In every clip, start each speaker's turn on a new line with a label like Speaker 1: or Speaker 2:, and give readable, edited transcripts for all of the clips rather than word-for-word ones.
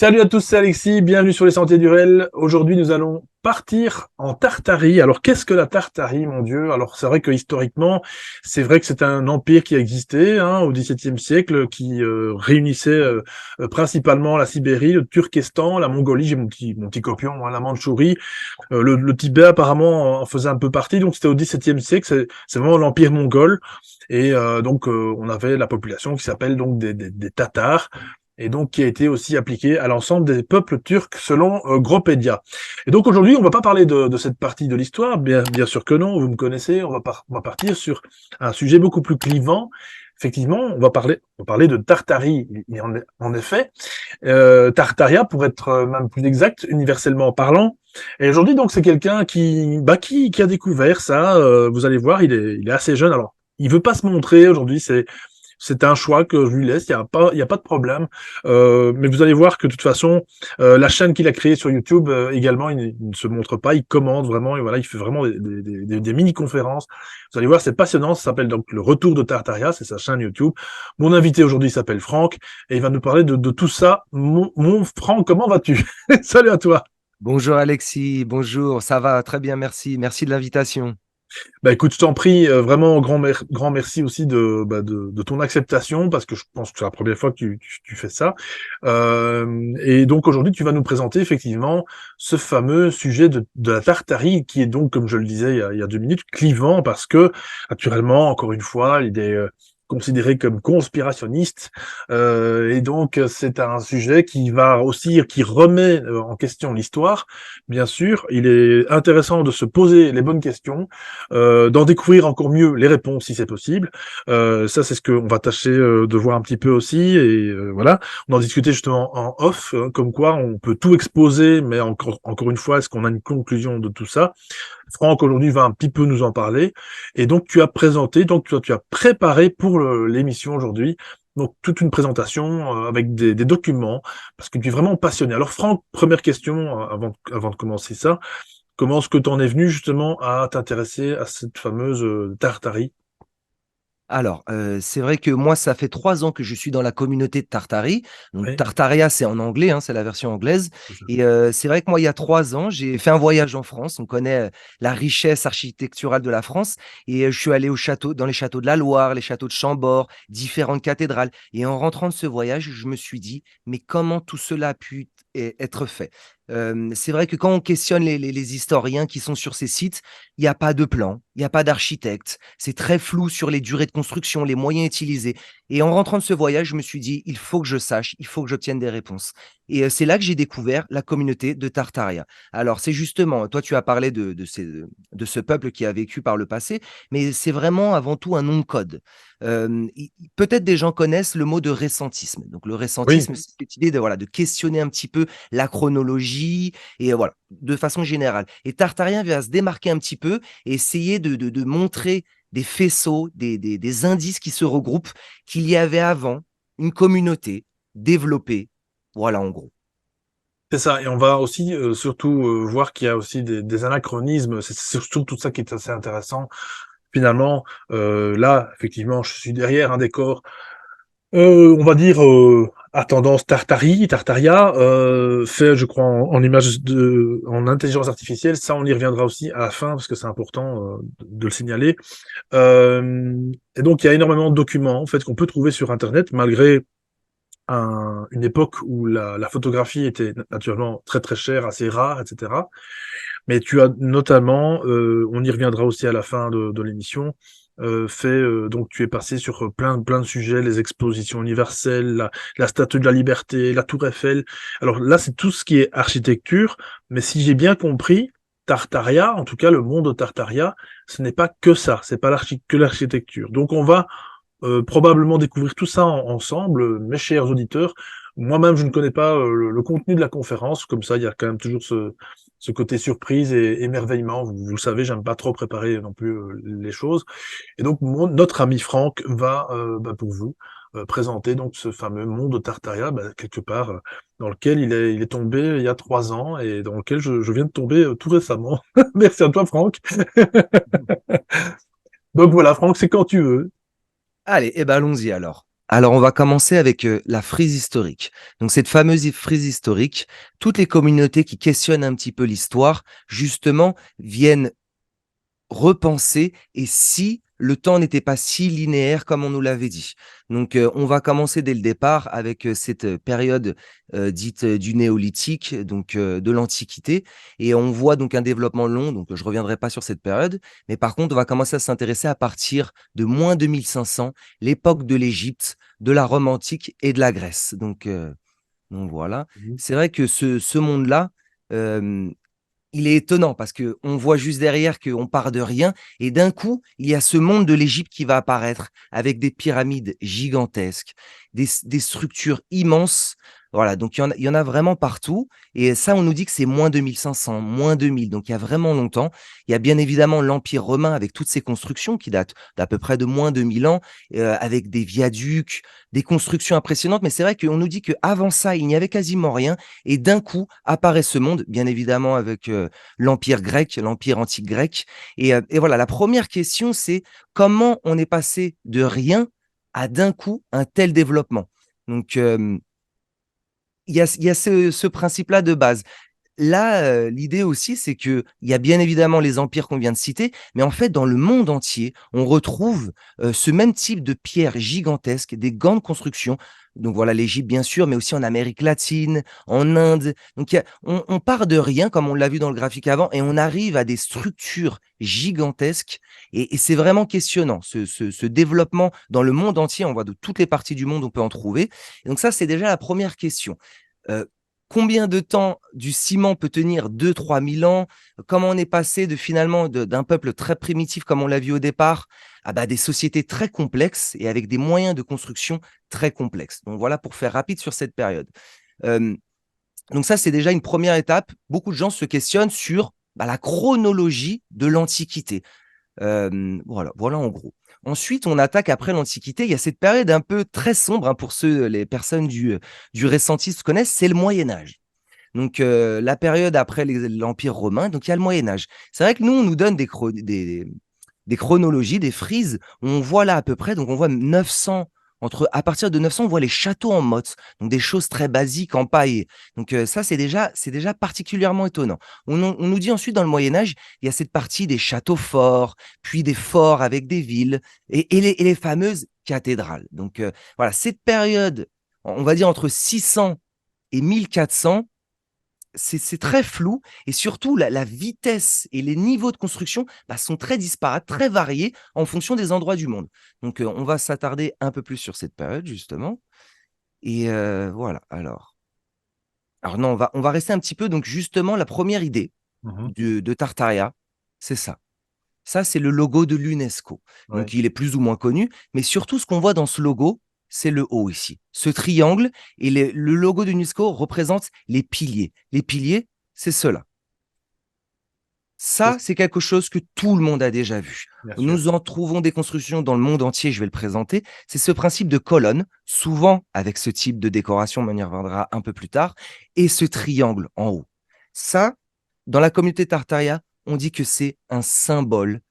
Speaker 1: Salut à tous, c'est Alexis, bienvenue sur les Sentiers du Réel. Aujourd'hui, nous allons partir en Tartarie. Alors, qu'est-ce que la Tartarie, mon Dieu? Alors, c'est vrai que historiquement, c'est vrai que c'est un empire qui a existé au XVIIe siècle, qui réunissait principalement la Sibérie, le Turkestan, la Mongolie, j'ai mon petit copion, la Mandchourie, le Tibet apparemment en faisait un peu partie. Donc, c'était au XVIIe siècle, c'est vraiment l'empire mongol. Et donc, on avait la population qui s'appelle donc des Tatars et donc qui a été aussi appliqué à l'ensemble des peuples turcs selon Gropédia. Et donc aujourd'hui, on va pas parler de cette partie de l'histoire, bien sûr que non, vous me connaissez, on va partir sur un sujet beaucoup plus clivant. Effectivement, on va parler de Tartarie, et en effet, Tartaria pour être même plus exact, universellement parlant. Et aujourd'hui, donc, c'est quelqu'un qui a découvert ça. Vous allez voir, il est assez jeune. Alors, il veut pas se montrer aujourd'hui. C'est un choix que je lui laisse, il y a pas de problème. Mais vous allez voir que de toute façon, la chaîne qu'il a créée sur YouTube également, il ne se montre pas, il commente vraiment, et voilà, il fait vraiment des mini-conférences. Vous allez voir, c'est passionnant, ça s'appelle donc Le Retour de Tartaria, c'est sa chaîne YouTube. Mon invité aujourd'hui s'appelle Franck, et il va nous parler de tout ça. Mon Franck, comment vas-tu? Salut à toi.
Speaker 2: Bonjour Alexis, bonjour, ça va très bien, merci. Merci de l'invitation.
Speaker 1: Bah écoute, je t'en prie, vraiment grand merci aussi de ton acceptation, parce que je pense que c'est la première fois que tu fais ça. Et donc aujourd'hui, tu vas nous présenter effectivement ce fameux sujet de la Tartarie, qui est donc, comme je le disais il y a 2 minutes, clivant, parce que, naturellement, encore une fois, il est considéré comme conspirationniste, et donc c'est un sujet qui remet en question l'histoire. Bien sûr, il est intéressant de se poser les bonnes questions, d'en découvrir encore mieux les réponses si c'est possible. Ça, c'est ce qu'on va tâcher de voir un petit peu aussi. Et voilà, on en discutait justement en off, comme quoi on peut tout exposer, mais encore une fois, est-ce qu'on a une conclusion de tout ça? Franck, aujourd'hui, va un petit peu nous en parler. Et donc, tu as préparé pour l'émission aujourd'hui, donc toute une présentation avec des documents, parce que tu es vraiment passionné. Alors, Franck, première question avant de commencer ça. Comment est-ce que tu en es venu justement à t'intéresser à cette fameuse Tartarie?
Speaker 2: Alors, c'est vrai que moi, ça fait 3 ans que je suis dans la communauté de Tartarie. Donc
Speaker 1: Oui,
Speaker 2: Tartaria, c'est en anglais, hein, c'est la version anglaise.
Speaker 1: c'est ça.
Speaker 2: Et c'est vrai que moi, il y a 3 ans, j'ai fait un voyage en France. On connaît, la richesse architecturale de la France et je suis allé au château dans les châteaux de la Loire, les châteaux de Chambord, différentes cathédrales et en rentrant de ce voyage, je me suis dit: «Mais comment tout cela a pu être fait?» C'est vrai que quand on questionne les historiens qui sont sur ces sites, il y a pas de plan, il y a pas d'architecte. C'est très flou sur les durées de construction, les moyens utilisés et en rentrant de ce voyage, je me suis dit: «Il faut que je sache, il faut que j'obtienne des réponses» et c'est là que j'ai découvert la communauté de Tartaria. Alors c'est justement, toi tu as parlé de ce peuple qui a vécu par le passé, mais c'est vraiment avant tout un nom de code. I peut-être des gens connaissent le mot de ressentisme. Donc le
Speaker 1: Oui,
Speaker 2: ressentisme, c'est cette idée de, voilà, de questionner un petit peu la chronologie et voilà, de façon générale et Tartarien vient se démarquer un petit peu et essayer de montrer des faisceaux, des indices qui se regroupent, qu'il y avait avant une communauté développée. Voilà, en gros.
Speaker 1: c'est ça. Et on va aussi surtout voir qu'il y a aussi des anachronismes. C'est surtout tout ça qui est assez intéressant. Finalement, là, effectivement, je suis derrière un décor, on va dire, à tendance Tartaria, fait, je crois, en intelligence artificielle. Ça, on y reviendra aussi à la fin, parce que c'est important de le signaler. Et donc, il y a énormément de documents, en fait, qu'on peut trouver sur Internet, malgré une époque où la photographie était naturellement très très chère, assez rare, etc. Mais tu as notamment, on y reviendra aussi à la fin de l'émission, donc tu es passé sur plein de sujets, les expositions universelles, la Statue de la Liberté, la Tour Eiffel. Alors là, c'est tout ce qui est architecture, mais si j'ai bien compris, Tartaria, en tout cas le monde de Tartaria, ce n'est pas que ça, c'est pas que l'architecture. Donc on va probablement découvrir tout ça ensemble, mes chers auditeurs. Moi-même, je ne connais pas le contenu de la conférence, comme ça, il y a quand même toujours ce côté surprise et émerveillement. Vous le savez, j'aime pas trop préparer non plus les choses. Et donc, notre ami Franck va, pour vous, présenter donc ce fameux monde de Tartaria, quelque part dans lequel il est tombé il y a 3 ans et dans lequel je viens de tomber tout récemment. Merci à toi, Franck. Donc voilà, Franck, c'est quand tu veux.
Speaker 2: Allez, eh ben, allons-y alors. Alors, on va commencer avec, la frise historique. Donc cette fameuse frise historique, toutes les communautés qui questionnent un petit peu l'histoire, justement, viennent repenser et si le temps n'était pas si linéaire comme on nous l'avait dit. Donc, on va commencer dès le départ avec, cette, période, dite, du néolithique, donc, de l'Antiquité et on voit donc un développement long, donc je reviendrai pas sur cette période, mais par contre, on va commencer à s'intéresser à partir de moins 2500, l'époque de l'Égypte, de la Rome antique et de la Grèce. Donc voilà.
Speaker 1: Mmh.
Speaker 2: C'est vrai que ce monde-là, hem il est étonnant parce qu'on voit juste derrière qu'on part de rien et d'un coup, il y a ce monde de l'Égypte qui va apparaître avec des pyramides gigantesques, des structures immenses. Voilà, donc il y en a vraiment partout et ça, on nous dit que c'est moins 2500, moins 2000, donc il y a vraiment longtemps. Il y a bien évidemment l'Empire romain avec toutes ses constructions qui datent d'à peu près de moins 2000 ans, avec des viaducs, des constructions impressionnantes, mais c'est vrai qu'on nous dit qu'avant ça, il n'y avait quasiment rien et d'un coup apparaît ce monde, bien évidemment avec, l'empire grec, l'empire antique grec et voilà, la première question, c'est comment on est passé de rien à d'un coup un tel développement? Donc, il y a ce principe-là de base. Là, l'idée aussi, c'est qu'il y a bien évidemment les empires qu'on vient de citer, mais en fait, dans le monde entier, on retrouve, ce même type de pierres gigantesques, des grandes constructions. Donc voilà, l'Égypte, bien sûr, mais aussi en Amérique latine, en Inde. Donc il y a on part de rien, comme on l'a vu dans le graphique avant et on arrive à des structures gigantesques et c'est vraiment questionnant, ce développement dans le monde entier. On voit de toutes les parties du monde, on peut en trouver. Et donc ça, c'est déjà la première question. Heu, Combien de temps du ciment peut tenir 2 000 à 3 000 ans? Comment on est passé de finalement d'un peuple très primitif comme on l'a vu au départ, à des sociétés très complexes et avec des moyens de construction très complexes. Donc voilà pour faire rapide sur cette période. Hem, donc ça, c'est déjà une première étape. Beaucoup de gens se questionnent sur, la chronologie de l'Antiquité. Voilà en gros. Ensuite, on attaque après l'Antiquité. Il y a cette période un peu très sombre, hein, pour les personnes du récentisme connaissent, c'est le Moyen Âge. Donc, la période après l'Empire romain, donc il y a le Moyen Âge. C'est vrai que nous, on nous donne des chronologies, des frises, où on voit là à peu près, donc on voit 900, à partir de 900, on voit les châteaux en motte, donc des choses très basiques en paille. Donc, ça, c'est déjà particulièrement étonnant. On nous dit ensuite dans le Moyen Âge, il y a cette partie des châteaux forts, puis des forts avec des villes et les fameuses cathédrales. Donc, voilà, cette période, on va dire entre 600 et 1400, c'est très flou et surtout la vitesse et les niveaux de construction, sont très disparates, très variés en fonction des endroits du monde. Donc, on va s'attarder un peu plus sur cette période justement et voilà. Alors non, on va rester un petit peu donc justement la première idée
Speaker 1: Mmh.
Speaker 2: de Tartaria, c'est ça. Ça, c'est le logo de l'UNESCO.
Speaker 1: Ouais.
Speaker 2: Donc il est plus ou moins connu, mais surtout ce qu'on voit dans ce logo, c'est le haut ici. Ce triangle et le logo de l'UNESCO représente les piliers. Les piliers, c'est cela.
Speaker 1: C'est
Speaker 2: Ça, c'est quelque chose que tout le monde a déjà vu.
Speaker 1: bien sûr.
Speaker 2: Nous en trouvons des constructions dans le monde entier, je vais le présenter. C'est ce principe de colonne, souvent avec ce type de décoration, on y reviendra un peu plus tard, et ce triangle en haut. Ça, dans la communauté Tartaria, on dit que c'est un symbole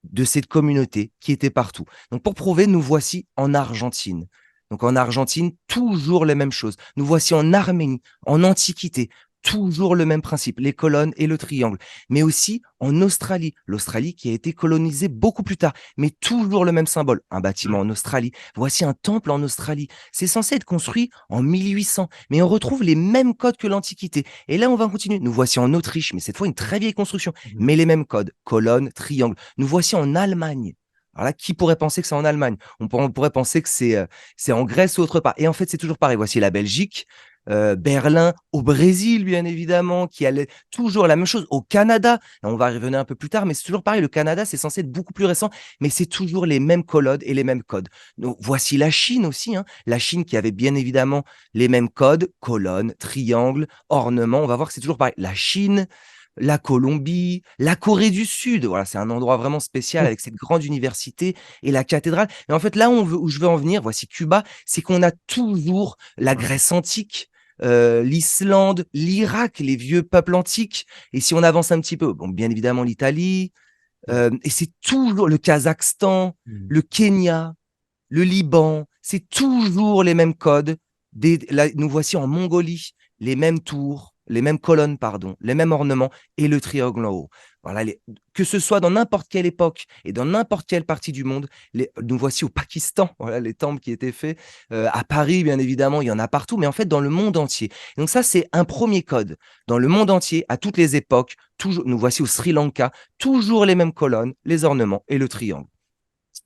Speaker 2: de cette communauté qui était partout. Donc pour prouver, nous voici en Argentine. Donc en Argentine, toujours les mêmes choses. Nous voici en Arménie, en Antiquité, toujours le même principe, les colonnes et le triangle. Mais aussi en Australie, l'Australie qui a été colonisée beaucoup plus tard, mais toujours le même symbole, un bâtiment en Australie. Voici un temple en Australie. C'est censé être construit en 1800, mais on retrouve les mêmes codes que l'Antiquité. Et là, on va continuer. Nous voici en Autriche, mais cette fois une très vieille construction,
Speaker 1: Mmh.
Speaker 2: mais les mêmes codes, colonne, triangle. Nous voici en Allemagne. Alors là, qui pourrait penser que c'est en Allemagne? On pourrait penser que c'est en Grèce ou autre part. Et en fait, c'est toujours pareil. Voici la Belgique, Berlin, au Brésil, bien évidemment, qui allait toujours la même chose. Au Canada, là, on va y revenir un peu plus tard, mais c'est toujours pareil. Le Canada, c'est censé être beaucoup plus récent, mais c'est toujours les mêmes colonnes et les mêmes codes. Donc, voici la Chine aussi, hein. La Chine qui avait bien évidemment les mêmes codes, colonnes, triangles, ornements. On va voir que c'est toujours pareil. La Chine, la Colombie, la Corée du Sud. Voilà, c'est un endroit vraiment spécial avec cette grande université et la cathédrale. Et en fait, là où je veux en venir, voici Cuba, c'est qu'on a toujours la Grèce antique, l'Islande, l'Irak, les vieux peuples antiques. Et si on avance un petit peu, bon, bien évidemment l'Italie,
Speaker 1: Bien sûr.
Speaker 2: et c'est toujours le Kazakhstan,
Speaker 1: Mmh.
Speaker 2: le Kenya, le Liban. c'est toujours les mêmes codes. Là, nous voici en Mongolie, les mêmes tours, les mêmes colonnes, pardon, les mêmes ornements et le triangle en haut. Voilà, que ce soit dans n'importe quelle époque et dans n'importe quelle partie du monde, nous voici au Pakistan, voilà, les temples qui étaient faits, à Paris, bien évidemment, il y en a partout, mais en fait dans le monde entier. Donc ça, c'est un premier code. Dans le monde entier, à toutes les époques, toujours, nous voici au Sri Lanka, toujours les mêmes colonnes, les ornements et le triangle.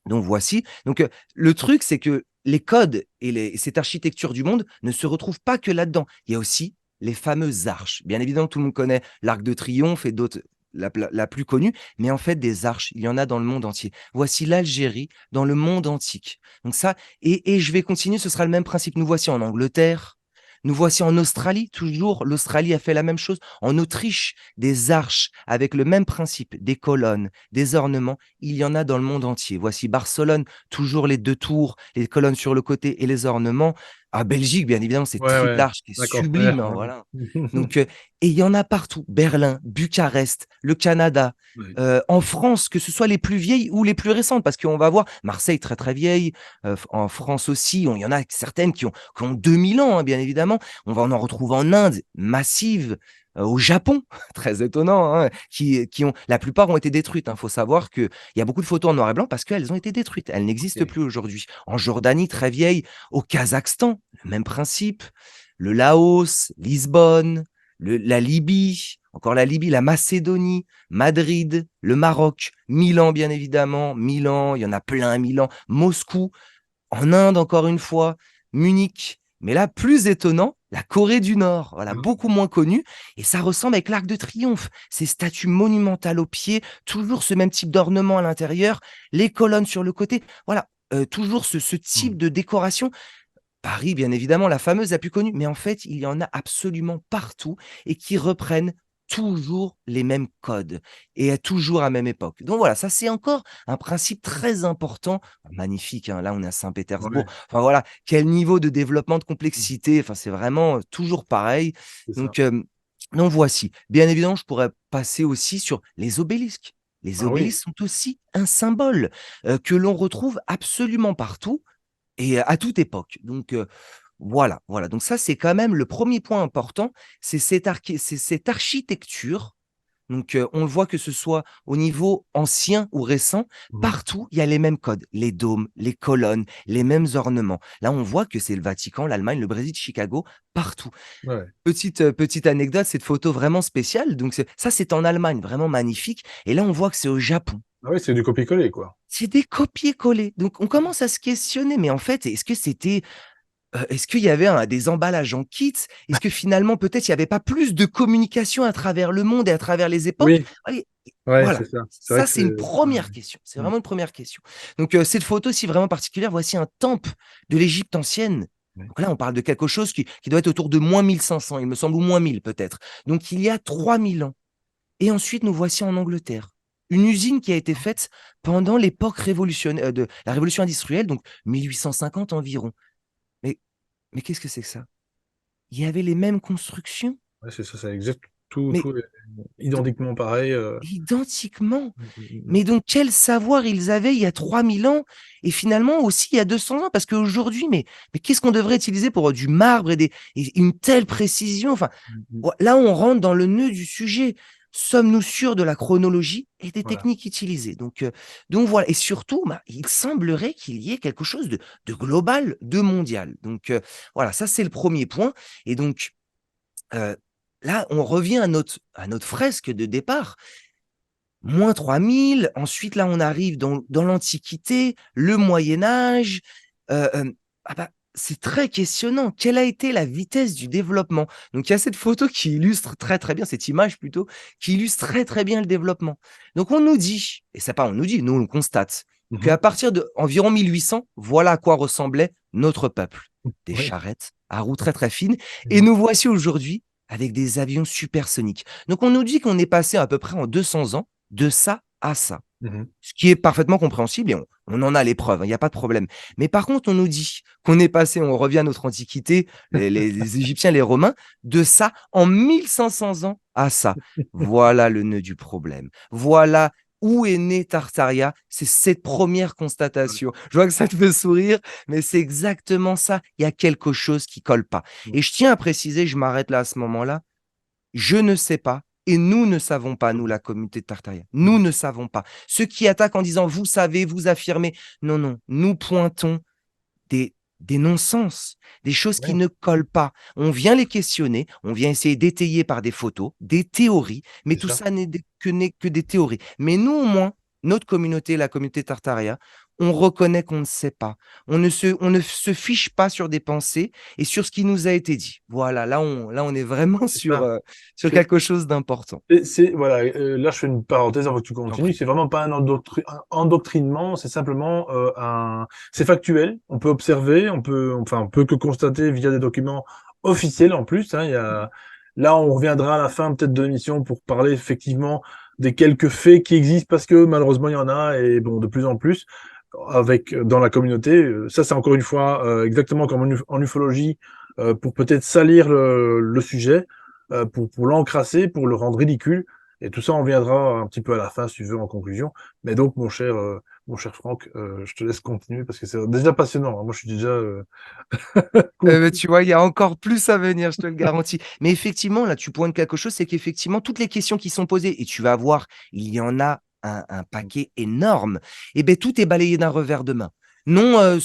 Speaker 2: Donc voici. Donc le truc, c'est que les codes et cette architecture du monde ne se retrouvent pas que là-dedans. Il y a aussi les fameuses arches. Bien évidemment, tout le monde connaît l'Arc de Triomphe et d'autres, la plus connue, mais en fait, des arches, il y en a dans le monde entier. Voici l'Algérie dans le monde antique. Donc ça, et je vais continuer, ce sera le même principe. Nous voici en Angleterre. Nous voici en Australie, toujours, l'Australie a fait la même chose. En Autriche, des arches avec le même principe, des colonnes, des ornements, il y en a dans le monde entier. Voici Barcelone, toujours les 2 tours, les colonnes sur le côté et les ornements. À Belgique, bien évidemment, c'est
Speaker 1: Ouais,
Speaker 2: triple
Speaker 1: ouais,
Speaker 2: arche qui est
Speaker 1: d'accord. Ouais,
Speaker 2: sublime, hein,
Speaker 1: ouais.
Speaker 2: voilà. Donc, et il y en a partout. Berlin, Bucarest, le Canada,
Speaker 1: Ouais.
Speaker 2: en France, que ce soit les plus vieilles ou les plus récentes, parce qu'on va voir Marseille très très vieille, en France aussi, il y en a certaines qui ont 2000 ans, hein, bien évidemment. On va en retrouver en Inde, massive, au Japon, très étonnant, hein, la plupart ont été détruites. Il faut savoir qu'il y a beaucoup de photos en noir et blanc parce qu'elles ont été détruites. Elles n'existent
Speaker 1: Ok.
Speaker 2: plus aujourd'hui. En Jordanie, très vieille, au Kazakhstan, le même principe, le Laos, Lisbonne, la Libye, encore la Libye, la Macédonie, Madrid, le Maroc, Milan, bien évidemment, Milan, il y en a plein à Milan, Moscou, en Inde, encore une fois, Munich. Mais là, plus étonnant, la Corée du Nord, voilà,
Speaker 1: Ah,
Speaker 2: beaucoup moins connue, et ça ressemble avec l'Arc de Triomphe, ces statues monumentales au pied, toujours ce même type d'ornement à l'intérieur, les colonnes sur le côté, voilà, toujours ce
Speaker 1: hmm.
Speaker 2: type de décoration. Paris, bien évidemment, la fameuse la plus connue, mais en fait, il y en a absolument partout et qui reprennent toujours les mêmes codes et toujours à la même époque. Donc voilà, ça c'est encore un principe très important, magnifique, hein, là on est à Saint-Pétersbourg.
Speaker 1: Ouais,
Speaker 2: Enfin voilà, quel niveau de développement, de
Speaker 1: mmh,
Speaker 2: complexité, enfin c'est vraiment toujours pareil.
Speaker 1: c'est ça.
Speaker 2: Donc, donc voici. Bien évidemment, je pourrais passer aussi sur les obélisques. Les
Speaker 1: Ah oui.
Speaker 2: obélisques sont aussi un symbole que l'on retrouve absolument partout et à toute époque. Donc, voilà, voilà. Donc ça, c'est quand même le premier point important, c'est cette architecture. Donc, on le voit que ce soit au niveau ancien ou récent,
Speaker 1: Mmh.
Speaker 2: partout, il y a les mêmes codes, les dômes, les colonnes, les mêmes ornements. Là, on voit que c'est le Vatican, l'Allemagne, le Brésil, Chicago, partout.
Speaker 1: Ouais.
Speaker 2: Petite anecdote, cette photo vraiment spéciale, donc ça, c'est en Allemagne, vraiment magnifique. Et là, on voit que c'est au Japon.
Speaker 1: Ah oui, c'est du copier-coller, quoi.
Speaker 2: C'est des copier-coller. Donc, on commence à se questionner, mais en fait, est-ce qu'il y avait des emballages en kit? Est-ce que finalement, peut-être, il y avait pas plus de communication à travers le monde et à travers les époques?
Speaker 1: Oui,
Speaker 2: Allez,
Speaker 1: ouais, c'est
Speaker 2: voilà,
Speaker 1: ça. C'est vrai
Speaker 2: ça,
Speaker 1: que
Speaker 2: c'est
Speaker 1: c'est
Speaker 2: une
Speaker 1: ouais,
Speaker 2: première question. C'est
Speaker 1: mmh,
Speaker 2: vraiment une première question. Donc, cette photo aussi vraiment particulière, voici un temple de l'Égypte ancienne.
Speaker 1: ouais.
Speaker 2: Donc là, on parle de quelque chose qui doit être autour de -1500, il me semble, ou -1000 peut-être. Donc, il y a 3000 ans. Et ensuite, nous voici en Angleterre. Une usine qui a été faite pendant l'époque révolutionnaire, de la révolution industrielle, donc 1850 environ. Mais, mais qu'est-ce que c'est que ça? Il y avait les mêmes constructions,
Speaker 1: Ouais, c'est ça, c'est exact
Speaker 2: mais
Speaker 1: tout est
Speaker 2: de
Speaker 1: identiquement pareil,
Speaker 2: identiquement.
Speaker 1: mmh mh, mmh.
Speaker 2: Mais donc quel savoir ils avaient il y a 3000 ans et finalement aussi il y a 200 ans? Parce qu'aujourd'hui, mais qu'est-ce qu'on devrait utiliser pour du marbre et une telle précision? Enfin,
Speaker 1: Mmh mh.
Speaker 2: là, on rentre dans le nœud du sujet. Sommes-nous sûrs de la chronologie et des
Speaker 1: Voilà.
Speaker 2: techniques utilisées? Donc voilà. Et surtout, il semblerait qu'il y ait quelque chose de global, de mondial. Donc voilà, ça c'est le premier point. Et donc, Heu, là, on revient à notre fresque de départ. -3000, ensuite là, on arrive dans l'Antiquité, le Moyen Âge, ah bah, c'est très questionnant. Quelle a été la vitesse du développement? Donc il y a cette photo qui illustre très, très bien, cette image plutôt, qui illustre très, très bien le développement. Donc on nous dit, et c'est pas on nous dit, nous on le constate,
Speaker 1: Mmh mh.
Speaker 2: qu'à partir d'environ 1800, voilà à quoi ressemblait notre peuple. Des
Speaker 1: Oui.
Speaker 2: charrettes à roues très, très fines et
Speaker 1: Mmh.
Speaker 2: nous voici aujourd'hui avec des avions supersoniques. Donc on nous dit qu'on est passé à peu près en 200 ans de ça à ça.
Speaker 1: Mmh mh.
Speaker 2: Ce qui est parfaitement compréhensible et on en a les preuves, hein, il y a pas de problème. Mais par contre, on nous dit qu'on est passé, on revient à notre antiquité, les Égyptiens, les Romains, de ça en 1500 ans à ça. Voilà le nœud du problème. Voilà où est né Tartaria? C'est cette première constatation. Je vois que ça te fait sourire, mais c'est exactement ça. Il y a quelque chose qui colle pas.
Speaker 1: Mmh.
Speaker 2: Et je tiens à préciser, je m'arrête là à ce moment-là, je ne sais pas et nous ne savons pas, nous,
Speaker 1: Mmh.
Speaker 2: la communauté de Tartaria.
Speaker 1: Mmh.
Speaker 2: Nous ne savons pas. Ceux qui attaquent en disant vous savez, vous affirmez. Non, non, nous pointons des non-sens, des choses qui
Speaker 1: Ouais,
Speaker 2: ne collent pas. On vient les questionner, on vient essayer d'étayer par des photos, des théories, mais
Speaker 1: c'est
Speaker 2: tout
Speaker 1: ça.
Speaker 2: ça n'est que des théories. Mais nous, au moins, notre communauté, la communauté Tartaria, on reconnaît qu'on ne sait pas. On ne se fiche pas sur des pensées et sur ce qui nous a été dit. Voilà, là, on est vraiment
Speaker 1: C'est ça.
Speaker 2: sur
Speaker 1: C'est
Speaker 2: quelque chose d'important.
Speaker 1: voilà, là, je fais une parenthèse avant que tu
Speaker 2: J'en
Speaker 1: continues.
Speaker 2: prie.
Speaker 1: C'est vraiment pas un endoctrinement, c'est simplement, c'est factuel. On peut observer, on peut que constater via des documents officiels en plus, hein. Là, on reviendra à la fin peut-être de l'émission pour parler effectivement des quelques faits qui existent parce que malheureusement, il y en a et bon, de plus en plus dans la communauté. Ça, c'est encore une fois, exactement comme en ufologie, pour peut-être salir le sujet, pour l'encrasser, pour le rendre ridicule. Et tout ça, on viendra un petit peu à la fin, si tu veux, en conclusion. Mais donc, mon cher Franck, je te laisse continuer parce que c'est déjà passionnant, hein. Moi, je suis déjà
Speaker 2: Tu vois, il y a encore plus à venir, je te le garantis. Mais effectivement, là, tu pointes quelque chose, c'est qu'effectivement, toutes les questions qui sont posées, et tu vas voir, il y en a un paquet énorme, et ben tout est balayé d'un revers de main. Non,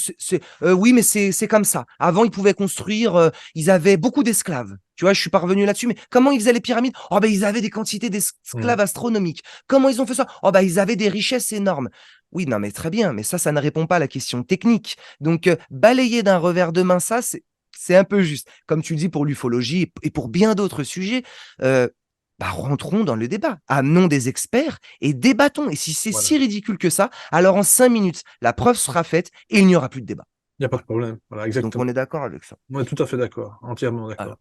Speaker 2: oui, mais c'est comme ça. Avant, ils pouvaient construire, ils avaient beaucoup d'esclaves. Tu vois, je suis parvenu là-dessus, mais comment ils faisaient les pyramides? Oh, ben, ils avaient des quantités
Speaker 1: Mmh.
Speaker 2: d'esclaves astronomiques. Comment ils ont fait ça? Oh, ben, ils avaient des richesses énormes. Oui, non, mais très bien, mais ça ne répond pas à la question technique. Donc, balayer d'un revers de main, ça, c'est un peu juste. Comme tu le dis pour l'ufologie et pour bien d'autres sujets, bah, rentrons dans le débat. Amenons des experts et débattons. Et si c'est
Speaker 1: Voilà.
Speaker 2: si ridicule que ça, alors en 5 minutes, la preuve sera faite et il n'y aura plus de débat.
Speaker 1: Il y a pas de problème. Voilà,
Speaker 2: Donc on
Speaker 1: exactement.
Speaker 2: est d'accord avec ça.
Speaker 1: On est tout à fait d'accord, entièrement d'accord.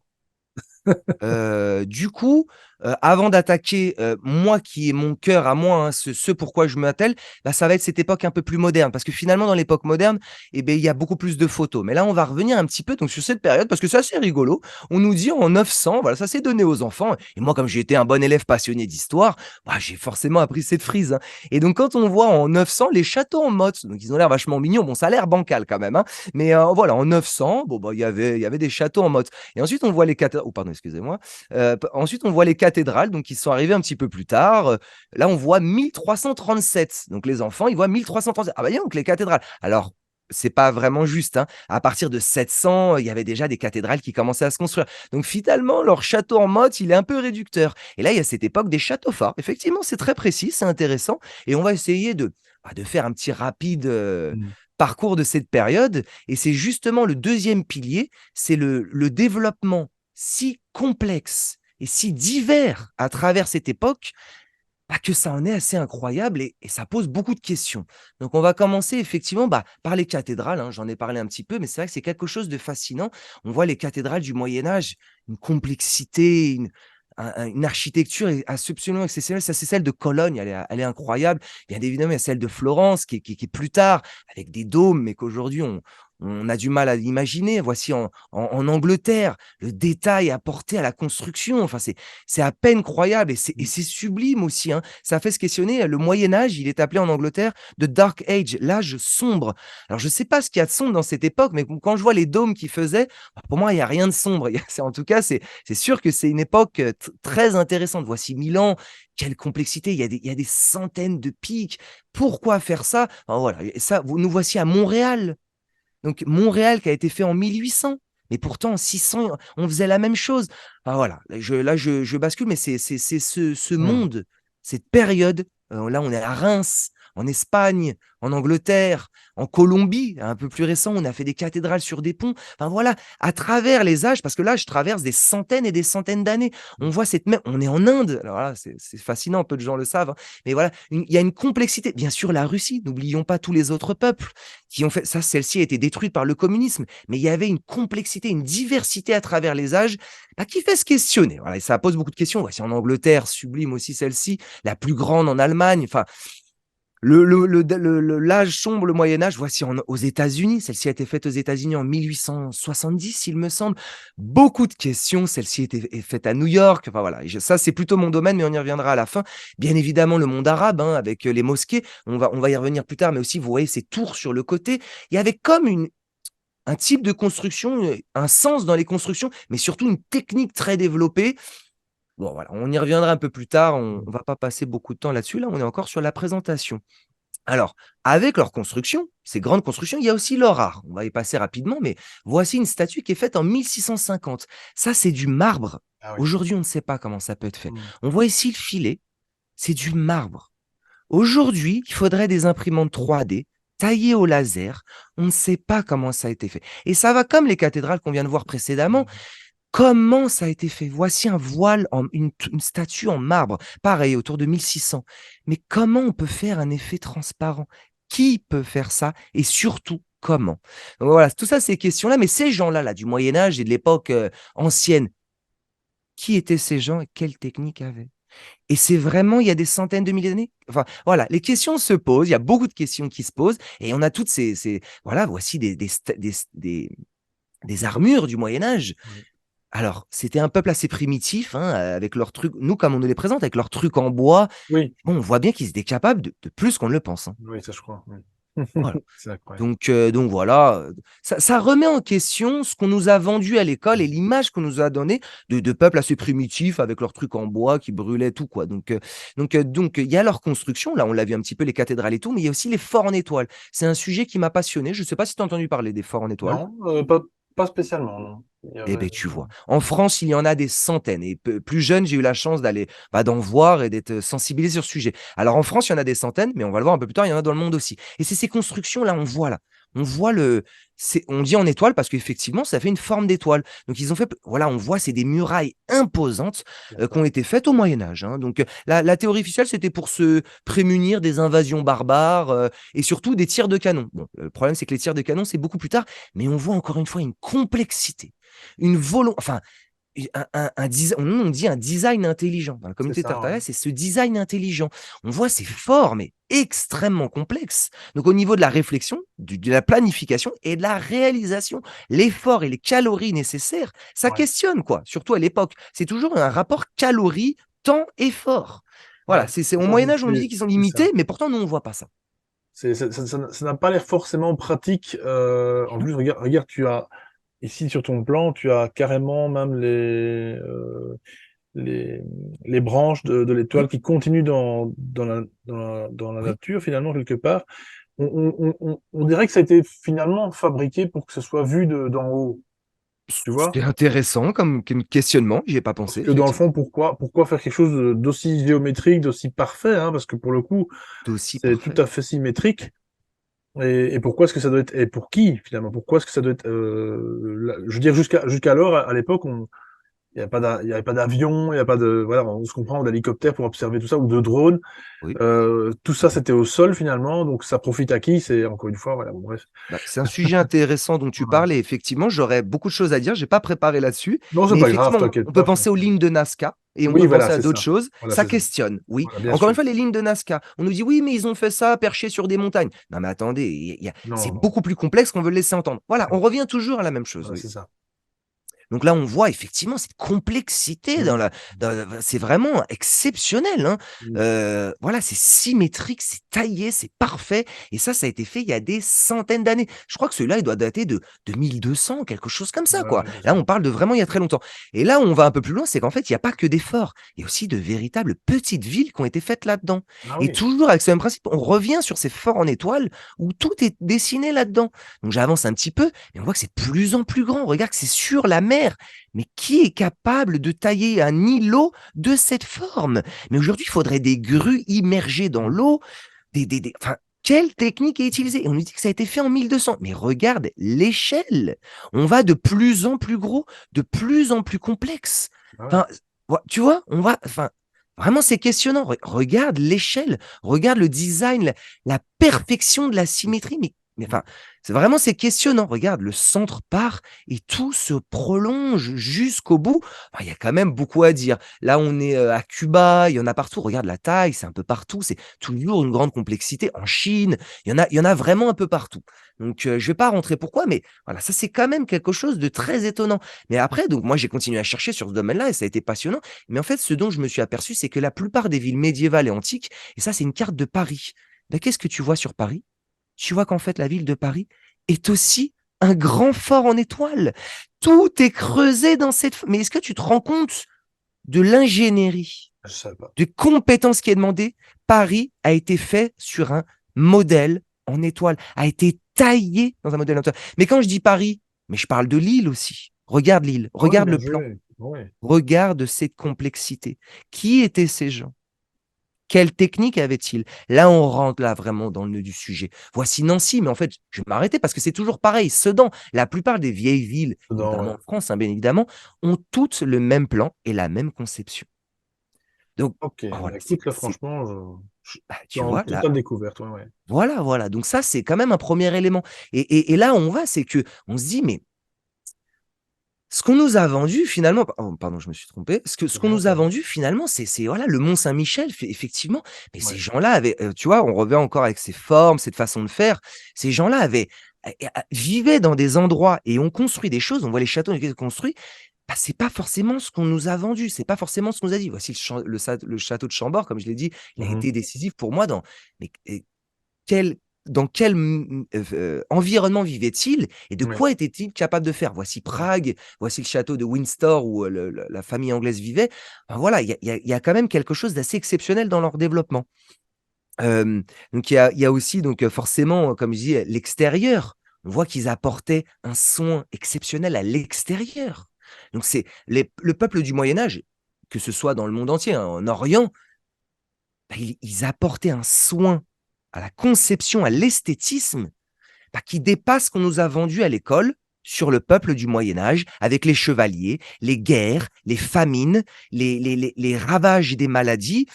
Speaker 2: Du coup, avant d'attaquer, moi qui ai mon cœur à moi, hein, ce pourquoi je m'attelle, bah, ça va être cette époque un peu plus moderne. Parce que finalement, dans l'époque moderne, eh beh, il y a beaucoup plus de photos. Mais là, on va revenir un petit peu donc sur cette période parce que c'est assez rigolo. On nous dit en 900, voilà, ça s'est donné aux enfants et moi, comme j'ai été un bon élève passionné d'histoire, bah, j'ai forcément appris cette frise, hein. Et donc quand on voit en 900 les châteaux en motte, donc ils ont l'air vachement mignons. Bon, ça a l'air bancal quand même, hein, mais voilà, en 900, bon, bah, il y avait des châteaux en motte et ensuite on voit les cathédrales. Oh pardon, excusez-moi. Ensuite, on voit les cathédrales, donc qui sont arrivées un petit peu plus tard. Là, on voit 1337. Donc les enfants, ils voient 1337. Ah bah, dis donc les cathédrales. Alors, c'est pas vraiment juste, hein. À partir de 700, il y avait déjà des cathédrales qui commençaient à se construire. Donc finalement, leur château en motte, il est un peu réducteur. Et là, il y a cette époque des châteaux forts. Effectivement, c'est très précis, c'est intéressant et on va essayer de faire un petit rapide,
Speaker 1: Mmh.
Speaker 2: parcours de cette période et c'est justement le deuxième pilier, c'est le développement si complexe et si divers à travers cette époque, bah, que ça en est assez incroyable et ça pose beaucoup de questions. Donc on va commencer effectivement, bah, par les cathédrales, hein, j'en ai parlé un petit peu, mais c'est vrai que c'est quelque chose de fascinant. On voit les cathédrales du Moyen Âge, une complexité, une architecture absolument exceptionnelle. Ça, c'est celle de Cologne, elle est incroyable. Bien évidemment, il y a celle de Florence qui est plus tard, avec des dômes, mais qu'aujourd'hui on a du mal à l'imaginer. Voici en Angleterre, le détail apporté à la construction. Enfin, c'est à peine croyable et c'est sublime aussi, hein. Ça fait se questionner. Le Moyen Âge, il est appelé en Angleterre The Dark Age, l'âge sombre. Alors, je ne sais pas ce qu'il y a de sombre dans cette époque, mais quand je vois les dômes qu'ils faisaient, bah, pour moi, il n'y a rien de sombre. En tout cas, c'est sûr que c'est une époque très intéressante. Voici Milan, quelle complexité. Il y a des centaines de pics. Pourquoi faire ça? Enfin, voilà. Et ça, nous voici à Montréal. Donc Montréal qui a été fait en 1800, mais pourtant en 600, on faisait la même chose. Ah voilà, je bascule, mais c'est ce
Speaker 1: Mmh.
Speaker 2: monde, cette période, là on est à Reims, en Espagne, en Angleterre, en Colombie, un peu plus récent, on a fait des cathédrales sur des ponts. Enfin voilà, à travers les âges, parce que là je traverse des centaines et des centaines d'années. On voit cette même, on est en Inde, alors là c'est fascinant, peu de gens le savent, hein. Mais voilà, il y a une complexité. Bien sûr la Russie, n'oublions pas tous les autres peuples qui ont fait ça, celle-ci a été détruite par le communisme, mais il y avait une complexité, une diversité à travers les âges, bah, qui fait se questionner. Voilà, et ça pose beaucoup de questions. Voici en Angleterre, sublime aussi celle-ci, la plus grande en Allemagne. Enfin, L'âge sombre, le Moyen-Âge, voici aux États-Unis. Celle-ci a été faite aux États-Unis en 1870, il me semble. Beaucoup de questions. Celle-ci est faite à New York. Enfin voilà, ça c'est plutôt mon domaine, mais on y reviendra à la fin. Bien évidemment, le monde arabe, hein, avec les mosquées. On va y revenir plus tard, mais aussi, vous voyez ces tours sur le côté. Il y avait comme un type de construction, un sens dans les constructions, mais surtout une technique très développée. Bon, voilà, on y reviendra un peu plus tard. On ne va pas passer beaucoup de temps là-dessus. Là, on est encore sur la présentation. Alors, avec leur construction, ces grandes constructions, il y a aussi leur art. On va y passer rapidement, mais voici une statue qui est faite en 1650. Ça, c'est du marbre.
Speaker 1: Ah oui.
Speaker 2: Aujourd'hui, on ne sait pas comment ça peut être fait.
Speaker 1: Mmh.
Speaker 2: On voit ici le filet, c'est du marbre. Aujourd'hui, il faudrait des imprimantes 3D taillées au laser. On ne sait pas comment ça a été fait. Et ça va comme les cathédrales qu'on vient de voir précédemment.
Speaker 1: Mmh.
Speaker 2: Comment ça a été fait? Voici un voile, une statue en marbre, pareil, autour de 1600. Mais comment on peut faire un effet transparent? Qui peut faire ça? Et surtout, comment? Donc voilà, tout ça, ces questions-là. Mais ces gens-là, là, du Moyen-Âge et de l'époque ancienne, qui étaient ces gens et quelle technique avaient? Et c'est vraiment, il y a des centaines de milliers d'années. Enfin, voilà, les questions se posent, il y a beaucoup de questions qui se posent, et on a toutes voilà, voici des armures du Moyen-Âge.
Speaker 1: Oui.
Speaker 2: Alors, c'était un peuple assez primitif, hein, avec leurs trucs. Nous, comme on nous les présente, avec leurs trucs en bois,
Speaker 1: Oui,
Speaker 2: bon, on voit bien qu'ils étaient capables de plus qu'on ne le pense, hein.
Speaker 1: oui, ça je crois, oui.
Speaker 2: Voilà.
Speaker 1: C'est incroyable.
Speaker 2: Donc voilà, ça remet en question ce qu'on nous a vendu à l'école et l'image qu'on nous a donnée de peuples assez primitifs avec leurs trucs en bois qui brûlaient tout, quoi. Donc, il y a leur construction, là, on l'a vu un petit peu, les cathédrales et tout, mais il y a aussi les forts en étoile. C'est un sujet qui m'a passionné. Je ne sais pas si tu as entendu parler des forts en étoile.
Speaker 1: Non, pas spécialement, non. Il y
Speaker 2: Eh
Speaker 1: avait
Speaker 2: ben, tu vois. En France, il y en a des centaines. Et plus jeune, j'ai eu la chance d'en voir et d'être sensibilisé sur ce sujet. Alors, en France, il y en a des centaines, mais on va le voir un peu plus tard, il y en a dans le monde aussi. Et c'est ces constructions-là, on voit là. On voit on dit en étoile parce qu'effectivement, ça fait une forme d'étoile. Donc, ils ont fait, voilà, on voit, c'est des murailles imposantes qui ont
Speaker 1: d'accord.
Speaker 2: été faites au Moyen-Âge, hein. Donc, la théorie officielle, c'était pour se prémunir des invasions barbares et surtout des tirs de canon. Bon, le problème, c'est que les tirs de canon, c'est beaucoup plus tard, mais on voit encore une fois une complexité, une volonté, enfin, on dit un design intelligent. Dans la
Speaker 1: C'est
Speaker 2: communauté
Speaker 1: ça, ouais.
Speaker 2: tartaria, c'est ce design intelligent. On voit ces formes extrêmement complexes. Donc, au niveau de la réflexion, de la planification et de la réalisation, l'effort et les calories nécessaires, ça
Speaker 1: Ouais.
Speaker 2: questionne, quoi. Surtout à l'époque. C'est toujours un rapport calories, temps, effort. Voilà,
Speaker 1: Ouais.
Speaker 2: au
Speaker 1: Ça,
Speaker 2: Moyen-Âge, on nous dit qu'ils sont
Speaker 1: c'est ça.
Speaker 2: limités, mais pourtant, nous, on ne voit pas ça.
Speaker 1: Ça n'a pas l'air forcément pratique. En
Speaker 2: Mhm.
Speaker 1: plus, regarde, tu as ici sur ton plan, tu as carrément même les, les branches de l'étoile
Speaker 2: Oui,
Speaker 1: qui continuent dans la
Speaker 2: oui.
Speaker 1: nature, finalement, quelque part. On dirait que ça a été finalement fabriqué pour que ce soit vu d'en haut, tu vois?
Speaker 2: C'est intéressant comme questionnement, j'y ai pas
Speaker 1: Parce
Speaker 2: pensé,
Speaker 1: que dans le
Speaker 2: effectivement.
Speaker 1: fond, pourquoi faire quelque chose d'aussi géométrique, d'aussi parfait, hein, parce que pour le coup,
Speaker 2: C'est aussi
Speaker 1: c'est tout
Speaker 2: parfait.
Speaker 1: à fait symétrique. Et pourquoi est-ce que ça doit être, et pour qui finalement? Pourquoi est-ce que ça doit être, je veux dire, jusqu'alors, à l'époque, il y avait pas d'avion, il y a pas de, voilà, on se comprend, d'hélicoptère pour observer tout ça, ou de drone.
Speaker 2: Oui.
Speaker 1: Tout ça, c'était au sol finalement, donc ça profite à qui? C'est encore une fois, voilà, bon, bref.
Speaker 2: Bah, c'est un sujet intéressant dont tu
Speaker 1: Ouais.
Speaker 2: parles et effectivement, j'aurais beaucoup de choses à dire. J'ai pas préparé là-dessus,
Speaker 1: Non, c'est
Speaker 2: mais
Speaker 1: pas grave,
Speaker 2: effectivement,
Speaker 1: t'inquiète
Speaker 2: on peut
Speaker 1: pas.
Speaker 2: penser aux lignes de Nazca et on
Speaker 1: Oui,
Speaker 2: peut
Speaker 1: voilà,
Speaker 2: penser à
Speaker 1: c'est
Speaker 2: d'autres
Speaker 1: ça.
Speaker 2: choses.
Speaker 1: Voilà,
Speaker 2: Ça
Speaker 1: c'est ça.
Speaker 2: questionne, oui.
Speaker 1: Voilà, bien
Speaker 2: Encore une
Speaker 1: sûr.
Speaker 2: fois, les lignes de Nazca, on nous dit oui, mais ils ont fait ça perché sur des montagnes. Non, mais attendez, c'est
Speaker 1: Non, non.
Speaker 2: beaucoup plus complexe qu'on veut le laisser entendre. Voilà, on revient toujours à la même chose,
Speaker 1: Voilà,
Speaker 2: oui.
Speaker 1: c'est ça.
Speaker 2: Donc là, on voit effectivement cette complexité
Speaker 1: Mm.
Speaker 2: c'est vraiment exceptionnel, hein.
Speaker 1: Mm.
Speaker 2: Voilà, c'est symétrique, c'est taillé, c'est parfait. Et ça a été fait il y a des centaines d'années. Je crois que celui-là, il doit dater de 1200, quelque chose comme ça, quoi.
Speaker 1: Ouais, c'est
Speaker 2: Là,
Speaker 1: ça.
Speaker 2: on parle de vraiment il y a très longtemps. Et là, on va un peu plus loin, c'est qu'en fait, il n'y a pas que des forts. Il y a aussi de véritables petites villes qui ont été faites là-dedans.
Speaker 1: Ah
Speaker 2: Et
Speaker 1: oui.
Speaker 2: toujours avec ce même principe, on revient sur ces forts en étoile où tout est dessiné là-dedans. Donc j'avance un petit peu, et on voit que c'est de plus en plus grand. Regarde que c'est sur la mer. Mais qui est capable de tailler un îlot de cette forme? Mais aujourd'hui, il faudrait des grues immergées dans
Speaker 1: Mm.
Speaker 2: l'eau. Enfin, quelle technique est utilisée? Et on nous dit que ça a été fait en 1200. Mais regarde l'échelle. On va de plus en plus gros, de plus en plus complexe.
Speaker 1: Ah ouais.
Speaker 2: Enfin, tu vois, enfin, vraiment, c'est questionnant. Regarde l'échelle, regarde le design, la perfection de la symétrie. mais
Speaker 1: Mmh.
Speaker 2: enfin, c'est vraiment c'est questionnant. Regarde, le centre part et tout se prolonge jusqu'au bout. Enfin, il y a quand même beaucoup à dire. Là, on est, à Cuba, il y en a partout. Regarde la taille, c'est un peu partout, c'est toujours une grande complexité. En Chine, il y en a vraiment un peu partout. Donc, je vais pas rentrer pourquoi, mais voilà, ça, c'est quand même quelque chose de très étonnant. Mais après, donc moi, j'ai continué à chercher sur ce domaine-là et ça a été passionnant. Mais en fait, ce dont je me suis aperçu, c'est que la plupart des villes médiévales et antiques, et ça, c'est une carte de Paris. Ben, qu'est-ce que tu vois sur Paris? Tu vois qu'en fait, la ville de Paris est aussi un grand fort en étoile. Tout est creusé dans cette... Mais est-ce que tu te rends compte de l'ingénierie,
Speaker 1: Je savais pas.
Speaker 2: des compétences qui est demandée? Paris a été fait sur un modèle en étoile, a été taillé dans un modèle en étoile. Mais quand je dis Paris, mais je parle de Lille aussi. Regarde Lille,
Speaker 1: Ah ouais,
Speaker 2: regarde
Speaker 1: bien
Speaker 2: le plan,
Speaker 1: joué. Ouais.
Speaker 2: regarde cette complexité. Qui étaient ces gens? Quelle technique avait-il? Là, on rentre là vraiment dans le nœud du sujet. Voici Nancy, mais en fait, je vais m'arrêter parce que c'est toujours pareil. Sedan, la plupart des vieilles villes,
Speaker 1: Non, ouais.
Speaker 2: notamment en France, hein, bien évidemment, ont toutes le même plan et la même conception. Donc,
Speaker 1: OK.
Speaker 2: voilà,
Speaker 1: Bah, écoute, là, franchement, je suis
Speaker 2: tu
Speaker 1: en
Speaker 2: vois, là,
Speaker 1: totale découverte. Ouais, ouais.
Speaker 2: voilà. Donc ça, c'est quand même un premier élément. Et là, on va, c'est que on se dit, mais ce qu'on nous a vendu finalement, oh, pardon, je me suis trompé. Ce qu'on
Speaker 1: Non,
Speaker 2: nous
Speaker 1: ça
Speaker 2: a
Speaker 1: va.
Speaker 2: vendu finalement, c'est voilà le Mont Saint-Michel, effectivement. Mais ces
Speaker 1: Ouais.
Speaker 2: gens-là avaient, tu vois, on revient encore avec ces formes, cette façon de faire. Ces gens-là vivaient dans des endroits et ont construit des choses. On voit les châteaux qui sont construits. Bah, c'est pas forcément ce qu'on nous a vendu. C'est pas forcément ce qu'on nous a dit. Voici le château de Chambord, comme je l'ai dit, il a
Speaker 1: Mmh.
Speaker 2: été décisif pour moi mais quel dans quel environnement vivait-il et de
Speaker 1: Ouais.
Speaker 2: quoi était-il capable de faire? Voici Prague, voici le château de Windsor où, le la famille anglaise vivait. Enfin voilà, il y a quand même quelque chose d'assez exceptionnel dans leur développement. Hem, donc il y a aussi donc, forcément, comme je dis, l'extérieur. On voit qu'ils apportaient un soin exceptionnel à l'extérieur. Donc c'est le peuple du Moyen Âge, que ce soit dans le monde entier, hein, en Orient, bah, ils apportaient un soin à la conception, à l'esthétisme, bah, qui dépasse ce qu'on nous a vendu à l'école sur le peuple du Moyen Âge, avec les chevaliers, les guerres, les famines, les ravages des maladies.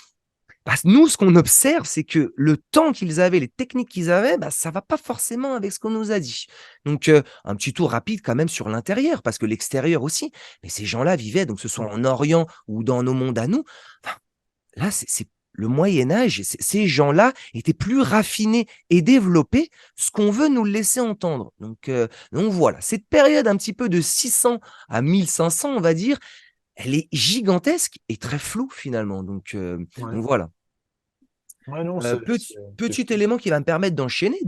Speaker 2: Bah, nous, ce qu'on observe, c'est que le temps qu'ils avaient, les techniques qu'ils avaient, bah, ça va pas forcément avec ce qu'on nous a dit. Donc, un petit tour rapide quand même sur l'intérieur, parce que l'extérieur aussi. Mais ces gens-là vivaient, donc que ce soit en Orient ou dans nos mondes à nous, enfin, là, c'est le Moyen Âge, ces gens-là étaient plus raffinés et développés, ce qu'on veut nous le laisser entendre. Donc voilà, cette période un petit peu de 600 à 1500, on va dire, elle est gigantesque et très floue finalement.
Speaker 1: Ouais.
Speaker 2: Donc voilà.
Speaker 1: Ouais, non, c'est
Speaker 2: Petit
Speaker 1: fou.
Speaker 2: élément qui va me permettre d'enchaîner.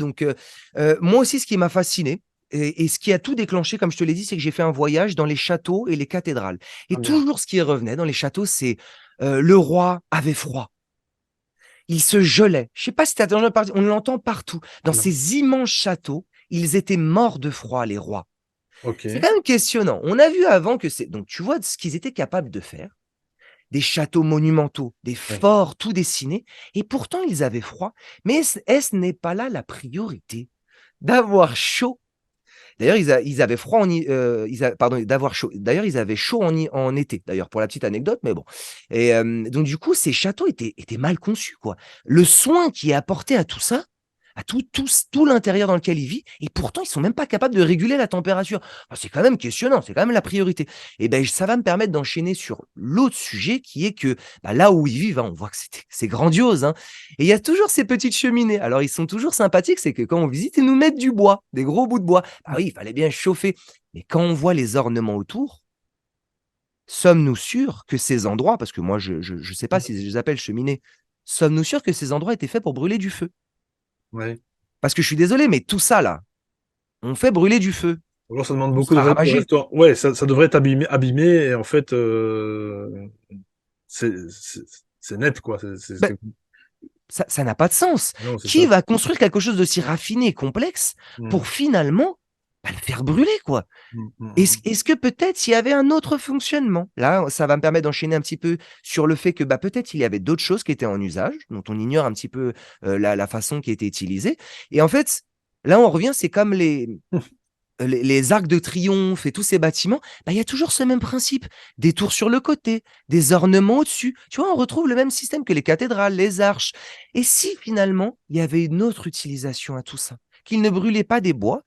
Speaker 2: Moi aussi, ce qui m'a fasciné et ce qui a tout déclenché, comme je te l'ai dit, c'est que j'ai fait un voyage dans les châteaux et les cathédrales. Et
Speaker 1: Ah bien.
Speaker 2: toujours ce qui revenait dans les châteaux, c'est le roi avait froid. Il se gelait. Je sais pas si tu as entendu parler, on l'entend partout. Dans
Speaker 1: Non.
Speaker 2: ces immenses châteaux, ils étaient morts de froid, les rois. C'est
Speaker 1: OK.
Speaker 2: quand même questionnant. On a vu avant que c'est donc tu vois ce qu'ils étaient capables de faire, des châteaux monumentaux, des
Speaker 1: Ouais.
Speaker 2: forts tout dessinés et pourtant ils avaient froid. Mais est-ce n'est pas là la priorité? D'avoir chaud. D'ailleurs, ils avaient froid pardon, d'avoir chaud. D'ailleurs, ils avaient chaud en été, d'ailleurs, pour la petite anecdote, mais bon. Donc du coup, ces châteaux étaient mal conçus, quoi. Le soin qui est apporté à tout ça, à tout l'intérieur dans lequel il vit et pourtant, ils sont même pas capables de réguler la température. Enfin, c'est quand même questionnant, c'est quand même la priorité et ben, ça va me permettre d'enchaîner sur l'autre sujet qui est que, bah, là où ils vivent, hein, on voit que c'est grandiose, hein et il y a toujours ces petites cheminées. Alors, ils sont toujours sympathiques, c'est que quand on visite, ils nous mettent du bois, des gros bouts de bois. Ah oui, il fallait bien chauffer. Mais quand on voit les ornements autour, sommes-nous sûrs que ces endroits, parce que moi je sais pas si je les appelle cheminées, sommes-nous sûrs que ces endroits étaient faits pour brûler du feu?
Speaker 1: Ouais.
Speaker 2: Parce que je suis désolé, mais tout ça là, on fait brûler du feu,
Speaker 1: Alors ça demande
Speaker 2: on
Speaker 1: beaucoup de
Speaker 2: sera ravagé.
Speaker 1: restaurant. Ouais, ça devrait être abîmé et en fait, c'est c'est c'est net, quoi.
Speaker 2: Ben, ça n'a pas de sens.
Speaker 1: Non, c'est
Speaker 2: Qui
Speaker 1: ça.
Speaker 2: va construire quelque chose d'aussi raffiné et complexe
Speaker 1: Mmh.
Speaker 2: pour finalement, bah, le faire brûler, quoi?
Speaker 1: Mmh, mmh,
Speaker 2: Est-ce
Speaker 1: mmh.
Speaker 2: est-ce que peut-être il y avait un autre fonctionnement? Là, ça va me permettre d'enchaîner un petit peu sur le fait que, bah, peut-être il y avait d'autres choses qui étaient en usage, dont on ignore un petit peu, la façon qui était utilisée et en fait, là, on revient, c'est comme les arcs de triomphe et tous ces bâtiments, bah, il y a toujours ce même principe. Des tours sur le côté, des ornements au-dessus. Tu vois, on retrouve le même système que les cathédrales, les arches. Et si finalement, il y avait une autre utilisation à tout ça? qu'ils ne brûlaient pas du bois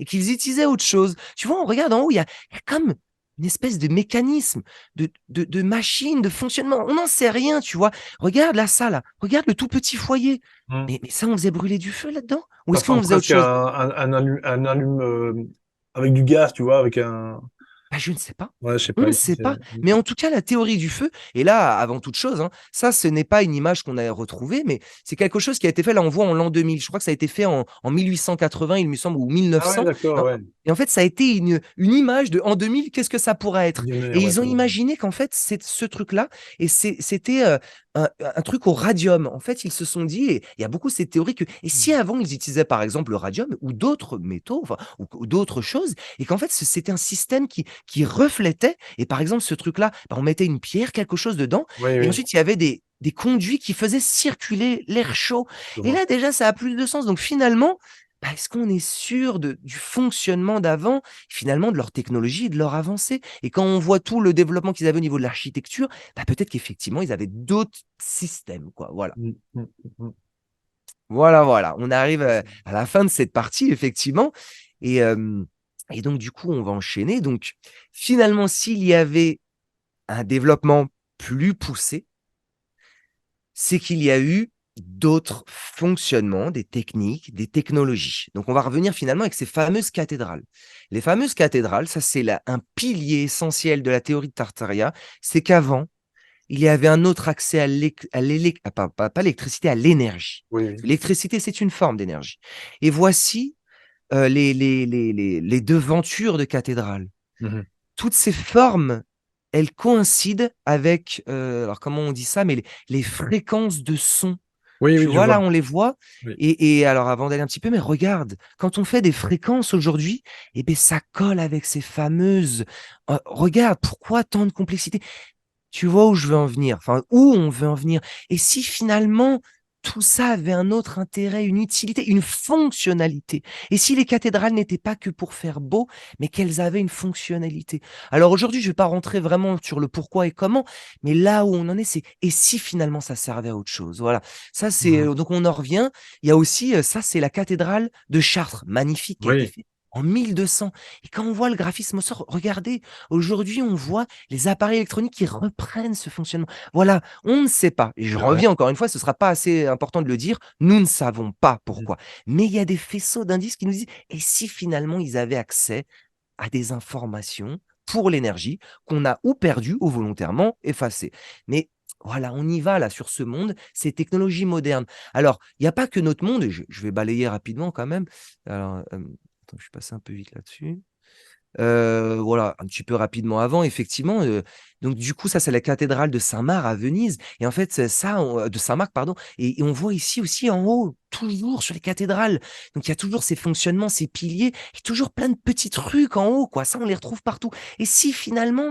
Speaker 2: et qu'ils utilisaient autre chose. Tu vois, on regarde en haut, il y a comme une espèce de mécanisme, de machine, de fonctionnement. On n'en sait rien, tu vois. Regarde là, ça, là. Regarde le tout petit foyer.
Speaker 1: Mmh.
Speaker 2: Mais ça, on faisait brûler du feu là-dedans? Ou
Speaker 1: Ça
Speaker 2: est-ce qu'on
Speaker 1: ressemble
Speaker 2: faisait autre
Speaker 1: presque
Speaker 2: chose?
Speaker 1: à un allume, avec du gaz, tu vois? Avec un
Speaker 2: Bah, je ne sais pas.
Speaker 1: ouais, je sais
Speaker 2: On
Speaker 1: pas,
Speaker 2: ne
Speaker 1: ici,
Speaker 2: sait
Speaker 1: c'est
Speaker 2: pas. Mais en tout cas, la théorie du feu, et là, avant toute chose, hein, ça, ce n'est pas une image qu'on a retrouvée, mais c'est quelque chose qui a été fait, là, on voit en l'an 2000. Je crois que ça a été fait en 1880, il me semble, ou
Speaker 1: ah ouais,
Speaker 2: 1900.
Speaker 1: d'accord,
Speaker 2: Hein.
Speaker 1: ouais.
Speaker 2: Et en fait, ça a été une image de en 2000, qu'est-ce que ça pourrait être?
Speaker 1: Millionnaire,
Speaker 2: Et
Speaker 1: ouais,
Speaker 2: ils ont
Speaker 1: ça
Speaker 2: imaginé qu'en fait, c'est ce truc-là, et c'était un truc au radium. En fait, ils se sont dit, et il y a beaucoup cette théorie que, et si
Speaker 1: mmh.
Speaker 2: avant ils utilisaient par exemple le radium ou d'autres métaux, enfin, ou d'autres choses, et qu'en fait, c'était un système qui reflétait. Et par exemple, ce truc-là, bah, on mettait une pierre, quelque chose dedans,
Speaker 1: Oui,
Speaker 2: et
Speaker 1: oui,
Speaker 2: ensuite, il y avait des conduits qui faisaient circuler l'air chaud.
Speaker 1: je
Speaker 2: Et
Speaker 1: vois.
Speaker 2: là, déjà, ça a plus de sens. Donc finalement, bah, est-ce qu'on est sûr du fonctionnement d'avant, finalement, de leur technologie et de leur avancée? Et quand on voit tout le développement qu'ils avaient au niveau de l'architecture, bah, peut-être qu'effectivement, ils avaient d'autres systèmes, quoi. Voilà.
Speaker 1: Mmh, mmh, mmh.
Speaker 2: Voilà, voilà. On arrive
Speaker 1: Ouais, c'est
Speaker 2: à la fin de cette partie, effectivement. Et, et donc, du coup, on va enchaîner. Donc, finalement, s'il y avait un développement plus poussé, c'est qu'il y a eu d'autres fonctionnements, des techniques, des technologies. Donc, on va revenir finalement avec ces fameuses cathédrales. Les fameuses cathédrales, ça, c'est un pilier essentiel de la théorie de Tartaria. C'est qu'avant, il y avait un autre accès pas l'électricité, à l'énergie.
Speaker 1: oui,
Speaker 2: Parce que
Speaker 1: oui.
Speaker 2: l'électricité, c'est une forme d'énergie. Et voici les devantures de cathédrales.
Speaker 1: Mmh mh.
Speaker 2: Toutes ces formes, elles coïncident avec, alors comment on dit ça? Mais les fréquences de son.
Speaker 1: Oui,
Speaker 2: Tu
Speaker 1: oui, je
Speaker 2: vois, là,
Speaker 1: vois.
Speaker 2: on les voit.
Speaker 1: Oui.
Speaker 2: Et alors, avant d'aller un petit peu, mais regarde, quand on fait des fréquences aujourd'hui, eh beh, ça colle avec ces fameuses, regarde, pourquoi tant de complexité? Tu vois où je veux en venir? Enfin, où on veut en venir? Et si finalement, tout ça avait un autre intérêt, une utilité, une fonctionnalité? Et si les cathédrales n'étaient pas que pour faire beau, mais qu'elles avaient une fonctionnalité? Alors aujourd'hui, je vais pas rentrer vraiment sur le pourquoi et comment, mais là où on en est, c'est et si finalement ça servait à autre chose? Voilà. Ça,
Speaker 1: Mmh
Speaker 2: c'est,
Speaker 1: mh.
Speaker 2: donc on en revient. Il y a aussi, ça, c'est la cathédrale de Chartres, magnifique, qui a été
Speaker 1: Oui.
Speaker 2: faite en 1200. Et quand on voit le graphisme au sort, regardez, aujourd'hui, on voit les appareils électroniques qui reprennent ce fonctionnement. Voilà, on ne sait pas. Et je
Speaker 1: C'est vrai.
Speaker 2: reviens encore une fois, ce ne sera pas assez important de le dire, nous ne savons pas
Speaker 1: Mmh.
Speaker 2: pourquoi. Mais il y a des faisceaux d'indices qui nous disent, et si finalement ils avaient accès à des informations pour l'énergie qu'on a ou perdues ou volontairement effacées. Mais voilà, on y va là sur ce monde, ces technologies modernes. Alors, il n'y a pas que notre monde, et je vais balayer rapidement quand même. Alors, attends, je suis passé un peu vite là-dessus. Voilà, un petit peu rapidement avant, effectivement, donc du coup, ça, c'est la cathédrale de Saint-Marc à Venise. Et en fait, c'est ça, de Saint-Marc, pardon. Et on voit ici aussi en haut, toujours sur les cathédrales. Donc il y a toujours ces fonctionnements, ces piliers, et toujours plein de petits trucs en haut, quoi. Ça, on les retrouve partout. Et si finalement,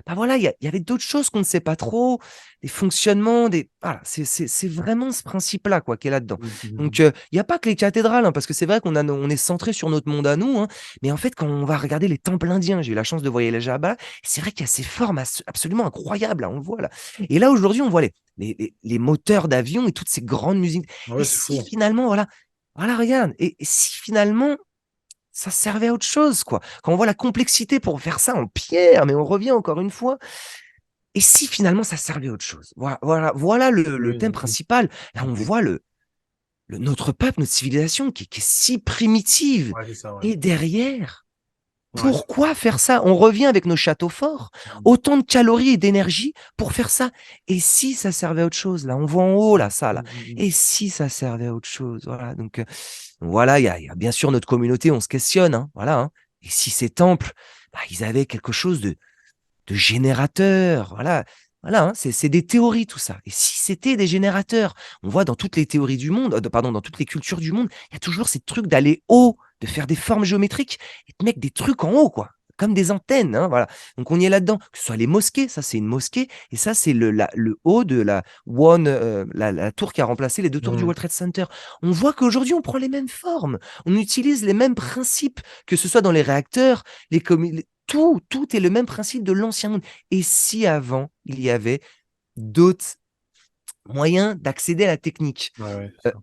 Speaker 2: bah voilà, il y avait d'autres choses qu'on ne sait pas trop, des fonctionnements, voilà, c'est vraiment ce principe-là, quoi, qui est là-dedans.
Speaker 1: Mmh mh
Speaker 2: Donc
Speaker 1: mh.
Speaker 2: il y a pas que les cathédrales, hein, parce que c'est vrai on est centré sur notre monde à nous, hein, mais en fait, quand on va regarder les temples indiens, j'ai eu la chance de voyager là-bas, c'est vrai qu'il y a ces formes absolument incroyables, là, on le voit là. Et là, aujourd'hui, on voit les moteurs d'avion et toutes ces grandes musiques. Et
Speaker 1: Ouais, c'est
Speaker 2: si
Speaker 1: fou.
Speaker 2: finalement, voilà, voilà, regarde, et si finalement, ça servait à autre chose, quoi. Quand on voit la complexité pour faire ça en pierre, mais on revient encore une fois. Et si finalement ça servait à autre chose? Voilà le
Speaker 1: Oui,
Speaker 2: thème
Speaker 1: OK.
Speaker 2: principal. Là, on
Speaker 1: OK.
Speaker 2: voit notre peuple, notre civilisation qui est si primitive.
Speaker 1: Ouais, c'est ça, ouais.
Speaker 2: Et derrière,
Speaker 1: Ouais.
Speaker 2: pourquoi faire ça? On revient avec nos châteaux forts,
Speaker 1: Mmh.
Speaker 2: autant de calories et d'énergie pour faire ça. Et si ça servait à autre chose? Là, on voit en haut, là, ça, là.
Speaker 1: Mmh mh mh.
Speaker 2: Et si ça servait à autre chose? Voilà, donc voilà, il y a bien sûr notre communauté, on se questionne, hein, voilà, hein. Et si ces temples, bah, ils avaient quelque chose de générateurs, voilà. Voilà, hein, c'est des théories tout ça. Et si c'était des générateurs? On voit dans toutes les théories du monde, pardon, dans toutes les cultures du monde, il y a toujours ces trucs d'aller haut, de faire des formes géométriques et de mettre des trucs en haut, quoi, comme des antennes, hein, voilà. Donc on y est là-dedans. Que ce soit les mosquées, ça c'est une mosquée, et ça c'est le haut de la tour qui a remplacé les 2 tours du
Speaker 1: Mmh.
Speaker 2: World Trade Center. On voit qu'aujourd'hui on prend les mêmes formes, on utilise les mêmes principes, que ce soit dans les réacteurs, tout est le même principe de l'ancien monde. Et si avant, il y avait d'autres moyens d'accéder à la technique?
Speaker 1: Ouais, ouais, c'est
Speaker 2: Heu,
Speaker 1: ça.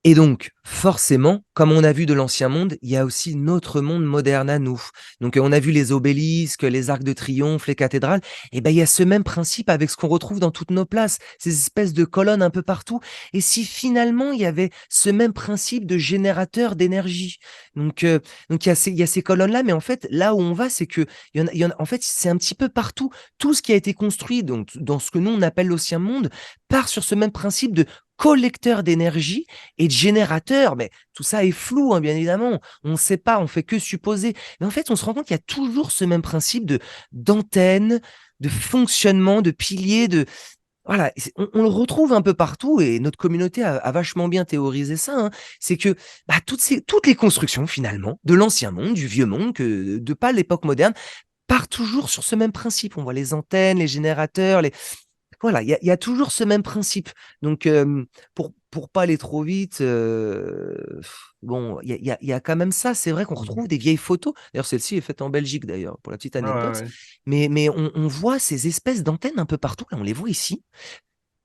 Speaker 2: Et donc, forcément, comme on a vu de l'ancien monde, il y a aussi notre monde moderne à nous. Donc, on a vu les obélisques, les arcs de triomphe, les cathédrales. Et ben, il y a ce même principe avec ce qu'on retrouve dans toutes nos places, ces espèces de colonnes un peu partout. Et si finalement il y avait ce même principe de générateur d'énergie, donc il y a ces colonnes-là, mais en fait, là où on va, c'est que en fait, c'est un petit peu partout. Tout ce qui a été construit donc, dans ce que nous on appelle l'ancien monde part sur ce même principe de collecteur d'énergie et de générateur. Mais tout ça est flou, hein, bien évidemment. On ne sait pas, on fait que supposer. Mais en fait, on se rend compte qu'il y a toujours ce même principe de d'antenne, de fonctionnement, de piliers, de voilà, on le retrouve un peu partout et notre communauté a vachement bien théorisé ça, hein. C'est que bah, toutes les constructions finalement de l'ancien monde, du vieux monde, que de pas l'époque moderne, partent toujours sur ce même principe. On voit les antennes, les générateurs, voilà, il y a toujours ce même principe. Donc, pour pas aller trop vite, bon, il y a quand même ça. C'est vrai qu'on
Speaker 1: Mmh.
Speaker 2: retrouve des vieilles photos. D'ailleurs, celle-ci est faite en Belgique d'ailleurs, pour la petite
Speaker 1: Ouais, ouais,
Speaker 2: anecdote.
Speaker 1: ouais.
Speaker 2: Mais on voit ces espèces d'antennes un peu partout. Là, on les voit ici.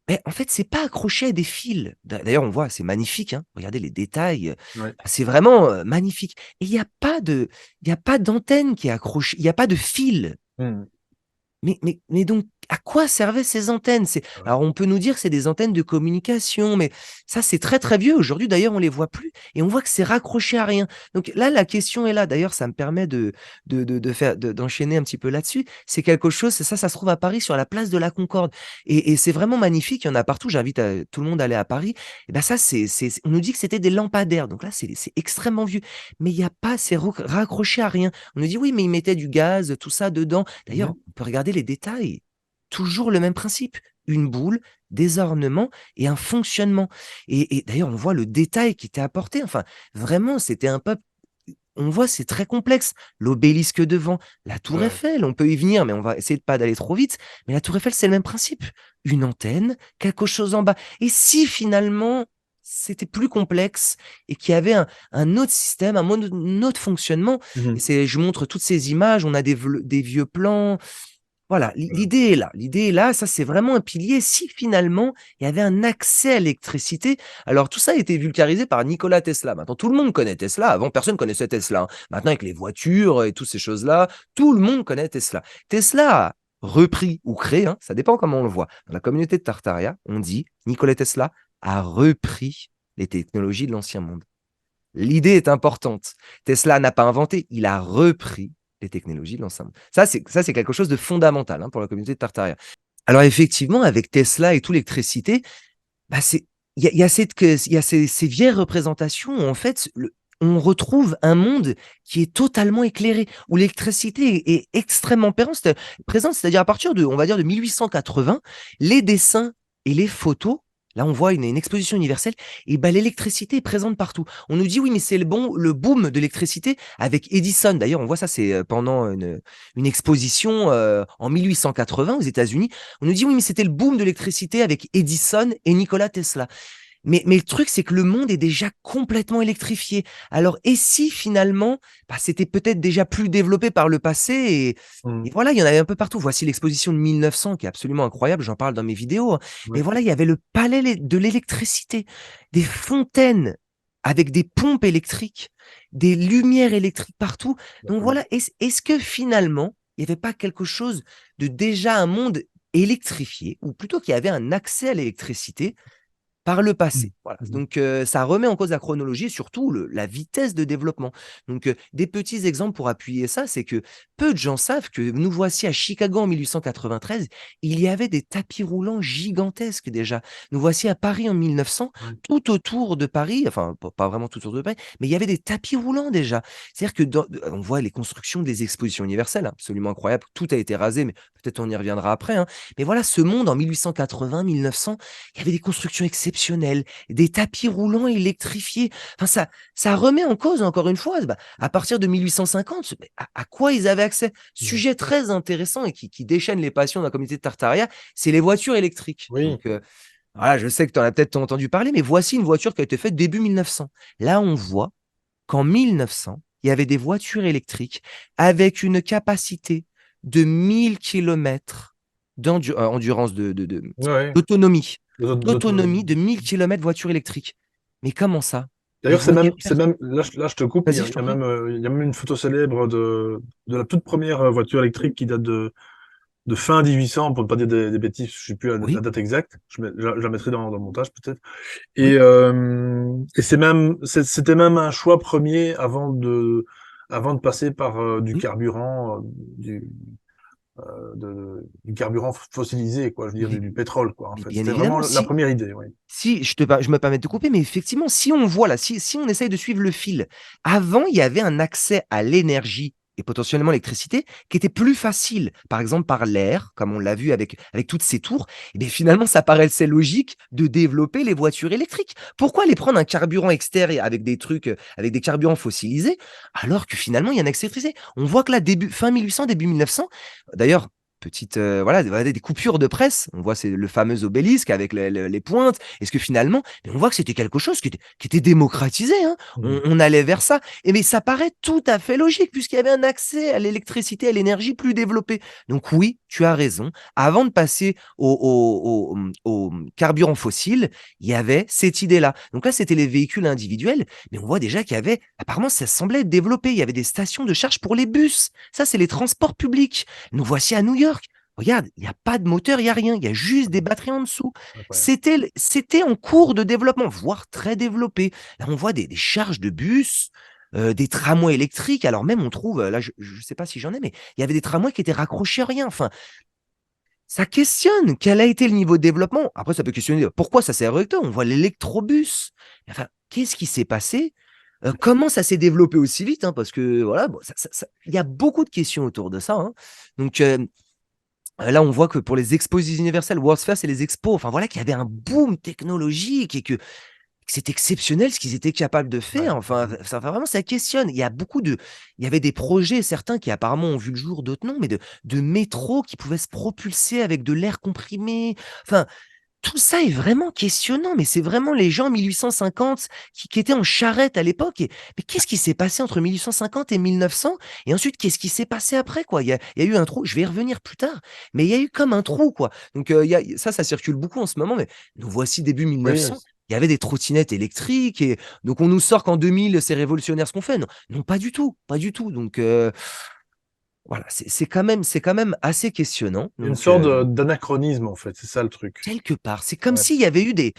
Speaker 2: Mais en fait, c'est pas accroché à des fils. D'ailleurs, on voit, c'est magnifique, hein. Regardez les détails,
Speaker 1: Ouais.
Speaker 2: c'est vraiment, magnifique et il y a pas d'antenne qui est accrochée, il y a pas de fil.
Speaker 1: Mmh.
Speaker 2: Mais donc, à quoi servaient ces antennes?
Speaker 1: Ouais.
Speaker 2: Alors, on peut nous dire que c'est des antennes de communication, mais ça, c'est très, très vieux. Aujourd'hui, d'ailleurs, on les voit plus et on voit que c'est raccroché à rien. Donc là, la question est là. D'ailleurs, ça me permet d'enchaîner un petit peu là-dessus. C'est quelque chose, ça se trouve à Paris, sur la place de la Concorde et c'est vraiment magnifique. Il y en a partout. J'invite tout le monde à aller à Paris. Et ben ça, on nous dit que c'était des lampadaires. Donc là, c'est extrêmement vieux, mais il y a pas, c'est raccroché à rien. On nous dit: «Oui, mais ils mettaient du gaz, tout ça dedans».
Speaker 1: Mmh
Speaker 2: D'ailleurs,
Speaker 1: mh.
Speaker 2: on peut regarder les détails. Toujours le même principe. Une boule, des ornements et un fonctionnement. Et d'ailleurs, on voit le détail qui était apporté. Enfin, vraiment, c'était un peuple. On voit, c'est très complexe. L'obélisque devant, la tour
Speaker 1: Ouais.
Speaker 2: Eiffel, on peut y venir, mais on va essayer de pas d'aller trop vite. Mais la tour Eiffel, c'est le même principe. Une antenne, quelque chose en bas. Et si finalement, c'était plus complexe et qu'il y avait un autre système, un autre fonctionnement,
Speaker 1: Mmh
Speaker 2: et
Speaker 1: mh.
Speaker 2: je montre toutes ces images, on a des vieux plans, voilà, l'idée est là. L'idée est là, ça c'est vraiment un pilier. Si finalement il y avait un accès à l'électricité, alors tout ça a été vulgarisé par Nikola Tesla. Maintenant tout le monde connaît Tesla. Avant personne connaissait Tesla, hein. Maintenant avec les voitures et toutes ces choses-là, tout le monde connaît Tesla. Tesla a repris ou créé, hein, ça dépend comment on le voit. Dans la communauté de Tartaria, on dit Nikola Tesla a repris les technologies de l'ancien monde. L'idée est importante. Tesla n'a pas inventé, il a repris les technologies de l'ensemble. Ça, c'est quelque chose de fondamental, hein, pour la communauté de Tartaria. Alors effectivement, avec Tesla et tout l'électricité, bah, il y a ces vieilles représentations où en fait, on retrouve un monde qui est totalement éclairé, où l'électricité est extrêmement présente, c'est-à-dire à partir de, on va dire, de 1880, les dessins et les photos, là on voit une exposition universelle, et ben l'électricité est présente partout. On nous dit oui, mais c'est le boom de l'électricité avec Edison. D'ailleurs, on voit ça, c'est pendant une exposition en 1880 aux États-Unis. On nous dit oui, mais c'était le boom de l'électricité avec Edison et Nikola Tesla. Mais le truc, c'est que le monde est déjà complètement électrifié. Alors, et si finalement, bah, c'était peut-être déjà plus développé par le passé
Speaker 1: Mmh.
Speaker 2: et voilà, il y en avait un peu partout. Voici l'exposition de 1900 qui est absolument incroyable, j'en parle dans mes vidéos, hein. Mais
Speaker 1: Ouais.
Speaker 2: voilà, il y avait le palais de l'électricité, des fontaines avec des pompes électriques, des lumières électriques partout. Donc
Speaker 1: D'accord.
Speaker 2: voilà, est-ce que finalement, il n'y avait pas quelque chose de déjà un monde électrifié, ou plutôt qu'il y avait un accès à l'électricité par le
Speaker 1: Mmh.
Speaker 2: passé, voilà.
Speaker 1: Mmh mh.
Speaker 2: Donc ça remet en cause la chronologie et surtout la vitesse de développement. Donc des petits exemples pour appuyer ça, c'est que peu de gens savent que nous voici à Chicago en 1893, il y avait des tapis roulants gigantesques déjà. Nous voici à Paris en 1900,
Speaker 1: Ouais.
Speaker 2: tout autour de Paris, enfin pas vraiment tout autour de Paris, mais il y avait des tapis roulants déjà. C'est-à-dire que on voit les constructions des expositions universelles, hein, absolument incroyable. Tout a été rasé, mais peut-être on y reviendra après, hein. Mais voilà, ce monde en 1880, 1900, il y avait des constructions exceptionnelles, des tapis roulants électrifiés. Enfin, ça remet en cause, encore une fois, bah, à partir de 1850, mais à quoi ils avaient accès?
Speaker 1: Mmh.
Speaker 2: Sujet très intéressant et qui déchaîne les passions de la communauté de Tartaria, c'est les voitures électriques.
Speaker 1: Oui.
Speaker 2: Donc, voilà, je sais que tu en as peut-être entendu parler, mais voici une voiture qui a été faite début 1900. Là, on voit qu'en 1900, il y avait des voitures électriques avec une capacité de 1000 kilomètres endurance
Speaker 1: Ouais, ouais.
Speaker 2: d'autonomie.
Speaker 1: D'autonomie.
Speaker 2: D'autonomie de 1000 kilomètres voiture électrique. Mais comment ça? Ils
Speaker 1: D'ailleurs,
Speaker 2: voyaient
Speaker 1: c'est
Speaker 2: faire
Speaker 1: même, là, je te coupe,
Speaker 2: vas-y, je t'en prie.
Speaker 1: il y a même une photo célèbre de la toute première voiture électrique qui date de fin 1800, pour ne pas dire des bêtises, je sais plus la
Speaker 2: Oui,
Speaker 1: date exacte. Je la mettrai dans le montage, peut-être.
Speaker 2: oui.
Speaker 1: Et c'était même un choix premier avant de passer par du
Speaker 2: Oui,
Speaker 1: carburant, du carburant fossilisé, quoi, je veux dire,
Speaker 2: mais
Speaker 1: du pétrole, quoi, en
Speaker 2: mais
Speaker 1: fait.
Speaker 2: bien
Speaker 1: C'était vraiment
Speaker 2: évidemment,
Speaker 1: la
Speaker 2: si
Speaker 1: première idée, oui.
Speaker 2: si je me permets de te couper, mais effectivement, si on voit là, si on essaye de suivre le fil, avant, il y avait un accès à l'énergie et potentiellement l'électricité qui était plus facile. Par exemple, par l'air, comme on l'a vu avec toutes ces tours, et beh, finalement, ça paraissait logique de développer les voitures électriques. Pourquoi aller prendre un carburant externe et avec des trucs, avec des carburants fossilisés, alors que finalement, il y a un accès électricité? On voit que là, début fin 1800, début 1900, d'ailleurs, petite, voilà, des coupures de presse. On voit c'est le fameux obélisque avec les pointes. Est-ce que finalement, mais on voit que c'était quelque chose qui était démocratisé, hein.
Speaker 1: Mhm.
Speaker 2: On allait vers ça. Et mais ça paraît tout à fait logique puisqu'il y avait un accès à l'électricité, à l'énergie plus développé. Donc oui, tu as raison. Avant de passer au carburant fossile, il y avait cette idée-là. Donc là, c'était les véhicules individuels, mais on voit déjà qu'il y avait, apparemment, ça semblait être développé. Il y avait des stations de charge pour les bus. Ça, c'est les transports publics. Nous voici à New York. Regarde, il y a pas de moteur, il y a rien, il y a juste des batteries en dessous.
Speaker 1: Incroyable.
Speaker 2: C'était en cours de développement, voire très développé. Là, on voit des charges de bus, des tramways électriques. Alors même, on trouve, là, je ne sais pas si j'en ai, mais il y avait des tramways qui étaient raccrochés à rien. Enfin, ça questionne quel a été le niveau de développement. Après, ça peut questionner pourquoi ça s'est arrêté. On voit l'électrobus. Enfin, qu'est-ce qui s'est passé? Comment ça s'est développé aussi vite, hein, parce que voilà, bon, il y a beaucoup de questions autour de ça, hein. Donc, là, on voit que pour les expositions universelles, World's Fair, c'est les expos. Enfin voilà, qu'il y avait un boom technologique et que c'est exceptionnel ce qu'ils étaient capables de
Speaker 1: Ouais.
Speaker 2: faire. Enfin, ça vraiment, ça questionne. Il y avait des projets, certains qui apparemment ont vu le jour, d'autres non, mais de métro qui pouvaient se propulser avec de l'air comprimé. Enfin, tout ça est vraiment questionnant, mais c'est vraiment les gens en 1850 qui étaient en charrette à l'époque. Mais qu'est-ce qui s'est passé entre 1850 et 1900? Et ensuite, qu'est-ce qui s'est passé après, quoi? Il y a eu un trou, je vais y revenir plus tard, mais il y a eu comme un trou, quoi. Donc, ça circule beaucoup en ce moment, mais nous voici début
Speaker 1: Oui,
Speaker 2: 1900. Il y avait des trottinettes électriques et donc on nous sort qu'en 2000, c'est révolutionnaire ce qu'on fait. Non, non, pas du tout, pas du tout. Donc, voilà, c'est quand même assez questionnant.
Speaker 1: une
Speaker 2: Donc,
Speaker 1: sorte d'anachronisme, en fait, c'est ça le truc.
Speaker 2: quelque part, c'est comme
Speaker 1: Ouais.
Speaker 2: s'il y avait eu des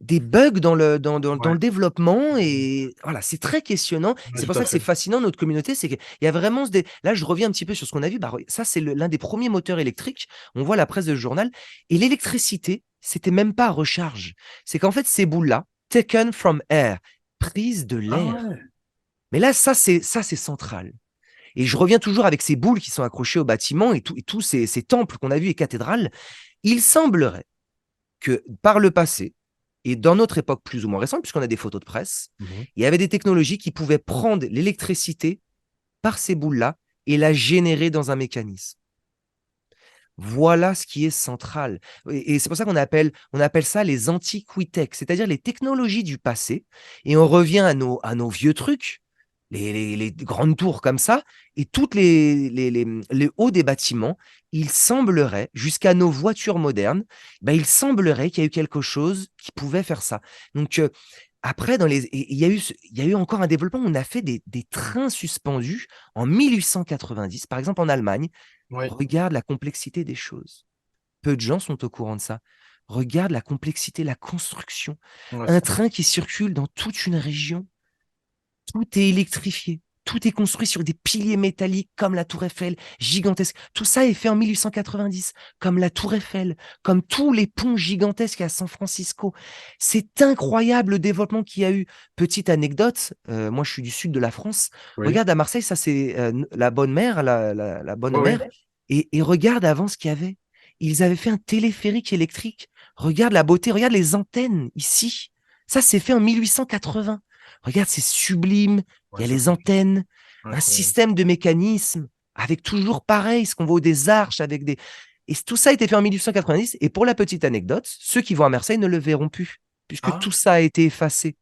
Speaker 2: des bugs dans le
Speaker 1: Ouais.
Speaker 2: développement et voilà, c'est très questionnant.
Speaker 1: Ouais,
Speaker 2: C'est pour
Speaker 1: tout à
Speaker 2: ça que c'est
Speaker 1: fait.
Speaker 2: fascinant notre communauté, c'est qu'il y a vraiment ce dé là, je reviens un petit peu sur ce qu'on a vu, bah, ça, c'est l'un des premiers moteurs électriques. On voit la presse de journal et l'électricité, c'était même pas à recharge. C'est qu'en fait, ces boules-là, taken from air, prises de
Speaker 1: Ah
Speaker 2: l'air.
Speaker 1: ouais.
Speaker 2: Mais là, ça, c'est central et je reviens toujours avec ces boules qui sont accrochées au bâtiment et tous ces temples qu'on a vus et cathédrales. Il semblerait que par le passé, et dans notre époque plus ou moins récente, puisqu'on a des photos de presse,
Speaker 1: Mhm.
Speaker 2: il y avait des technologies qui pouvaient prendre l'électricité par ces boules-là et la générer dans un mécanisme. Voilà ce qui est central. Et c'est pour ça on appelle ça les antiquités, c'est-à-dire les technologies du passé. Et on revient à nos vieux trucs, les grandes tours comme ça, et toutes les hauts des bâtiments, il semblerait, jusqu'à nos voitures modernes, ben, il semblerait qu'il y a eu quelque chose qui pouvait faire ça. Donc, après, il y a eu encore un développement. On a fait des trains suspendus en 1890, par exemple en Allemagne.
Speaker 1: Oui.
Speaker 2: Regarde la complexité des choses. Peu de gens sont au courant de ça. Regarde la complexité, la construction.
Speaker 1: Ouais,
Speaker 2: Un train qui circule dans toute une région, tout est électrifié. Tout est construit sur des piliers métalliques comme la Tour Eiffel, gigantesque. Tout ça est fait en 1890, comme la Tour Eiffel, comme tous les ponts gigantesques à San Francisco. C'est incroyable le développement qu'il y a eu. Petite anecdote, moi je suis du sud de la France.
Speaker 1: oui.
Speaker 2: Regarde à Marseille, ça c'est la bonne mère, la bonne
Speaker 1: Oui, oui.
Speaker 2: mère. Et regarde avant ce qu'il y avait. Ils avaient fait un téléphérique électrique. Regarde la beauté, regarde les antennes ici. Ça, c'est fait en 1880. Regarde, c'est sublime. Il
Speaker 1: Ouais,
Speaker 2: y a
Speaker 1: c'est
Speaker 2: les antennes, un
Speaker 1: incroyable.
Speaker 2: système de mécanismes avec toujours pareil, ce qu'on voit des arches avec des. Et tout ça a été fait en 1890. Et pour la petite anecdote, ceux qui vont à Marseille ne le verront plus, puisque
Speaker 1: Ah,
Speaker 2: tout ça a été effacé.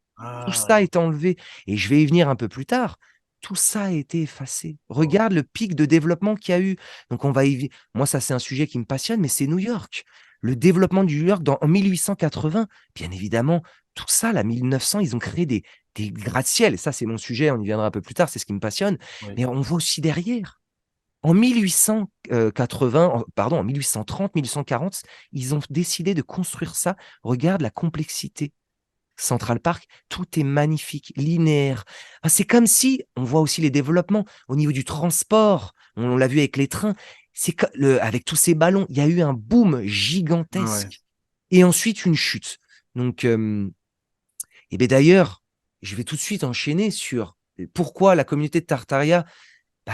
Speaker 2: Tout ça a
Speaker 1: ah,
Speaker 2: été enlevé. Et je vais y venir un peu plus tard. Tout ça a été effacé.
Speaker 1: oh,
Speaker 2: Regarde le pic de développement qu'il y a eu. Donc, on va y. Moi, ça, c'est un sujet qui me passionne, mais c'est New York. le développement du New York en 1880, bien évidemment, tout ça, là, 1900, ils ont créé des gratte-ciel. Ça, c'est mon sujet, on y viendra un peu plus tard, c'est ce qui me passionne.
Speaker 1: Oui.
Speaker 2: Mais on voit aussi derrière. En 1880, pardon, en 1830, 1840, ils ont décidé de construire ça. Regarde la complexité. Central Park, tout est magnifique, linéaire. Ah, c'est comme si, on voit aussi les développements au niveau du transport, on l'a vu avec les trains, avec tous ces ballons, il y a eu un boom
Speaker 1: Ah ouais.
Speaker 2: gigantesque et ensuite une chute. Donc, et bien d'ailleurs, je vais tout de suite enchaîner sur pourquoi la communauté de Tartaria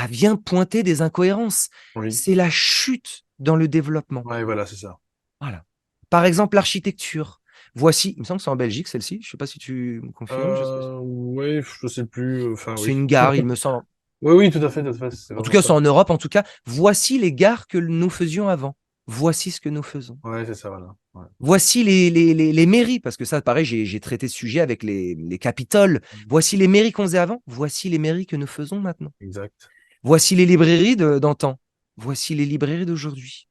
Speaker 2: vient pointer des incohérences.
Speaker 1: Oui.
Speaker 2: C'est la chute dans le développement.
Speaker 1: Ouais, voilà, c'est ça.
Speaker 2: Voilà. Par exemple, l'architecture. Voici, il me semble que c'est en Belgique, celle-ci. Je ne sais pas si tu me confirmes.
Speaker 1: Ouais, je sais plus, enfin
Speaker 2: C'est
Speaker 1: oui.
Speaker 2: une gare, il me semble.
Speaker 1: Oui, oui, tout à fait, c'est
Speaker 2: En tout
Speaker 1: vraiment
Speaker 2: cas, c'est
Speaker 1: ça.
Speaker 2: en Europe. En tout cas, voici les gares que nous faisions avant. Voici ce que nous faisons.
Speaker 1: Ouais, c'est ça, voilà. Ouais.
Speaker 2: Voici les mairies, parce que ça, pareil, j'ai traité ce sujet avec les capitoles.
Speaker 1: Mmh.
Speaker 2: Voici les mairies qu'on faisait avant. Voici les mairies que nous faisons maintenant.
Speaker 1: Exact.
Speaker 2: Voici les librairies d'antan. Voici les librairies d'aujourd'hui.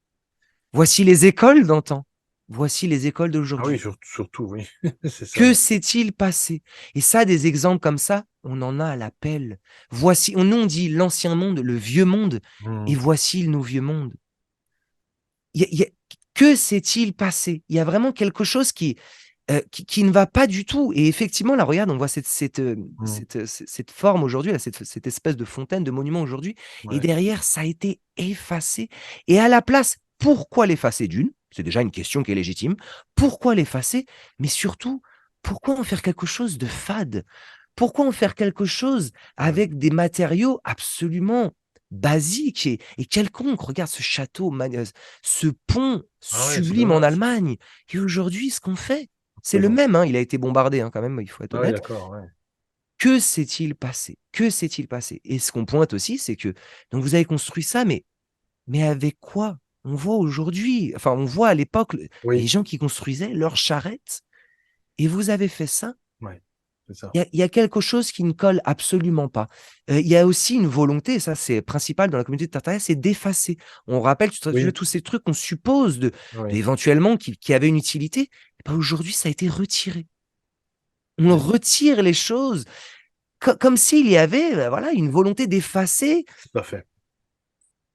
Speaker 2: Voici les écoles d'antan. Voici les écoles
Speaker 1: Ah oui,
Speaker 2: d'aujourd'hui.
Speaker 1: surtout, oui. C'est ça,
Speaker 2: Que
Speaker 1: ouais.
Speaker 2: s'est-il passé? Et ça, des exemples comme ça, on en a à l'appel. Voici, nous on dit l'ancien monde, le vieux monde, et
Speaker 1: Mmh.
Speaker 2: voici le nouveau monde. Que s'est-il passé? Il y a vraiment quelque chose qui ne va pas du tout. Et effectivement, là, regarde, on voit
Speaker 1: Mmh.
Speaker 2: cette forme aujourd'hui, là, cette espèce de fontaine, de monument aujourd'hui. Et
Speaker 1: Ouais,
Speaker 2: derrière, ça a été effacé. Et à la place, pourquoi l'effacer d'une? C'est déjà une question qui est légitime. Pourquoi l'effacer? Mais surtout, pourquoi en faire quelque chose de fade? Pourquoi en faire quelque chose
Speaker 1: ouais.
Speaker 2: avec des matériaux absolument basiques et quelconques? Regarde ce château, ce pont
Speaker 1: Ah ouais, c'est
Speaker 2: sublime en
Speaker 1: dommage.
Speaker 2: Allemagne. Et aujourd'hui, ce qu'on fait, c'est
Speaker 1: Oui,
Speaker 2: le
Speaker 1: bon.
Speaker 2: même, hein, il a été bombardé, hein, quand même, il faut être
Speaker 1: Ah oui,
Speaker 2: honnête.
Speaker 1: d'accord, ouais.
Speaker 2: Que s'est-il passé? Que s'est-il passé? Et ce qu'on pointe aussi, c'est que donc vous avez construit ça, mais avec quoi? On voit aujourd'hui, enfin, on voit à l'époque, les
Speaker 1: Oui,
Speaker 2: gens qui construisaient leurs charrettes et vous avez fait ça.
Speaker 1: ouais, c'est ça.
Speaker 2: Il y a quelque chose qui ne colle absolument pas. Il y a aussi une volonté, et ça c'est principal dans la communauté de Tartaria, c'est d'effacer. On rappelle
Speaker 1: Oui,
Speaker 2: tous ces trucs qu'on suppose
Speaker 1: oui,
Speaker 2: éventuellement qui avaient une utilité. Et ben aujourd'hui, ça a été retiré. On
Speaker 1: oui,
Speaker 2: retire les choses comme s'il y avait, voilà, une volonté d'effacer
Speaker 1: tout à fait.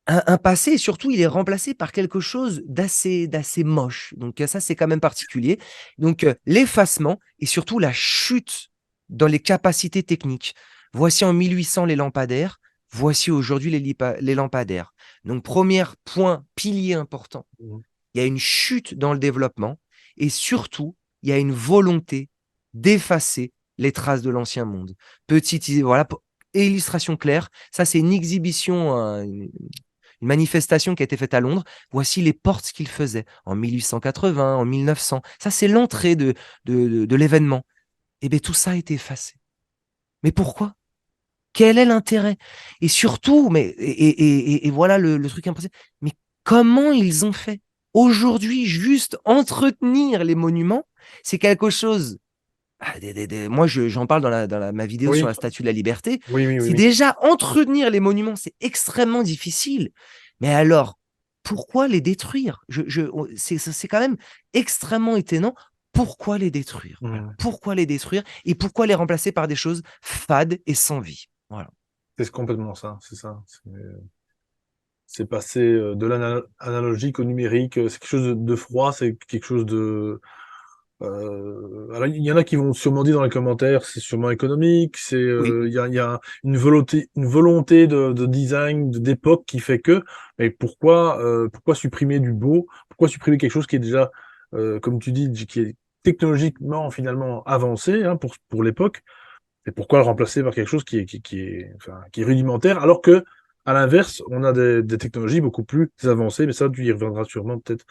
Speaker 2: un passé, et surtout, il est remplacé par quelque chose d'assez moche. Donc ça, c'est quand même particulier. Donc l'effacement et surtout la chute dans les capacités techniques. Voici en 1800 les lampadaires, voici aujourd'hui les lampadaires. Donc premier point, pilier important,
Speaker 1: Mmh.
Speaker 2: il y a une chute dans le développement et surtout, il y a une volonté d'effacer les traces de l'ancien monde. Voilà, illustration claire, ça c'est une exhibition, une manifestation qui a été faite à Londres. Voici les portes qu'il faisait en 1880, en 1900. Ça, c'est l'entrée de l'événement. Et bien, tout ça a été effacé. Mais pourquoi? Quel est l'intérêt? Et surtout, et voilà le truc impressionnant, mais comment ils ont fait? Aujourd'hui, juste entretenir les monuments, c'est quelque chose. Moi, j'en parle dans ma vidéo sur
Speaker 1: Oui,
Speaker 2: la Statue de la Liberté.
Speaker 1: oui, oui, oui,
Speaker 2: C'est
Speaker 1: oui.
Speaker 2: déjà entretenir les monuments, c'est extrêmement difficile. Mais alors, pourquoi les détruire? C'est quand même extrêmement étonnant. Pourquoi les détruire? Voilà.
Speaker 1: Mmh.
Speaker 2: Pourquoi les détruire et pourquoi les remplacer par des choses fades et sans vie? Voilà.
Speaker 1: C'est complètement ça, c'est ça. C'est passé de l'analogique au numérique. C'est quelque chose de froid, c'est quelque chose de. Alors, il y en a qui vont sûrement dire dans les commentaires, c'est sûrement économique.
Speaker 2: Oui,
Speaker 1: Il y a une volonté de design, d'époque qui fait que. Mais pourquoi supprimer du beau? Pourquoi supprimer quelque chose qui est déjà, comme tu dis, qui est technologiquement finalement avancé hein, pour l'époque? Et pourquoi le remplacer par quelque chose qui est rudimentaire, alors que, à l'inverse, on a des technologies beaucoup plus avancées, mais ça, tu y reviendras sûrement peut-être.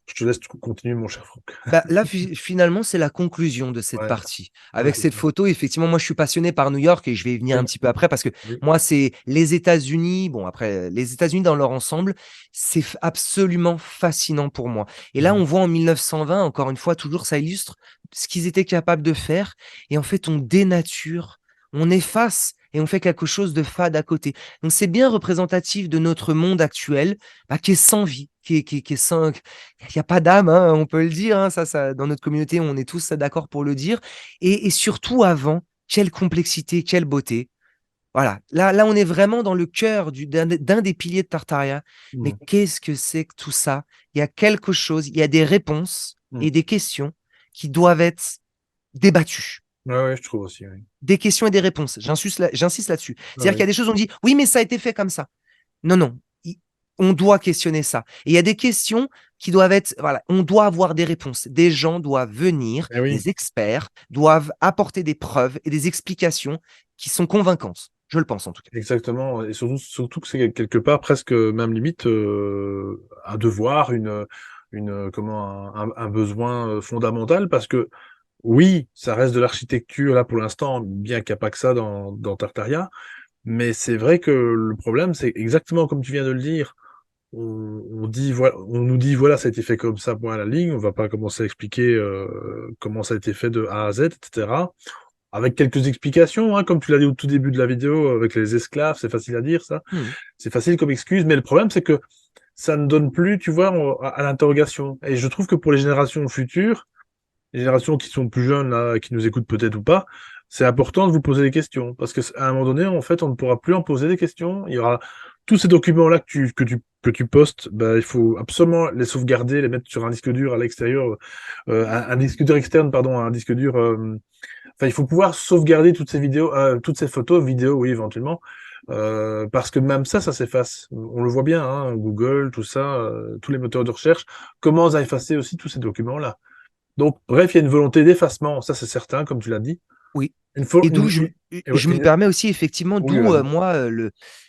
Speaker 1: Je te laisse continuer, mon cher Franck.
Speaker 2: là, finalement, c'est la conclusion de cette
Speaker 1: Ouais,
Speaker 2: partie.
Speaker 1: ouais,
Speaker 2: Avec
Speaker 1: c'est
Speaker 2: cette
Speaker 1: ça.
Speaker 2: photo, effectivement, moi, je suis passionné par New York et je vais y venir un
Speaker 1: Oui,
Speaker 2: petit peu après parce que
Speaker 1: oui.
Speaker 2: moi, c'est les États-Unis. Bon, après, les États-Unis dans leur ensemble, c'est absolument fascinant pour moi. Et là,
Speaker 1: Mmh.
Speaker 2: on voit en 1920, encore une fois, toujours, ça illustre ce qu'ils étaient capables de faire. Et en fait, on dénature, on efface et on fait quelque chose de fade à côté. Donc c'est bien représentatif de notre monde actuel, qui est sans vie, qui est sans, il n'y a pas d'âme, hein, on peut le dire, hein, ça, dans notre communauté, on est tous d'accord pour le dire. Et surtout avant, quelle complexité, quelle beauté. Voilà, là, on est vraiment dans le cœur d'un des piliers de Tartaria. Mais
Speaker 1: Mmh.
Speaker 2: qu'est-ce que c'est que tout ça? Il y a quelque chose, il y a des réponses
Speaker 1: Mmh.
Speaker 2: et des questions qui doivent être débattues.
Speaker 1: Ouais, ouais, je trouve aussi, oui.
Speaker 2: Des questions et des réponses. J'insiste là-dessus.
Speaker 1: Ouais,
Speaker 2: C'est-à-dire qu'il y
Speaker 1: ouais.
Speaker 2: a des choses, on dit, oui, mais ça a été fait comme ça. Non, non, on doit questionner ça. Et il y a des questions qui doivent être, voilà, on doit avoir des réponses. Des gens doivent venir,
Speaker 1: Eh oui,
Speaker 2: des experts doivent apporter des preuves et des explications qui sont convaincantes. Je le pense en tout cas.
Speaker 1: exactement et surtout que c'est quelque part presque, même limite, un devoir, comment? Un besoin, fondamental parce que oui, ça reste de l'architecture là pour l'instant, bien qu'il y a pas que ça dans Tartaria, mais c'est vrai que le problème, c'est exactement comme tu viens de le dire. On nous dit: «Voilà, ça a été fait comme ça, point à la ligne». On va pas commencer à expliquer, comment ça a été fait de A à Z et cetera. Avec quelques explications, hein, comme tu l'as dit au tout début de la vidéo, avec les esclaves, c'est facile à dire ça.
Speaker 2: Mmh.
Speaker 1: C'est facile comme excuse, mais le problème, c'est que ça ne donne plus, tu vois, à l'interrogation. Et je trouve que pour les générations futures, les générations qui sont plus jeunes, là, qui nous écoutent peut-être ou pas, c'est important de vous poser des questions. Parce qu'à un moment donné, en fait, on ne pourra plus en poser des questions. Il y aura tous ces documents-là que tu postes, bah, il faut absolument les sauvegarder, les mettre sur un disque dur à l'extérieur, un disque dur externe, pardon, un disque dur, enfin, il faut pouvoir sauvegarder toutes ces vidéos, toutes ces photos, vidéos, oui, éventuellement, parce que même ça s'efface. On le voit bien, hein, Google, tout ça, tous les moteurs de recherche commencent à effacer aussi tous ces documents-là. Donc, bref, il y a une volonté d'effacement, ça c'est certain, comme tu l'as dit.
Speaker 2: Oui.
Speaker 1: Une fois,
Speaker 2: Et d'où
Speaker 1: et ouais,
Speaker 2: je me permets aussi effectivement,
Speaker 1: oui,
Speaker 2: d'où
Speaker 1: vas-y.
Speaker 2: moi,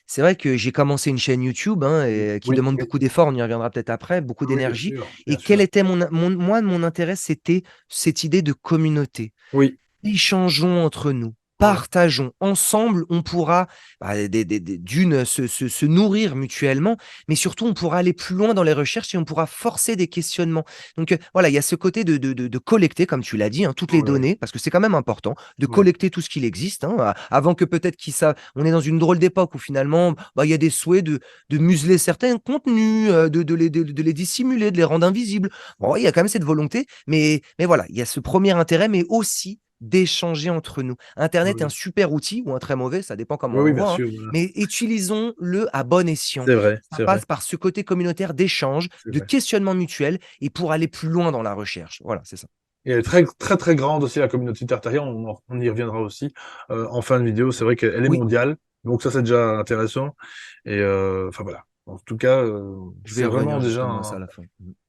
Speaker 2: c'est vrai que j'ai commencé une chaîne YouTube, hein, et qui
Speaker 1: Oui,
Speaker 2: demande
Speaker 1: oui,
Speaker 2: beaucoup d'efforts, on y reviendra peut-être après, beaucoup
Speaker 1: oui, bien
Speaker 2: d'énergie.
Speaker 1: sûr, bien
Speaker 2: Et quel
Speaker 1: sûr.
Speaker 2: était mon intérêt, c'était cette idée de communauté.
Speaker 1: Oui,
Speaker 2: Échangeons entre nous,
Speaker 1: ouais,
Speaker 2: partageons. Ensemble, on pourra, d'une, se nourrir mutuellement, mais surtout, on pourra aller plus loin dans les recherches et on pourra forcer des questionnements. Donc, voilà, il y a ce côté de collecter, comme tu l'as dit, hein, toutes les
Speaker 1: ouais, ouais,
Speaker 2: données, parce que c'est quand même important de
Speaker 1: ouais,
Speaker 2: collecter tout ce qu'il existe, hein, avant que peut-être qu'ils savent. On est dans une drôle d'époque où finalement, il y a des souhaits de museler certains contenus, de les dissimuler, de les rendre invisibles. Bon, il y a quand même cette volonté, mais voilà, il y a ce premier intérêt, mais aussi d'échanger entre nous. Internet est un
Speaker 1: oui,
Speaker 2: super outil ou un très mauvais, ça dépend
Speaker 1: oui,
Speaker 2: comment on
Speaker 1: oui,
Speaker 2: le
Speaker 1: bien
Speaker 2: voit, hein,
Speaker 1: sûr, voilà.
Speaker 2: mais utilisons-le à bon escient.
Speaker 1: C'est vrai,
Speaker 2: Ça
Speaker 1: c'est vrai,
Speaker 2: passe par ce côté communautaire d'échange,
Speaker 1: c'est
Speaker 2: de
Speaker 1: vrai.
Speaker 2: questionnement mutuel et pour aller plus loin dans la recherche. Voilà, c'est ça.
Speaker 1: Et elle est très, très, très grande aussi, la communauté Tartaria, on y reviendra aussi, en fin de vidéo. C'est vrai qu'elle est
Speaker 2: Oui,
Speaker 1: mondiale, donc ça, c'est déjà intéressant. Et enfin voilà. En tout cas,
Speaker 2: je vais y
Speaker 1: c'est vraiment
Speaker 2: revenir
Speaker 1: déjà
Speaker 2: justement à ça à la fin.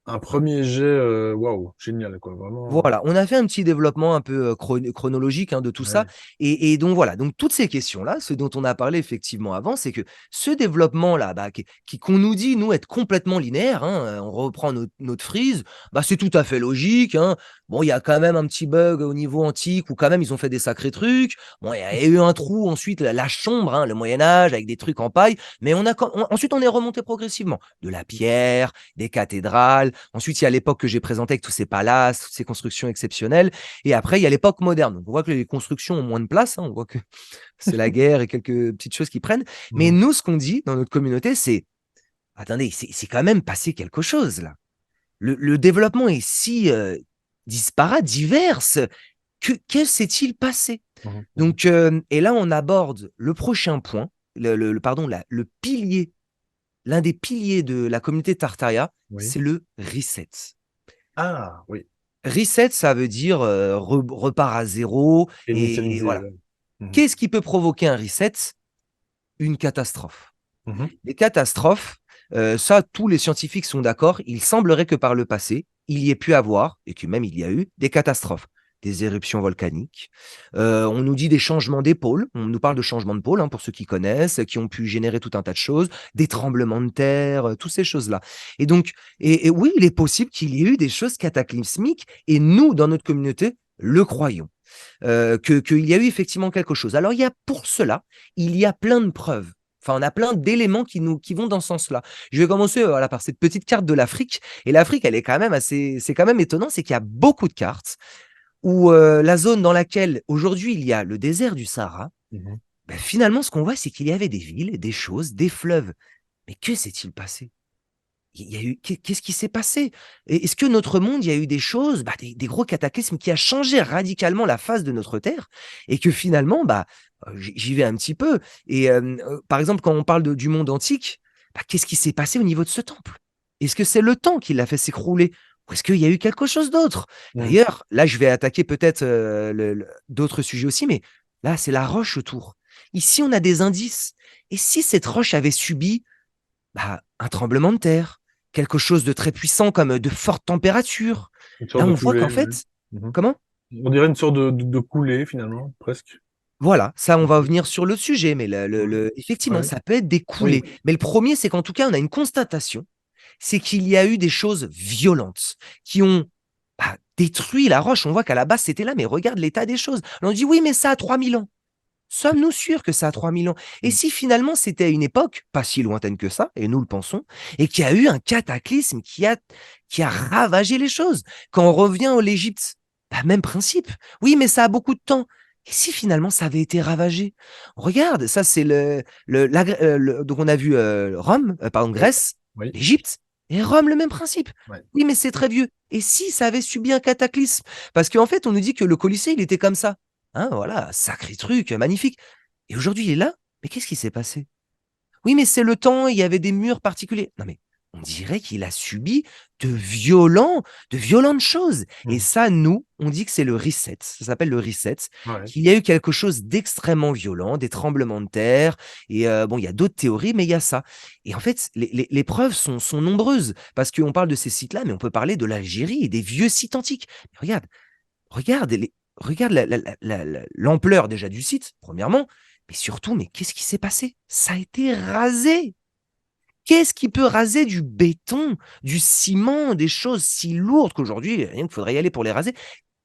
Speaker 1: un premier jet, waouh, génial, quoi, vraiment.
Speaker 2: Voilà, on a fait un petit développement un peu chronologique, hein, de tout ça.
Speaker 1: Ouais.
Speaker 2: Et donc voilà, donc toutes ces questions-là, ce dont on a parlé effectivement avant, c'est que ce développement-là, qu'on nous dit, nous, être complètement linéaire, hein, on reprend notre frise, c'est tout à fait logique, hein. Bon, il y a quand même un petit bug au niveau antique où quand même ils ont fait des sacrés trucs. Bon, il y a eu un trou ensuite, la chambre, hein, le Moyen-Âge, avec des trucs en paille. Mais ensuite, on est remonté progressivement. De la pierre, des cathédrales. Ensuite, il y a l'époque que j'ai présentée avec tous ces palaces, toutes ces constructions exceptionnelles. Et après, il y a l'époque moderne. Donc, on voit que les constructions ont moins de place, hein. On voit que c'est la guerre et quelques petites choses qui prennent. Mais
Speaker 1: Mhm.
Speaker 2: nous, ce qu'on dit dans notre communauté, c'est attendez, c'est quand même passé quelque chose là. Le développement est si disparate, divers. Que s'est-il passé?
Speaker 1: Mhm. Mhm.
Speaker 2: Donc, et là, on aborde le prochain point, pardon, le pilier, l'un des piliers de la communauté Tartaria,
Speaker 1: Oui.
Speaker 2: c'est le reset.
Speaker 1: Ah, oui.
Speaker 2: Reset, ça veut dire repart à zéro. Et
Speaker 1: Initialisé,
Speaker 2: voilà.
Speaker 1: ouais. Mhm.
Speaker 2: Qu'est-ce qui peut provoquer un reset? Une catastrophe.
Speaker 1: Mhm.
Speaker 2: Les catastrophes, ça, tous les scientifiques sont d'accord. Il semblerait que par le passé, il y ait pu avoir, et que même il y a eu, des catastrophes. Des éruptions volcaniques. On nous dit des changements des pôles. On nous parle de changements de pôle, hein, pour ceux qui connaissent, qui ont pu générer tout un tas de choses, des tremblements de terre, toutes ces choses-là. Et donc, et oui, il est possible qu'il y ait eu des choses cataclysmiques, et nous, dans notre communauté, le croyons. Qu'il y a eu effectivement quelque chose. Alors, pour cela, il y a plein de preuves. Enfin, on a plein d'éléments qui vont dans ce sens-là. Je vais commencer voilà, par cette petite carte de l'Afrique. Et l'Afrique, elle est quand même c'est quand même étonnant, c'est qu'il y a beaucoup de cartes où la zone dans laquelle aujourd'hui il y a le désert du Sahara,
Speaker 1: Mhm.
Speaker 2: bah, finalement, ce qu'on voit, c'est qu'il y avait des villes, des choses, des fleuves. Mais que s'est-il passé? Il y a eu qu'est-ce qui s'est passé? Est-ce que notre monde, il y a eu des choses, bah, des gros cataclysmes qui a changé radicalement la face de notre terre et que finalement, bah, j'y vais un petit peu et par exemple, quand on parle du monde antique, bah, qu'est-ce qui s'est passé au niveau de ce temple? Est-ce que c'est le temps qui l'a fait s'écrouler? Ou est-ce qu'il y a eu quelque chose d'autre?
Speaker 1: Mmh.
Speaker 2: D'ailleurs, là, je vais attaquer peut-être, le d'autres sujets aussi, mais là, c'est la roche autour. Ici, on a des indices et si cette roche avait subi bah, un tremblement de terre, quelque chose de très puissant comme, de fortes températures.
Speaker 1: Une
Speaker 2: Là,
Speaker 1: sorte de
Speaker 2: on voit
Speaker 1: coulée,
Speaker 2: qu'en
Speaker 1: ouais.
Speaker 2: fait
Speaker 1: Mmh.
Speaker 2: comment?
Speaker 1: On dirait une sorte de coulée finalement, presque.
Speaker 2: Voilà, ça, on va
Speaker 1: Mmh.
Speaker 2: venir sur le sujet, mais
Speaker 1: Ouais,
Speaker 2: effectivement,
Speaker 1: ouais.
Speaker 2: ça peut être des
Speaker 1: Oui.
Speaker 2: coulées. Mais le premier, c'est qu'en tout cas, on a une constatation, c'est qu'il y a eu des choses violentes qui ont, bah, détruit la roche. On voit qu'à la base, c'était là, mais regarde l'état des choses. On dit: «Oui, mais ça a 3000 ans». Sommes-nous sûrs que ça a 3000 ans? Et
Speaker 1: Mmh.
Speaker 2: si finalement c'était à une époque, pas si lointaine que ça, et nous le pensons, et qu'il y a eu un cataclysme qui a ravagé les choses? Quand on revient à l'Égypte, bah, même principe. Oui, mais ça a beaucoup de temps. Et si finalement ça avait été ravagé? Regarde, ça c'est donc on a vu Rome, pardon,
Speaker 1: Oui,
Speaker 2: Grèce,
Speaker 1: oui,
Speaker 2: l'Égypte, et Rome, le même principe.
Speaker 1: ouais.
Speaker 2: Oui, mais c'est très vieux. Et si ça avait subi un cataclysme? Parce qu'en fait, on nous dit que le Colisée, il était comme ça. Hein, voilà, sacré truc, magnifique. Et aujourd'hui, il est là, mais qu'est-ce qui s'est passé? Oui, mais c'est le temps, il y avait des murs particuliers. Non, mais on dirait qu'il a subi de violents de violentes choses et
Speaker 1: Mmh.
Speaker 2: ça, nous, on dit que c'est le reset. Ça s'appelle le reset,
Speaker 1: Ouais.
Speaker 2: qu'il y a eu quelque chose d'extrêmement violent, des tremblements de terre et bon, il y a d'autres théories, mais il y a ça et en fait, les preuves sont nombreuses parce qu'on parle de ces sites-là, mais on peut parler de l'Algérie et des vieux sites antiques. Mais regarde l'ampleur déjà du site, premièrement, mais surtout, mais qu'est-ce qui s'est passé? Ça a été rasé. Qu'est-ce qui peut raser du béton, du ciment, des choses si lourdes qu'aujourd'hui, rien qu'il faudrait y aller pour les raser?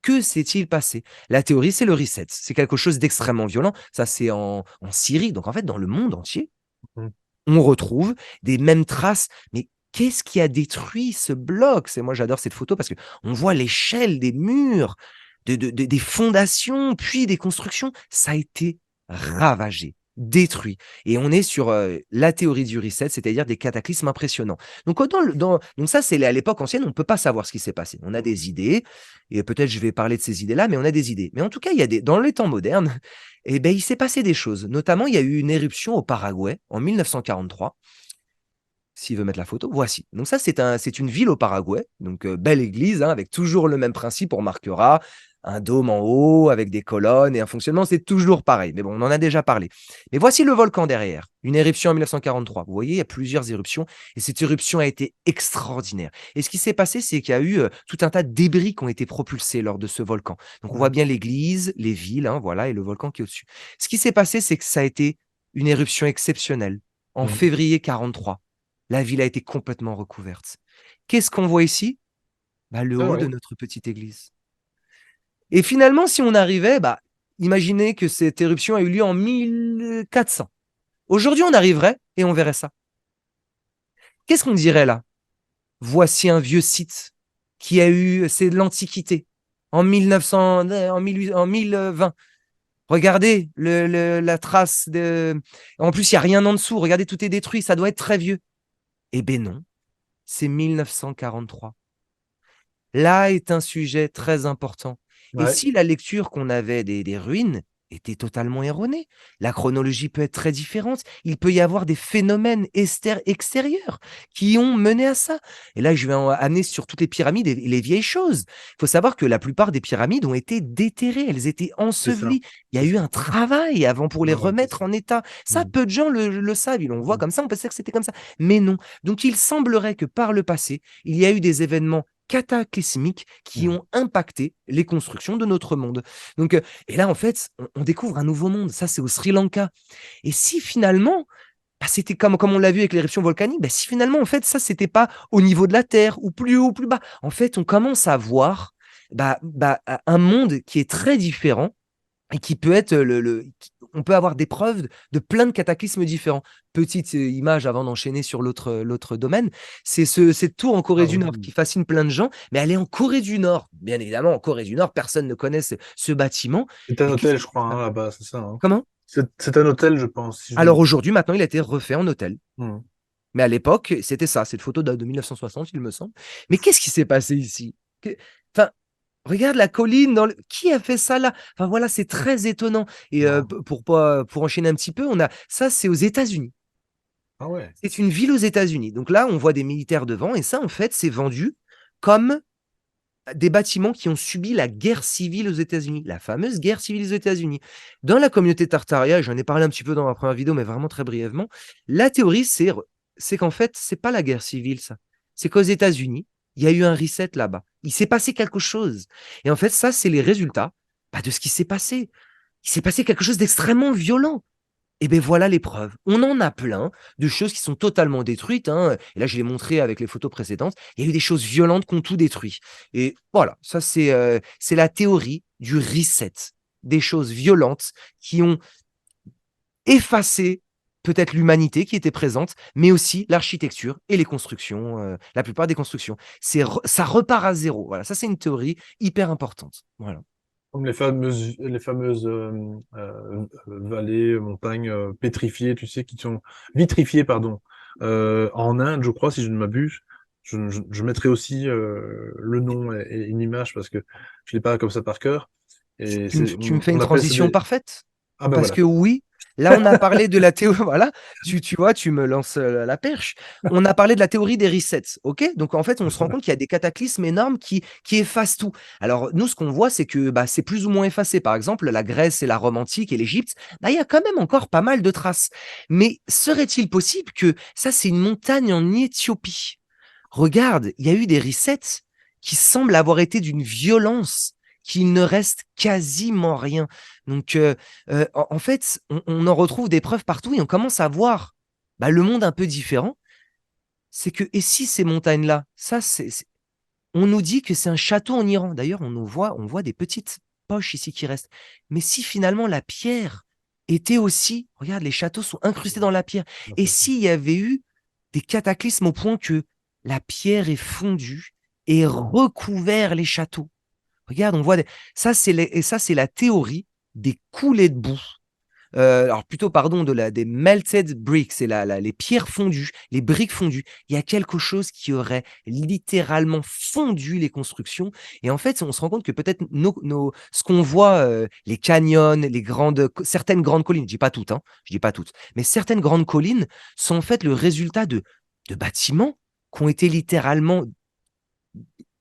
Speaker 2: Que s'est-il passé? La théorie, c'est le reset. C'est quelque chose d'extrêmement violent. Ça, c'est en Syrie. Donc, en fait, dans le monde entier,
Speaker 1: Mmh.
Speaker 2: on retrouve des mêmes traces. Mais qu'est-ce qui a détruit ce bloc? Moi, j'adore cette photo parce qu'on voit l'échelle des murs, des fondations, puis des constructions. Ça a été ravagé, détruit. Et on est sur la théorie du reset, c'est-à-dire des cataclysmes impressionnants. Donc, donc ça, c'est à l'époque ancienne, on ne peut pas savoir ce qui s'est passé. On a des idées, et peut-être je vais parler de ces idées-là, mais on a des idées. Mais en tout cas, dans les temps modernes, eh ben, il s'est passé des choses. Notamment, il y a eu une éruption au Paraguay en 1943. S'il veut mettre la photo, voici. Donc ça, c'est une ville au Paraguay, donc belle église, hein, avec toujours le même principe, on remarquera, un dôme en haut avec des colonnes et un fonctionnement, c'est toujours pareil. Mais bon, on en a déjà parlé. Mais voici le volcan derrière, une éruption en 1943. Vous voyez, il y a plusieurs éruptions et cette éruption a été extraordinaire. Et ce qui s'est passé, c'est qu'il y a eu tout un tas de débris qui ont été propulsés lors de ce volcan. Donc on voit
Speaker 1: Mmh.
Speaker 2: bien l'église, les villes, hein, voilà, et le volcan qui est au-dessus. Ce qui s'est passé, c'est que ça a été une éruption exceptionnelle en
Speaker 1: Mmh.
Speaker 2: février 43. La ville a été complètement recouverte. Qu'est-ce qu'on voit ici? Bah, le
Speaker 1: Ah
Speaker 2: haut de
Speaker 1: ouais.
Speaker 2: notre petite église. Et finalement, si on arrivait, bah, imaginez que cette éruption a eu lieu en 1400. Aujourd'hui, on arriverait et on verrait ça. Qu'est-ce qu'on dirait là? Voici un vieux site qui a eu, c'est de l'Antiquité, en 1900, en 1020. Regardez la trace de. En plus, il n'y a rien en dessous. Regardez, tout est détruit. Ça doit être très vieux. Eh ben non, c'est 1943. Là est un sujet très important. Et
Speaker 1: Ouais,
Speaker 2: si la lecture qu'on avait des ruines était totalement erronée, la chronologie peut être très différente. Il peut y avoir des phénomènes extérieurs qui ont mené à ça. Et là, je vais amener sur toutes les pyramides et les vieilles choses. Il faut savoir que la plupart des pyramides ont été déterrées, elles étaient
Speaker 1: c'est ça,
Speaker 2: ensevelies. Il y a
Speaker 1: c'est
Speaker 2: eu
Speaker 1: ça.
Speaker 2: un travail avant pour les
Speaker 1: Ouais, ouais, c'est
Speaker 2: remettre
Speaker 1: ça.
Speaker 2: en état. Ça,
Speaker 1: Mmh.
Speaker 2: peu de gens le savent. Ils le voient
Speaker 1: Mmh.
Speaker 2: comme ça, on pensait que c'était comme ça. Mais non. Donc, il semblerait que par le passé, il y a eu des événements cataclysmiques qui
Speaker 1: Mmh.
Speaker 2: ont impacté les constructions de notre monde. Donc, et là, en fait, on découvre un nouveau monde. Ça, c'est au Sri Lanka. Et si finalement, bah, c'était comme on l'a vu avec l'éruption volcanique, bah, si finalement, en fait, ça, c'était pas au niveau de la Terre ou plus haut ou plus bas. En fait, on commence à voir un monde qui est très différent et qui peut être on peut avoir des preuves de plein de cataclysmes différents. Petite image avant d'enchaîner sur l'autre domaine, c'est cette tour en Corée
Speaker 1: Ah
Speaker 2: du
Speaker 1: oui.
Speaker 2: Nord qui fascine plein de gens, mais elle est en Corée du Nord. Bien évidemment, en Corée du Nord, personne ne connaît ce bâtiment.
Speaker 1: C'est un
Speaker 2: Mais qu'est-ce
Speaker 1: hôtel,
Speaker 2: qui
Speaker 1: je
Speaker 2: s'est
Speaker 1: crois, hein,
Speaker 2: passé?
Speaker 1: là-bas, c'est ça, hein?
Speaker 2: Comment?
Speaker 1: C'est un hôtel, je pense, si je
Speaker 2: Alors
Speaker 1: dis.
Speaker 2: aujourd'hui, maintenant, il a été refait en hôtel.
Speaker 1: Mmh.
Speaker 2: Mais à l'époque, c'était ça. Cette photo date de 1960, il me semble. Mais qu'est-ce qui s'est passé ici? Enfin, regarde la colline qui a fait ça là? Enfin voilà, c'est très étonnant. Et
Speaker 1: Ouais.
Speaker 2: pour enchaîner un petit peu, on a ça, c'est aux États-Unis.
Speaker 1: Ah ouais.
Speaker 2: C'est une ville aux États-Unis. Donc là, on voit des militaires devant, et ça, en fait, c'est vendu comme des bâtiments qui ont subi la guerre civile aux États-Unis, la fameuse guerre civile aux États-Unis. Dans la communauté Tartaria, j'en ai parlé un petit peu dans ma première vidéo, mais vraiment très brièvement, la théorie, c'est qu'en fait, c'est pas la guerre civile, ça. C'est qu'aux États-Unis, il y a eu un reset là-bas. Il s'est passé quelque chose. Et en fait, ça, c'est les résultats de ce qui s'est passé. Il s'est passé quelque chose d'extrêmement violent. Et bien voilà les preuves. On en a plein de choses qui sont totalement détruites, hein. Et là, je l'ai montré avec les photos précédentes. Il y a eu des choses violentes qui ont tout détruit. Et voilà, ça c'est la théorie du reset. Des choses violentes qui ont effacé peut-être l'humanité qui était présente, mais aussi l'architecture et les constructions, la plupart des constructions. Ça repart à zéro. Voilà, ça c'est une théorie hyper importante. Voilà.
Speaker 1: Comme les fameuses vallées, montagnes pétrifiées, tu sais, qui sont vitrifiées, pardon. En Inde, je crois, si je ne m'abuse. Je mettrai aussi le nom et une image parce que je l'ai pas comme ça par cœur. Et
Speaker 2: Tu me fais une
Speaker 1: on appelle ça
Speaker 2: transition
Speaker 1: des.
Speaker 2: parfaite.
Speaker 1: Ah ben
Speaker 2: Parce
Speaker 1: voilà.
Speaker 2: que oui, là, on a parlé de la théorie, voilà, tu vois, tu me lances la perche. On a parlé de la théorie des resets, ok? Donc, en fait, on se rend compte qu'il y a des cataclysmes énormes qui effacent tout. Alors, nous, ce qu'on voit, c'est que c'est plus ou moins effacé. Par exemple, la Grèce et la Rome antique et l'Égypte, il y a quand même encore pas mal de traces. Mais serait-il possible que ça, c'est une montagne en Éthiopie? Regarde, il y a eu des resets qui semblent avoir été d'une violence qu'il ne reste quasiment rien. Donc, en fait, on en retrouve des preuves partout et on commence à voir le monde un peu différent. C'est que, et si ces montagnes-là, on nous dit que c'est un château en Iran. D'ailleurs, on voit des petites poches ici qui restent. Mais si finalement la pierre était aussi, regarde, les châteaux sont incrustés dans la pierre. Et s'il y avait eu des cataclysmes au point que la pierre est fondue et recouvert les châteaux. Regarde, on voit et ça c'est la théorie des coulées de boue. Alors plutôt, pardon, des melted bricks, c'est les pierres fondues, les briques fondues. Il y a quelque chose qui aurait littéralement fondu les constructions. Et en fait, on se rend compte que peut-être ce qu'on voit, les canyons, certaines grandes collines, je dis pas toutes, hein, je dis pas toutes, mais certaines grandes collines sont en fait le résultat de bâtiments qui ont été littéralement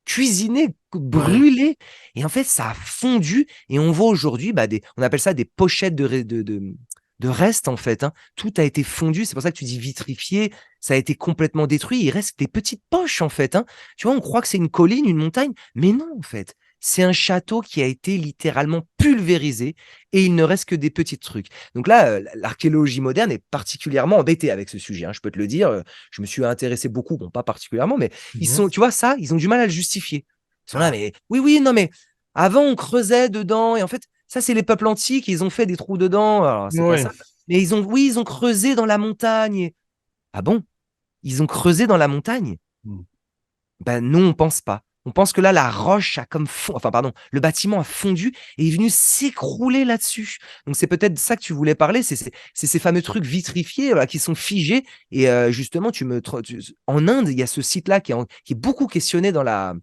Speaker 2: cuisiné,
Speaker 1: Ouais.
Speaker 2: brûlé. Et en fait, ça a fondu. Et on voit aujourd'hui, on appelle ça des pochettes de restes, en fait, hein. Tout a été fondu. C'est pour ça que tu dis vitrifié. Ça a été complètement détruit. Il reste des petites poches, en fait, hein. Tu vois, on croit que c'est une colline, une montagne. Mais non, en fait. C'est un château qui a été littéralement pulvérisé et il ne reste que des petits trucs. Donc là, l'archéologie moderne est particulièrement embêtée avec ce sujet, hein, je peux te le dire. Je me suis intéressé beaucoup, bon, pas particulièrement, mais
Speaker 1: Mhm.
Speaker 2: tu vois, ça, ils ont du mal à le justifier. Ils sont là,
Speaker 1: Ah.
Speaker 2: mais oui, oui, non, mais avant, on creusait dedans. Et en fait, ça, c'est les peuples antiques. Ils ont fait des trous dedans. Alors, c'est pas
Speaker 1: Oui.
Speaker 2: ça. Mais oui, ils ont creusé dans la montagne. Ah bon? Ils ont creusé dans la montagne?
Speaker 1: Mm.
Speaker 2: Ben non, on pense pas. On pense que là, la roche a enfin, pardon, le bâtiment a fondu et est venu s'écrouler là-dessus. Donc, c'est peut-être ça que tu voulais parler. C'est ces fameux trucs vitrifiés, voilà, qui sont figés. Et justement, en Inde, il y a ce site-là qui est beaucoup questionné dans la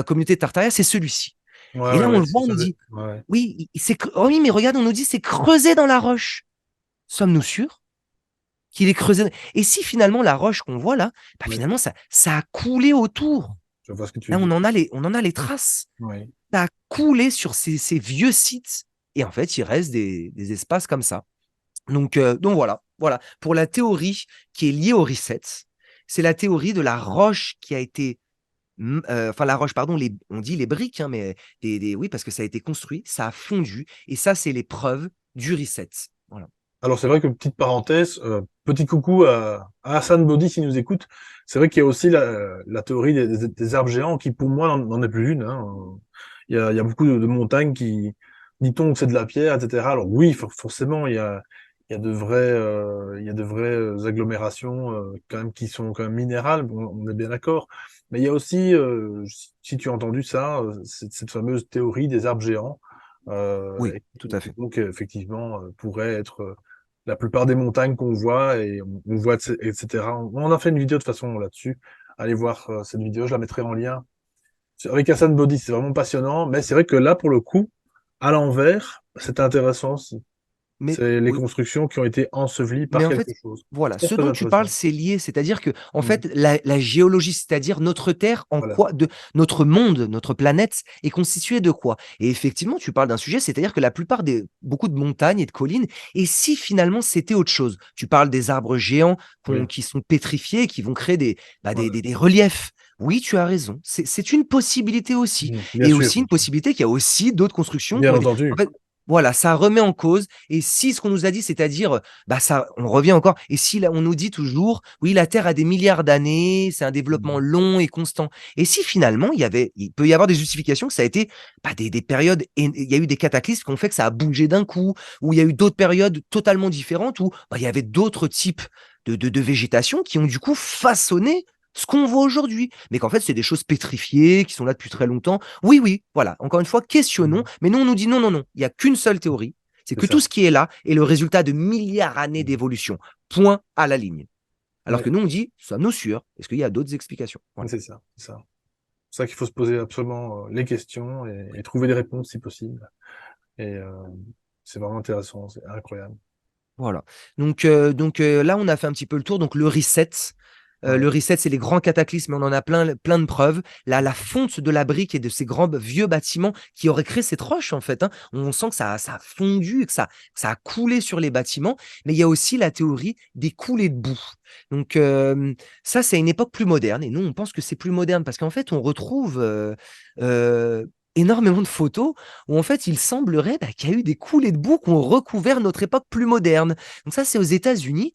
Speaker 2: communauté tartaria, c'est celui-ci.
Speaker 1: Ouais,
Speaker 2: Et
Speaker 1: ouais,
Speaker 2: là, on
Speaker 1: ouais,
Speaker 2: le voit, on nous dit,
Speaker 1: ouais.
Speaker 2: oui, oh oui, mais regarde, on nous dit, c'est creusé dans la roche. Sommes-nous sûrs qu'il est creusé? Et si finalement la roche qu'on voit là,
Speaker 1: Oui,
Speaker 2: finalement, ça a coulé autour.
Speaker 1: je vois ce que tu veux
Speaker 2: Là,
Speaker 1: dire.
Speaker 2: on en a les traces.
Speaker 1: Oui.
Speaker 2: Ça a coulé sur ces vieux sites. Et en fait, il reste des espaces comme ça. Donc voilà, voilà. Pour la théorie qui est liée au reset, c'est la théorie de la roche qui a été, enfin la roche, pardon, on dit les briques, hein, mais oui, parce que ça a été construit, ça a fondu, et ça, c'est les preuves du reset. Voilà.
Speaker 1: Alors c'est vrai que petite parenthèse, petit coucou à Hassan Body s'il nous écoute. C'est vrai qu'il y a aussi la théorie des arbres géants qui pour moi n'en est plus une, hein. Il y a beaucoup de montagnes qui dit-on que c'est de la pierre, etc. Alors oui, forcément il y a de vraies agglomérations quand même qui sont quand même minérales, bon, on est bien d'accord. Mais il y a aussi, si tu as entendu ça, cette fameuse théorie des arbres géants.
Speaker 2: Oui,
Speaker 1: et
Speaker 2: tout à
Speaker 1: qui
Speaker 2: fait.
Speaker 1: donc effectivement, pourraient être, la plupart des montagnes qu'on voit et on voit et cetera. On a fait une vidéo de toute façon là-dessus. Allez voir, cette vidéo, je la mettrai en lien. Avec Hassan Body, c'est vraiment passionnant, mais c'est vrai que là, pour le coup, à l'envers, c'est intéressant aussi.
Speaker 2: Mais
Speaker 1: C'est les
Speaker 2: oui.
Speaker 1: constructions qui ont été ensevelies
Speaker 2: Mais
Speaker 1: par
Speaker 2: en
Speaker 1: quelque
Speaker 2: fait,
Speaker 1: chose.
Speaker 2: voilà,
Speaker 1: Très,
Speaker 2: ce
Speaker 1: très
Speaker 2: dont tu parles,
Speaker 1: intéressant.
Speaker 2: c'est lié. C'est-à-dire que, en
Speaker 1: Mmh.
Speaker 2: fait, la géologie, c'est-à-dire notre Terre, en
Speaker 1: Voilà.
Speaker 2: quoi de notre monde, notre planète est constituée de quoi? Et effectivement, tu parles d'un sujet, c'est-à-dire que la plupart des beaucoup de montagnes et de collines, et si finalement c'était autre chose? Tu parles des arbres géants
Speaker 1: Oui,
Speaker 2: qui sont pétrifiés, qui vont créer des, bah,
Speaker 1: voilà.
Speaker 2: des reliefs. Oui, tu as raison, c'est une possibilité aussi,
Speaker 1: Bien
Speaker 2: et
Speaker 1: sûr,
Speaker 2: aussi une possibilité qu'il y a aussi d'autres constructions qui
Speaker 1: bien
Speaker 2: ont été en
Speaker 1: entendu.
Speaker 2: fait, voilà, ça remet en cause, et si ce qu'on nous a dit, c'est-à-dire, bah, ça on revient encore, et si là, on nous dit toujours: «Oui, la Terre a des milliards d'années, c'est un développement
Speaker 1: Mmh.
Speaker 2: long et constant», et si finalement il peut y avoir des justifications que ça a été, bah, des périodes, et il y a eu des cataclysmes qui ont fait que ça a bougé d'un coup, ou il y a eu d'autres périodes totalement différentes où, bah, il y avait d'autres types de végétation qui ont du coup façonné ce qu'on voit aujourd'hui. Mais qu'en fait, c'est des choses pétrifiées qui sont là depuis très longtemps. Oui, oui, voilà, encore une fois, questionnons,
Speaker 1: Mmh.
Speaker 2: mais nous, on nous dit: «Non, non, non, il y a qu'une seule théorie, c'est
Speaker 1: C'est
Speaker 2: que tout
Speaker 1: ça.
Speaker 2: ce qui est là est le résultat de milliards d'années
Speaker 1: Mmh.
Speaker 2: d'évolution. Point à la ligne». Alors
Speaker 1: Ouais,
Speaker 2: que nous, on dit: «Sommes-nous sûrs? Est-ce qu'il y a d'autres explications?» Voilà.
Speaker 1: c'est ça, c'est ça. C'est ça qu'il faut se poser absolument, les questions et trouver des réponses si possible et c'est vraiment intéressant, c'est incroyable.
Speaker 2: Voilà. Donc là, on a fait un petit peu le tour. Donc
Speaker 1: Ouais.
Speaker 2: le reset, c'est les grands cataclysmes, on en a plein de preuves. La fonte de la brique et de ces grands vieux bâtiments qui auraient créé cette roche, en fait, hein. On sent que ça a fondu et que ça a coulé sur les bâtiments. Mais il y a aussi la théorie des coulées de boue. Donc ça, c'est une époque plus moderne, et nous, on pense que c'est plus moderne parce qu'en fait, on retrouve, énormément de photos où en fait, il semblerait, bah, qu'il y a eu des coulées de boue qui ont recouvert notre époque plus moderne. Donc ça, c'est aux États-Unis,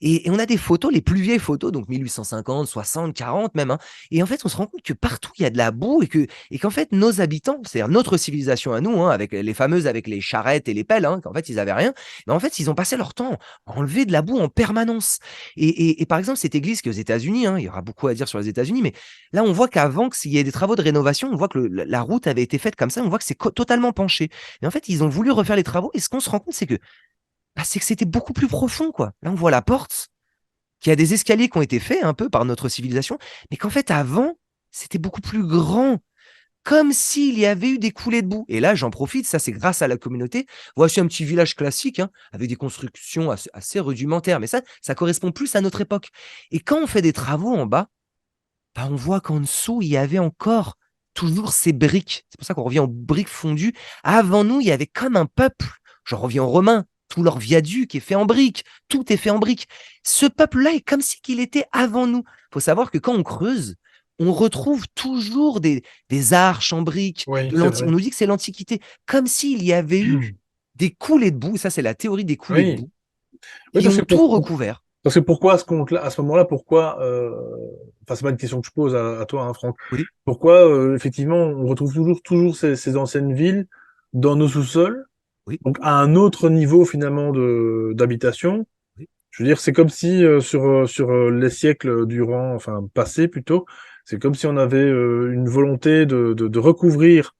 Speaker 2: et on a des photos, les plus vieilles photos, donc 1850, 60, 40 même, hein, et en fait, on se rend compte que partout, il y a de la boue, et qu'en fait, nos habitants, c'est-à-dire notre civilisation à nous, hein, avec les fameuses avec les charrettes et les pelles, hein, qu'en fait, ils avaient rien, mais en fait, ils ont passé leur temps à enlever de la boue en permanence. Et par exemple, cette église qui est aux États-Unis, hein, il y aura beaucoup à dire sur les États-Unis, mais là, on voit qu'avant qu'il y ait des travaux de rénovation, on voit que la route avait été faite comme ça, on voit que c'est totalement penché. Mais en fait, ils ont voulu refaire les travaux, et ce qu'on se rend compte, c'est que, bah, c'est que c'était beaucoup plus profond, quoi. Là, on voit la porte, qu'il y a des escaliers qui ont été faits un peu par notre civilisation, mais qu'en fait, avant, c'était beaucoup plus grand, comme s'il y avait eu des coulées de boue. Et là, j'en profite, ça, c'est grâce à la communauté. Voici un petit village classique, hein, avec des constructions assez rudimentaires, mais ça correspond plus à notre époque. Et quand on fait des travaux en bas, bah, on voit qu'en dessous, il y avait encore toujours ces briques. C'est pour ça qu'on revient aux briques fondues. Avant nous, il y avait comme un peuple. J'en reviens aux Romains. Tout leur viaduc est fait en briques. Tout est fait en briques. Ce peuple-là est comme si qu'il était avant nous. Il faut savoir que quand on creuse, on retrouve toujours des arches en briques.
Speaker 1: Oui, c'est
Speaker 2: On
Speaker 1: vrai.
Speaker 2: nous dit que c'est l'Antiquité. Comme s'il y avait eu des coulées de boue. Ça, c'est la théorie des coulées de
Speaker 1: Oui,
Speaker 2: boue
Speaker 1: oui,
Speaker 2: qui ont tout recouvert.
Speaker 1: parce que pourquoi à ce compte-là, à ce moment-là, pourquoi, enfin, c'est pas une question que je pose à toi, hein, Franck.
Speaker 2: Oui,
Speaker 1: Pourquoi, effectivement, on retrouve toujours ces anciennes villes dans nos sous-sols,
Speaker 2: oui,
Speaker 1: donc à un autre niveau finalement d'habitation.
Speaker 2: oui.
Speaker 1: Je veux dire, c'est comme si sur les siècles durant, enfin passés plutôt, c'est comme si on avait une volonté de recouvrir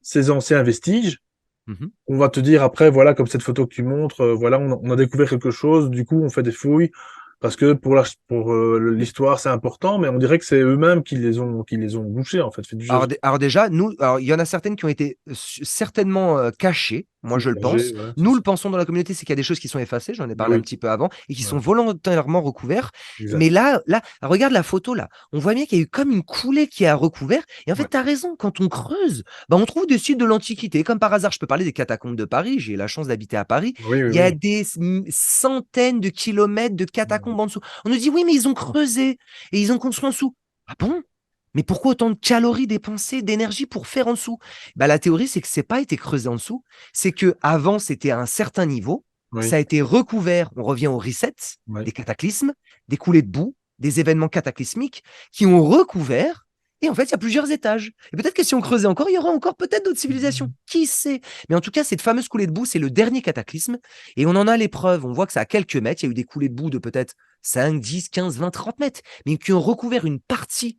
Speaker 1: ces anciens vestiges.
Speaker 2: Mhm.
Speaker 1: On va te dire après, voilà, comme cette photo que tu montres, voilà, on a découvert quelque chose, du coup, on fait des fouilles, parce que pour l'histoire, c'est important, mais on dirait que c'est eux-mêmes qui les ont bouchés, en fait, fait du jeu.
Speaker 2: Alors déjà, nous, alors il y en a certaines qui ont été certainement cachées, moi je le
Speaker 1: Submergés,
Speaker 2: pense.
Speaker 1: ouais, c'est
Speaker 2: Nous
Speaker 1: ça.
Speaker 2: le pensons dans la communauté, c'est qu'il y a des choses qui sont effacées, j'en ai
Speaker 1: Ben
Speaker 2: parlé un
Speaker 1: oui,
Speaker 2: petit peu avant, et qui sont
Speaker 1: ouais,
Speaker 2: volontairement recouverts. Mais
Speaker 1: exact.
Speaker 2: là, regarde la photo là, on voit bien qu'il y a eu comme une coulée qui a recouvert. Et en fait,
Speaker 1: Ouais.
Speaker 2: tu as raison, quand on creuse, bah, on trouve des sites de l'Antiquité. Comme par hasard, je peux parler des catacombes de Paris, j'ai la chance d'habiter à Paris.
Speaker 1: Oui, oui,
Speaker 2: Il y a
Speaker 1: oui.
Speaker 2: des centaines de kilomètres de catacombes en dessous. On nous dit oui, mais ils ont creusé et ils ont construit en dessous. Ah bon? Mais pourquoi autant de calories dépensées, d'énergie pour faire en dessous? Bah, la théorie, c'est que c'est pas été creusé en dessous, c'est que avant c'était à un certain niveau, ça
Speaker 1: Oui,
Speaker 2: a été recouvert, on revient au reset,
Speaker 1: oui.
Speaker 2: des cataclysmes, des coulées de boue, des événements cataclysmiques qui ont recouvert, et en fait, il y a plusieurs étages. Et peut-être que si on creusait encore, il y aura encore peut-être d'autres civilisations. Qui sait? Mais en tout cas, cette fameuse coulée de boue, c'est le dernier cataclysme, et on en a les preuves. On voit que ça a quelques mètres, il y a eu des coulées de boue de peut-être 5, 10, 15, 20, 30 mètres, mais qui ont recouvert une partie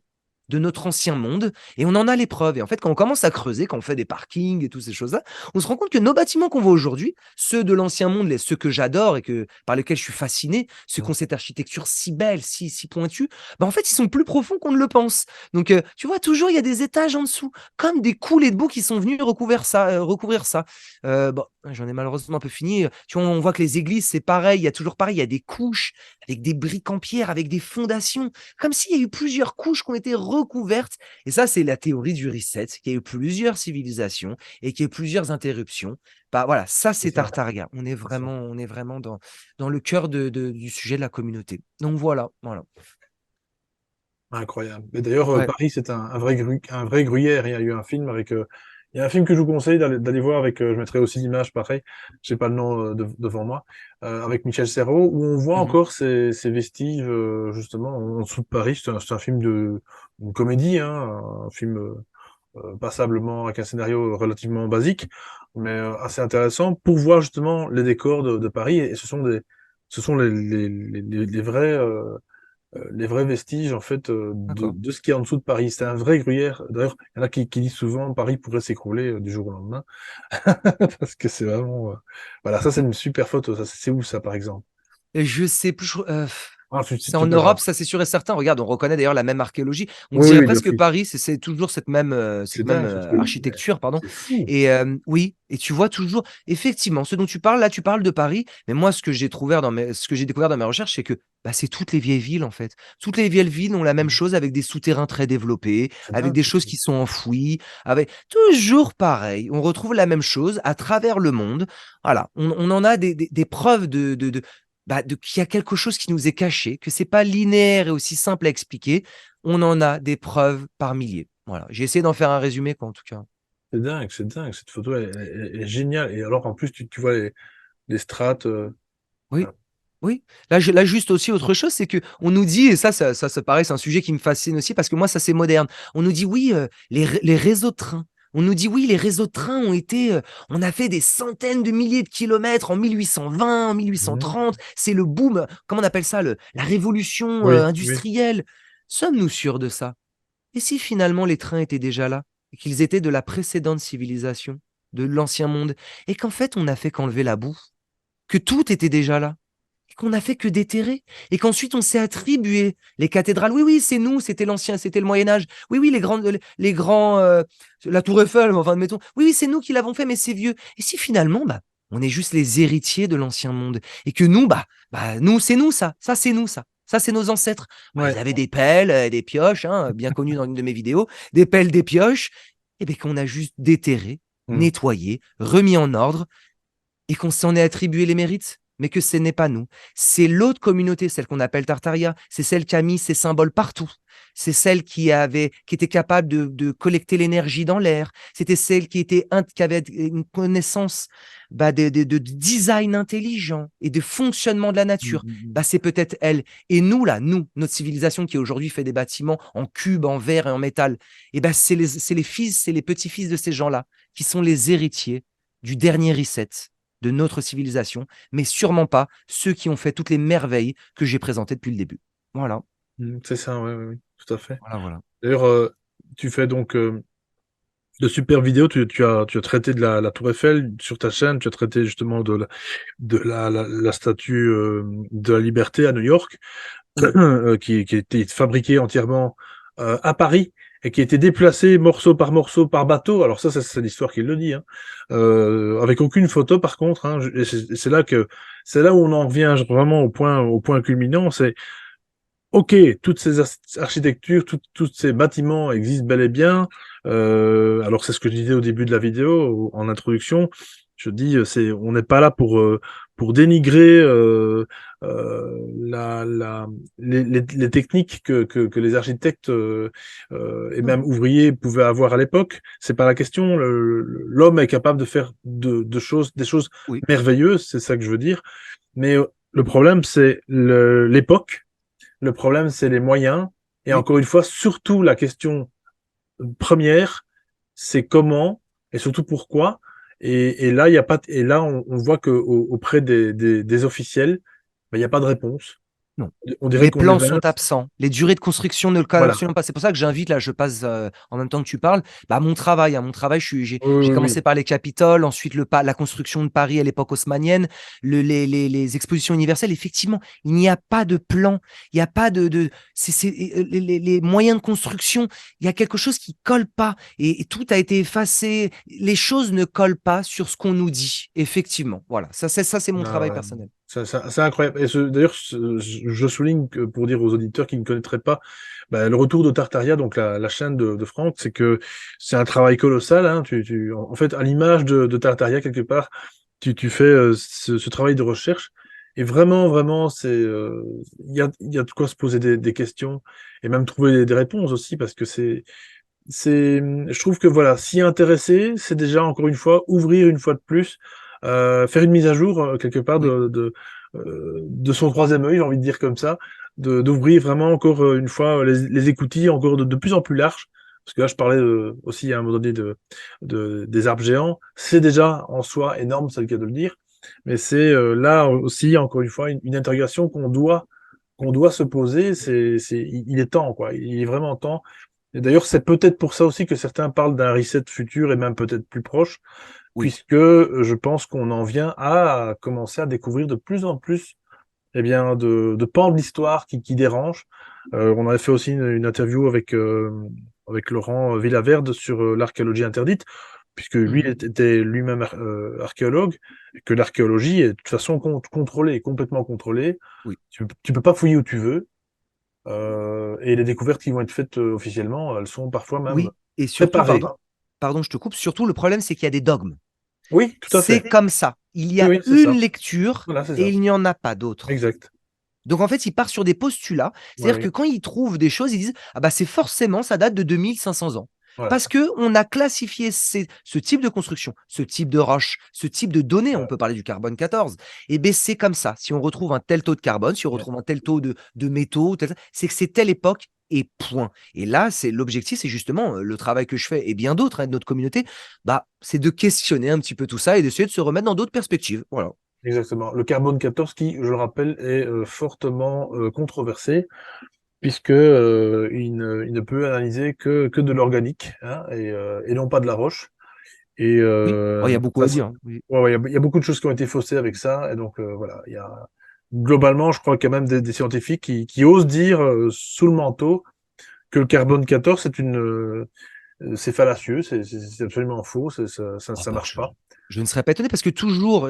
Speaker 2: de notre ancien monde et on en a les preuves. Et en fait, quand on commence à creuser, quand on fait des parkings et toutes ces choses-là, on se rend compte que nos bâtiments qu'on voit aujourd'hui, ceux de l'ancien monde, ceux que j'adore et par lesquels je suis fasciné, ceux qui ont cette architecture si belle, si pointue, bah, en fait, ils sont plus profonds qu'on ne le pense. Donc, tu vois, toujours, il y a des étages en dessous, comme des coulées de boue qui sont venus recouvrir ça. Bon, j'en ai malheureusement un peu fini. Tu vois, on voit que les églises, c'est pareil, il y a toujours pareil, il y a des couches avec des briques en pierre, avec des fondations, comme s'il y a eu plusieurs couches qui ont été recouvertes. Et ça, c'est la théorie du reset, qu'il y a eu plusieurs civilisations et qu'il y a eu plusieurs interruptions. Bah, voilà, ça,
Speaker 1: C'est
Speaker 2: c'est
Speaker 1: ça,
Speaker 2: Tartaria.
Speaker 1: c'est ça.
Speaker 2: On est vraiment dans le cœur du sujet de la communauté. Donc voilà, voilà.
Speaker 1: Incroyable. Mais d'ailleurs,
Speaker 2: Ouais.
Speaker 1: Paris, c'est un vrai gruyère. Il y a eu un film avec. Il y a un film que je vous conseille d'aller voir avec. Je mettrai aussi l'image, pareil. J'ai pas le nom devant moi. Avec Michel Serrault, où on voit
Speaker 2: Mhm.
Speaker 1: encore ces vestiges justement en dessous de Paris. C'est un film une comédie, hein, un film passablement avec un scénario relativement basique, mais assez intéressant pour voir justement les décors de Paris. Et ce sont les vrais vestiges en fait
Speaker 2: D'accord.
Speaker 1: de ce qu'il y a en dessous de Paris. C'est un vrai gruyère. D'ailleurs, il y en a qui disent souvent Paris pourrait s'écrouler du jour au lendemain parce que c'est vraiment voilà, ça c'est une super photo. Ça c'est où ça par exemple?
Speaker 2: Et je sais plus,
Speaker 1: Ah,
Speaker 2: c'est en
Speaker 1: tu me diras.
Speaker 2: Europe, ça c'est sûr et certain. Regarde, on reconnaît d'ailleurs la même archéologie. On
Speaker 1: Oui,
Speaker 2: dirait
Speaker 1: oui,
Speaker 2: presque que
Speaker 1: d'office.
Speaker 2: Paris, c'est toujours
Speaker 1: C'est dingue ce truc.
Speaker 2: architecture, pardon.
Speaker 1: C'est fou.
Speaker 2: Et oui, et tu vois toujours, effectivement, ce dont tu parles là, tu parles de Paris, mais moi, ce que j'ai découvert dans mes recherches, c'est que bah, c'est toutes les vieilles villes en fait. Toutes les vieilles villes ont la même chose avec des souterrains très développés,
Speaker 1: C'est
Speaker 2: avec
Speaker 1: dingue
Speaker 2: des
Speaker 1: ce
Speaker 2: choses
Speaker 1: truc.
Speaker 2: qui sont enfouies, avec toujours pareil. On retrouve la même chose à travers le monde. Voilà, on en a des preuves qu'il y a quelque chose qui nous est caché, que c'est pas linéaire et aussi simple à expliquer. On en a des preuves par milliers. Voilà, j'ai essayé d'en faire un résumé, quoi, en tout cas.
Speaker 1: C'est dingue, c'est dingue. Cette photo, elle est géniale. Et alors, en plus, tu vois les strates.
Speaker 2: Oui, oui. Là, juste aussi autre chose, c'est que on nous dit, et ça paraît, c'est un sujet qui me fascine aussi parce que moi, ça c'est moderne. On nous dit oui, les réseaux de trains. On nous dit oui, les réseaux de trains on a fait des centaines de milliers de kilomètres en 1820, en
Speaker 1: Mhm.
Speaker 2: 1830. C'est le boom, comment on appelle ça, la révolution
Speaker 1: Oui, oui.
Speaker 2: industrielle. Sommes-nous sûrs de ça? Et si finalement les trains étaient déjà là, et qu'ils étaient de la précédente civilisation, de l'ancien monde, et qu'en fait on n'a fait qu'enlever la boue, que tout était déjà là, et qu'on n'a fait que déterrer, et qu'ensuite on s'est attribué les cathédrales. Oui, oui, c'est nous, c'était l'ancien, c'était le Moyen Âge. Oui, oui, la Tour Eiffel, enfin, mettons. Oui, oui, c'est nous qui l'avons fait, mais c'est vieux. Et si finalement, bah, on est juste les héritiers de l'ancien monde, et que nous, nous, c'est nous ça c'est nous ça. Ça, c'est nos ancêtres. Bah, ils
Speaker 1: Ouais.
Speaker 2: avaient des pelles, des pioches, hein, bien connues dans une de mes vidéos, des pelles, des pioches, et bien qu'on a juste déterré,
Speaker 1: Mhm.
Speaker 2: nettoyé, remis en ordre, et qu'on s'en est attribué les mérites, mais que ce n'est pas nous. C'est l'autre communauté, celle qu'on appelle Tartaria. C'est celle qui a mis ses symboles partout. C'est celle qui était capable de collecter l'énergie dans l'air. C'était celle qui avait une connaissance de design intelligent et de fonctionnement de la nature.
Speaker 1: Mhm.
Speaker 2: Bah, c'est peut-être elle. Et nous, là, nous, notre civilisation qui aujourd'hui fait des bâtiments en cubes, en verre et en métal, et ben c'est les fils, c'est les petits-fils de ces gens-là qui sont les héritiers du dernier reset de notre civilisation, mais sûrement pas ceux qui ont fait toutes les merveilles que j'ai présentées depuis le début. Voilà,
Speaker 1: C'est ça, ouais, ouais, ouais, tout à fait.
Speaker 2: voilà, voilà.
Speaker 1: D'ailleurs, tu fais donc de super vidéos. Tu as traité de la Tour Eiffel sur ta chaîne. Tu as traité justement la statue de la Liberté à New York,
Speaker 2: Oui,
Speaker 1: qui a été fabriquée entièrement à Paris et qui a été déplacée morceau par morceau par bateau. Alors ça, c'est l'histoire qui le dit, hein. Avec aucune photo par contre, hein. Et c'est là où on en revient vraiment au point culminant. C'est ok, toutes ces architectures, tous ces bâtiments existent bel et bien. Alors c'est ce que je disais au début de la vidéo, en introduction. Je dis, on n'est pas là pour dénigrer les techniques que les architectes et même ouvriers pouvaient avoir à l'époque. C'est pas la question. L'homme est capable de faire des choses
Speaker 2: oui,
Speaker 1: merveilleuses, c'est ça que je veux dire. Mais le problème, c'est l'époque. Le problème, c'est les moyens. Et
Speaker 2: oui,
Speaker 1: encore une fois, surtout la question première, c'est comment et surtout pourquoi. Et là, il y a pas, et là, on voit que auprès des officiels, ben, il n'y a pas de réponse.
Speaker 2: Non.
Speaker 1: On dirait
Speaker 2: Les
Speaker 1: qu'on est
Speaker 2: plans sont
Speaker 1: 20.
Speaker 2: absents. Les durées de construction ne le cadrent
Speaker 1: Voilà.
Speaker 2: absolument pas. C'est pour ça que j'invite, là, je passe en même temps que tu parles, bah, mon travail. Mon travail,
Speaker 1: Oui,
Speaker 2: j'ai
Speaker 1: oui,
Speaker 2: commencé
Speaker 1: oui.
Speaker 2: par les Capitoles, ensuite la construction de Paris à l'époque haussmannienne, les expositions universelles. Effectivement, il n'y a pas de plan. Il n'y a pas les moyens de construction. Il y a quelque chose qui colle pas et tout a été effacé. Les choses ne collent pas sur ce qu'on nous dit. Effectivement. Voilà. Ça, c'est mon
Speaker 1: Ah
Speaker 2: travail
Speaker 1: ouais.
Speaker 2: personnel.
Speaker 1: C'est incroyable. Et d'ailleurs, je souligne que pour dire aux auditeurs qui ne connaîtraient pas bah, le retour de Tartaria, donc la chaîne de Franck, c'est que c'est un travail colossal. Hein. En fait, à l'image de Tartaria, quelque part, tu fais ce travail de recherche. Et vraiment, vraiment, il y a de quoi se poser des questions et même trouver des réponses aussi, parce que je trouve que voilà, s'y intéresser, c'est déjà encore une fois ouvrir une fois de plus, faire une mise à jour quelque part
Speaker 2: Oui.
Speaker 1: de son troisième œil, j'ai envie de dire comme ça, d'ouvrir vraiment encore une fois les écoutilles encore de plus en plus larges. Parce que là, je parlais aussi à un moment donné des arbres géants. C'est déjà en soi énorme, c'est le cas de le dire. Mais c'est là aussi, encore une fois, une interrogation qu'on doit se poser. Il est temps, quoi. Il est vraiment temps. Et d'ailleurs, c'est peut-être pour ça aussi que certains parlent d'un reset futur et même peut-être plus proche,
Speaker 2: Oui.
Speaker 1: puisque je pense qu'on en vient à commencer à découvrir de plus en plus eh bien, de pans de l'histoire qui dérangent. On avait fait aussi une interview avec Laurent Villaverde sur l'archéologie interdite, puisque lui
Speaker 2: Mhm.
Speaker 1: était lui-même archéologue, et que l'archéologie est de toute façon contrôlée, complètement contrôlée.
Speaker 2: Oui.
Speaker 1: Tu peux pas fouiller où tu veux. Et les découvertes qui vont être faites officiellement, elles sont parfois même
Speaker 2: Oui, et surtout,
Speaker 1: préparées.
Speaker 2: pardon, je te coupe, surtout le problème, c'est qu'il y a des dogmes.
Speaker 1: Oui, tout à
Speaker 2: C'est
Speaker 1: fait.
Speaker 2: comme ça. Il y
Speaker 1: Oui,
Speaker 2: a
Speaker 1: oui, c'est
Speaker 2: une
Speaker 1: ça.
Speaker 2: lecture
Speaker 1: Voilà, c'est
Speaker 2: et
Speaker 1: ça.
Speaker 2: il n'y en a pas d'autre.
Speaker 1: Exact.
Speaker 2: Donc en fait, il part sur des postulats.
Speaker 1: Oui,
Speaker 2: C'est-à-dire
Speaker 1: oui.
Speaker 2: que quand ils trouvent des choses, ils disent ah bah c'est forcément ça date de 2500 ans.
Speaker 1: Voilà.
Speaker 2: Parce que on a classifié ce type de construction, ce type de roche, ce type de données, on
Speaker 1: Voilà.
Speaker 2: peut parler du carbone 14. Et bien c'est comme ça. Si on retrouve un tel taux de carbone, si on
Speaker 1: Ouais.
Speaker 2: retrouve un tel taux de métaux, c'est que c'est telle époque et point. Et là, c'est l'objectif, c'est justement le travail que je fais et bien d'autres de notre communauté, bah, c'est de questionner un petit peu tout ça et d'essayer de se remettre dans d'autres perspectives. Voilà.
Speaker 1: Exactement. Le carbone 14 qui, je le rappelle, est fortement controversé puisque il ne peut analyser que de l'organique hein, et non pas de la roche. Et
Speaker 2: Oui, oh, il y a
Speaker 1: donc,
Speaker 2: beaucoup à dire, hein. Oui.
Speaker 1: ouais, ouais, il y a beaucoup de choses qui ont été faussées avec ça. Et donc voilà, il y a globalement, je crois qu'il y a même des scientifiques qui osent dire sous le manteau que le carbone 14 c'est fallacieux, c'est absolument faux,
Speaker 2: Oh
Speaker 1: ça
Speaker 2: bah,
Speaker 1: marche pas.
Speaker 2: je ne serais pas étonné parce que toujours,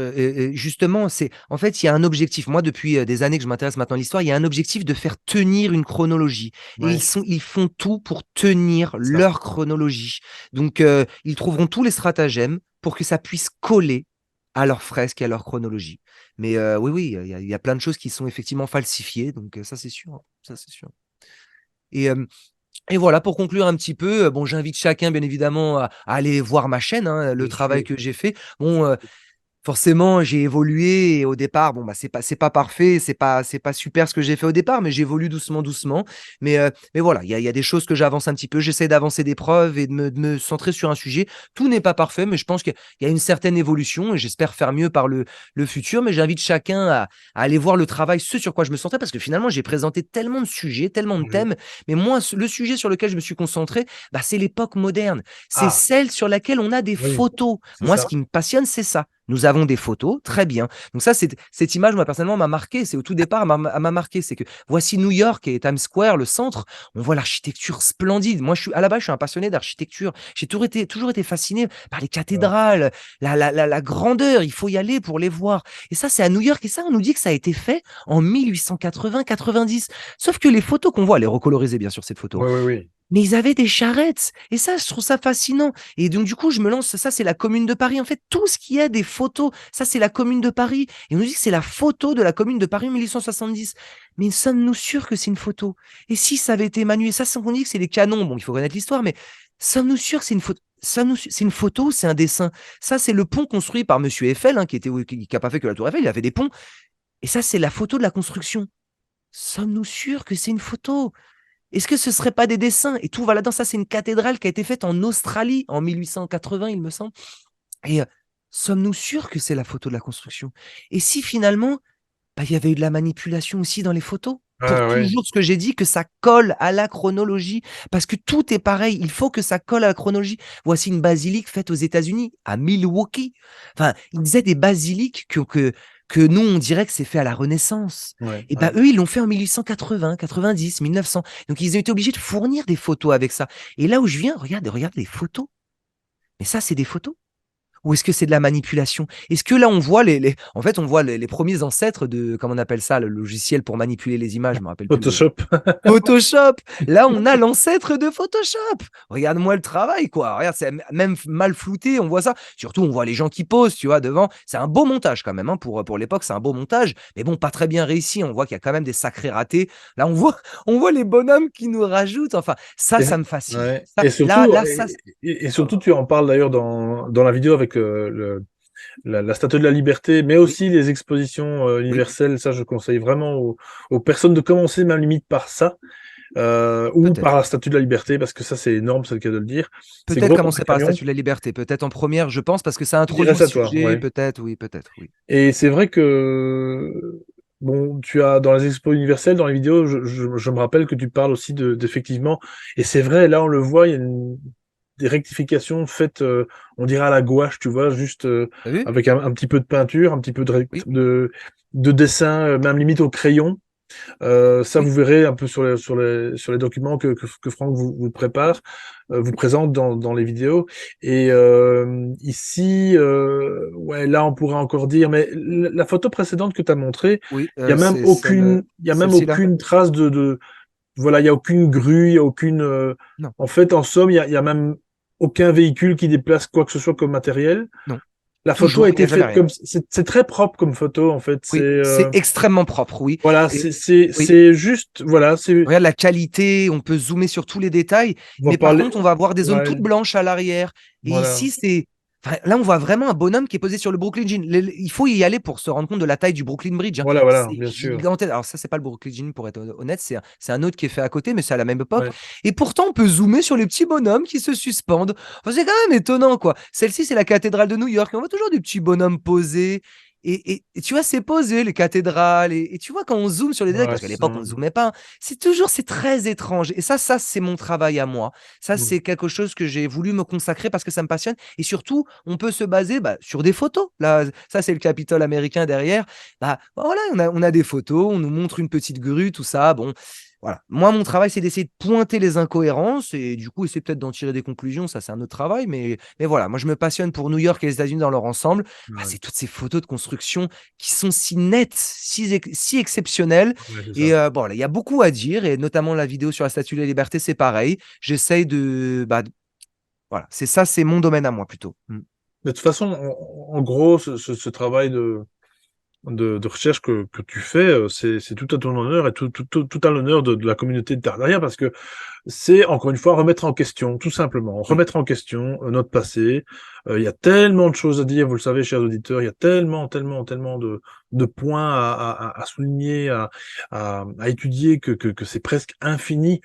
Speaker 2: justement, en fait, il y a un objectif. Moi, depuis, des années que je m'intéresse maintenant à l'histoire, il y a un objectif de faire tenir une chronologie et
Speaker 1: Ouais,
Speaker 2: ils font tout pour tenir
Speaker 1: ça.
Speaker 2: leur chronologie. Donc, ils trouveront tous les stratagèmes pour que ça puisse coller à leur fresque et à leur chronologie. Mais, oui, oui, il y a plein de choses qui sont effectivement falsifiées, donc, ça, c'est sûr, hein, ça, c'est sûr. Et et voilà, pour conclure un petit peu, bon, j'invite chacun, bien évidemment, à aller voir ma chaîne, hein, le
Speaker 1: Bien
Speaker 2: travail
Speaker 1: sûr.
Speaker 2: que j'ai fait. Bon, forcément, j'ai évolué et au départ, bon, bah, c'est pas parfait, c'est pas super ce que j'ai fait au départ, mais j'évolue doucement, doucement. Mais voilà, il y a des choses que j'avance un petit peu. J'essaie d'avancer des preuves et de me centrer sur un sujet. Tout n'est pas parfait, mais je pense qu'il y a une certaine évolution et j'espère faire mieux par le futur. Mais j'invite chacun à aller voir le travail, ce sur quoi je me centrais, parce que finalement, j'ai présenté tellement de sujets, tellement de
Speaker 1: Oui.
Speaker 2: thèmes. Mais moi, le sujet sur lequel je me suis concentré, bah, c'est l'époque moderne. C'est
Speaker 1: Ah,
Speaker 2: celle sur laquelle on a des
Speaker 1: oui,
Speaker 2: photos.
Speaker 1: c'est
Speaker 2: Moi, ce
Speaker 1: ça.
Speaker 2: qui me passionne, c'est ça. Nous avons des photos, très bien. Donc ça, cette image, moi, personnellement, m'a marqué. C'est au tout départ, elle m'a marqué. C'est que voici New York et Times Square, le centre. On voit l'architecture splendide. Moi, à la base, je suis un passionné d'architecture. J'ai toujours été fasciné par les
Speaker 1: Ouais.
Speaker 2: cathédrales, la grandeur. Il faut y aller pour les voir. Et ça, c'est à New York. Et ça, on nous dit que ça a été fait en 1880-90. Sauf que les photos qu'on voit, elle est recolorisée, bien sûr, cette photo.
Speaker 1: Oui, oui, oui.
Speaker 2: Mais ils avaient des charrettes et ça, je trouve ça fascinant et donc du coup, je me lance, ça, c'est la Commune de Paris. En fait, tout ce qui a des photos, ça, c'est la Commune de Paris et on nous dit que c'est la photo de la Commune de Paris en 1870. Mais sommes-nous sûrs que c'est une photo? Et si ça avait été Manu et ça, on dit que c'est les canons, bon, il faut connaître l'histoire, mais sommes-nous sûrs que c'est une photo? C'est une photo, c'est un dessin. Ça, c'est le pont construit par Monsieur Eiffel, hein, qui a pas fait que la Tour Eiffel, il a fait des ponts. Et ça, c'est la photo de la construction. Sommes-nous sûrs que c'est une photo? Est-ce que ce ne serait pas des dessins? Et tout va là-dedans. Ça, c'est une cathédrale qui a été faite en Australie en 1880, il me semble. Et sommes-nous sûrs que c'est la photo de la construction? Et si finalement, Bah, il y avait eu de la manipulation aussi dans les photos. Pour
Speaker 1: Ah ouais.
Speaker 2: toujours ce que j'ai dit, que ça colle à la chronologie. Parce que tout est pareil, il faut que ça colle à la chronologie. Voici une basilique faite aux États-Unis, à Milwaukee. Enfin, ils faisaient des basiliques que nous, on dirait que c'est fait à la Renaissance.
Speaker 1: Ouais,
Speaker 2: Et ben,
Speaker 1: ouais.
Speaker 2: eux, ils l'ont fait en 1880, 90, 1900. Donc, ils ont été obligés de fournir des photos avec ça. Et là où je viens, regarde les photos. Mais ça, c'est des photos. Ou est-ce que c'est de la manipulation? Est-ce que là, on voit en fait, on voit les premiers ancêtres de, comment on appelle ça, le logiciel pour manipuler les images, je me rappelle plus le
Speaker 1: Photoshop.
Speaker 2: Photoshop. Là, on a l'ancêtre de Photoshop. Regarde-moi le travail, quoi. Regarde, c'est même mal flouté, on voit ça. Surtout, on voit les gens qui posent, tu vois, devant. C'est un beau montage quand même, hein, pour l'époque, c'est un beau montage. Mais bon, pas très bien réussi. On voit qu'il y a quand même des sacrés ratés. Là, on voit les bonhommes qui nous rajoutent. Enfin,
Speaker 1: Et,
Speaker 2: ça me fascine.
Speaker 1: ouais.
Speaker 2: Ça,
Speaker 1: Et surtout,
Speaker 2: ça.
Speaker 1: et
Speaker 2: Oh
Speaker 1: surtout,
Speaker 2: là,
Speaker 1: tu en parles d'ailleurs dans la vidéo avec la Statue de la Liberté, mais
Speaker 2: oui,
Speaker 1: aussi les expositions
Speaker 2: oui,
Speaker 1: universelles. Ça, je conseille vraiment aux personnes de commencer, même limite par ça, ou par
Speaker 2: peut-être.
Speaker 1: la Statue de la Liberté, parce que ça, c'est énorme, c'est le cas de le dire. C'est
Speaker 2: Peut-être
Speaker 1: gros comme un
Speaker 2: commencer par la
Speaker 1: camion.
Speaker 2: Statue de la Liberté, peut-être en première, je pense, parce que ça
Speaker 1: Je dirais
Speaker 2: introduit le
Speaker 1: ça, toi,
Speaker 2: sujet,
Speaker 1: ouais.
Speaker 2: peut-être, oui.
Speaker 1: Et c'est vrai que, bon, tu as dans les expos universelles, dans les vidéos, je me rappelle que tu parles aussi d'effectivement, et c'est vrai, là on le voit, il y a des rectifications faites, on dirait à la gouache, tu vois, juste
Speaker 2: T'as vu?
Speaker 1: avec un petit peu de peinture, un petit peu
Speaker 2: Oui,
Speaker 1: de dessin, même limite au crayon. Ça,
Speaker 2: oui,
Speaker 1: vous verrez un peu sur les documents que Franck vous prépare, vous présente dans les vidéos. Et ici, ouais, là, on pourrait encore dire, mais la photo précédente que tu as montrée,
Speaker 2: oui,
Speaker 1: il y a même
Speaker 2: celle-ci-là.
Speaker 1: aucune trace voilà, il y a aucune grue, il y a aucune,
Speaker 2: Non,
Speaker 1: en fait, en somme, il y a même aucun véhicule qui déplace quoi que ce soit comme matériel.
Speaker 2: non.
Speaker 1: La photo a
Speaker 2: Toujours, il n'y
Speaker 1: été
Speaker 2: a jamais
Speaker 1: faite
Speaker 2: rien.
Speaker 1: comme, c'est très propre comme photo, en fait.
Speaker 2: Oui, c'est extrêmement propre, oui.
Speaker 1: Voilà,
Speaker 2: Et oui,
Speaker 1: c'est juste, voilà,
Speaker 2: regarde la qualité, on peut zoomer sur tous les détails,
Speaker 1: on va
Speaker 2: mais par
Speaker 1: parler,
Speaker 2: contre, on va voir des zones
Speaker 1: ouais,
Speaker 2: toutes blanches à l'arrière. Et
Speaker 1: voilà,
Speaker 2: ici, là, on voit vraiment un bonhomme qui est posé sur le Brooklyn Gym. Il faut y aller pour se rendre compte de la taille du Brooklyn Bridge, hein.
Speaker 1: voilà,
Speaker 2: C'est
Speaker 1: bien sûr,
Speaker 2: gigantesque. Alors ça, c'est pas le Brooklyn Gym pour être honnête, c'est un autre qui est fait à côté, mais c'est à la même époque.
Speaker 1: ouais,
Speaker 2: Et pourtant, on peut zoomer sur les petits bonhommes qui se suspendent. Enfin, c'est quand même étonnant, quoi. Celle-ci, c'est la cathédrale de New York. Et on voit toujours des petits bonhommes posés. Et tu vois, c'est posé, les cathédrales. Et tu vois, quand on zoome sur les détails,
Speaker 1: ouais,
Speaker 2: parce qu'à l'époque, on ne zoomait pas, hein, c'est très étrange. Et ça, c'est mon travail à moi. Ça,
Speaker 1: mm,
Speaker 2: c'est quelque chose que j'ai voulu me consacrer parce que ça me passionne. Et surtout, on peut se baser sur des photos. Là, ça, c'est le Capitole américain derrière. Voilà, on a des photos, on nous montre une petite grue, tout ça. Bon, voilà. Moi, mon travail, c'est d'essayer de pointer les incohérences et du coup, essayer peut-être d'en tirer des conclusions. Ça, c'est un autre travail. Mais voilà, moi, je me passionne pour New York et les États-Unis dans leur ensemble.
Speaker 1: ouais,
Speaker 2: C'est toutes ces photos de construction qui sont si nettes, si exceptionnelles.
Speaker 1: ouais, c'est
Speaker 2: Et
Speaker 1: ça.
Speaker 2: bon, là, il y a beaucoup à dire, et notamment la vidéo sur la Statue de la Liberté, c'est pareil. J'essaye voilà, c'est ça, c'est mon domaine à moi plutôt. Mm.
Speaker 1: De toute façon, en gros, ce travail de recherche que tu fais, c'est tout à ton honneur et tout à l'honneur de la communauté de Tartaria parce que c'est encore une fois remettre en question, tout simplement,
Speaker 2: Oui,
Speaker 1: remettre en question notre passé. Il y a tellement de choses à dire, vous le savez, chers auditeurs, il y a tellement de points à souligner, à étudier que c'est presque infini,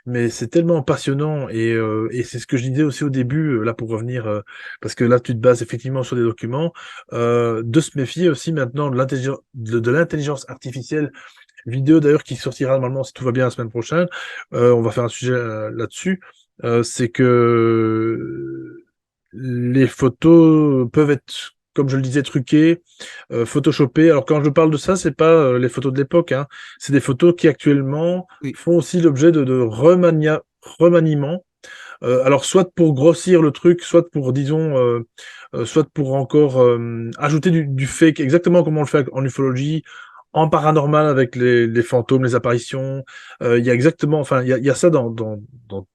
Speaker 1: mais c'est tellement passionnant et c'est ce que je disais aussi au début, là pour revenir, parce que là tu te bases effectivement sur des documents, de se méfier aussi maintenant de l'intelligence artificielle vidéo d'ailleurs qui sortira normalement si tout va bien la semaine prochaine. On va faire un sujet là-dessus. C'est que les photos peuvent être, comme je le disais, truquées, photoshopées. Alors quand je parle de ça, c'est pas les photos de l'époque, hein. C'est des photos qui actuellement
Speaker 2: oui.
Speaker 1: font aussi l'objet de remaniement. Alors soit pour grossir le truc, soit pour, disons, soit pour encore ajouter du fake, exactement comme on le fait en ufologie, en paranormal avec les fantômes, les apparitions. Il y a exactement, enfin, il y a ça dans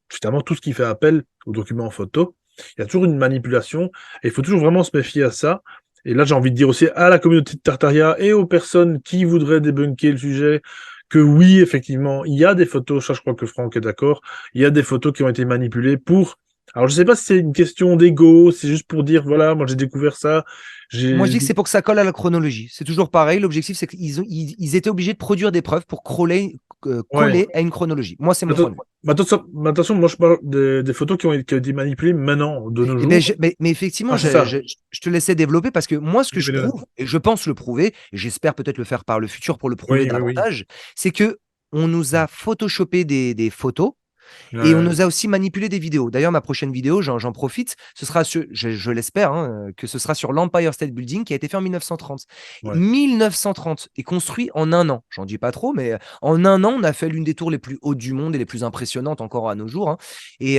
Speaker 1: finalement tout ce qui fait appel aux documents en photo. Il y a toujours une manipulation et il faut toujours vraiment se méfier à ça. Et là, j'ai envie de dire aussi à la communauté de Tartaria et aux personnes qui voudraient débunker le sujet que oui, effectivement, il y a des photos, ça je crois que Franck est d'accord, il y a des photos qui ont été manipulées pour... Alors je sais pas si c'est une question d'ego, c'est juste pour dire, voilà, moi j'ai découvert ça,
Speaker 2: Moi, je
Speaker 1: j'ai...
Speaker 2: dis que c'est pour que ça colle à la chronologie. C'est toujours pareil. L'objectif, c'est qu'ils ils étaient obligés de produire des preuves pour
Speaker 1: Ouais.
Speaker 2: collé à une chronologie. Moi, c'est mon point
Speaker 1: Atten
Speaker 2: de vue.
Speaker 1: mais attention, moi je parle des photos qui ont été manipulées maintenant, de nos
Speaker 2: Et ben,
Speaker 1: jours.
Speaker 2: mais effectivement,
Speaker 1: Ah, c'est ça.
Speaker 2: je te laissais développer parce que moi, ce que je
Speaker 1: Oui,
Speaker 2: prouve, et je pense le prouver, et j'espère peut-être le faire par le futur pour le prouver
Speaker 1: oui, oui, oui.
Speaker 2: davantage, c'est que on nous a photoshopé des photos et on
Speaker 1: Ouais,
Speaker 2: nous a aussi manipulé des vidéos. D'ailleurs, ma prochaine vidéo, j'en profite, ce sera sur, je l'espère, hein, que ce sera sur l'Empire State Building qui a été fait en 1930.
Speaker 1: ouais.
Speaker 2: 1930 est construit en un an. J'en dis pas trop, mais en un an, on a fait l'une des tours les plus hautes du monde et les plus impressionnantes encore à nos jours, hein. Et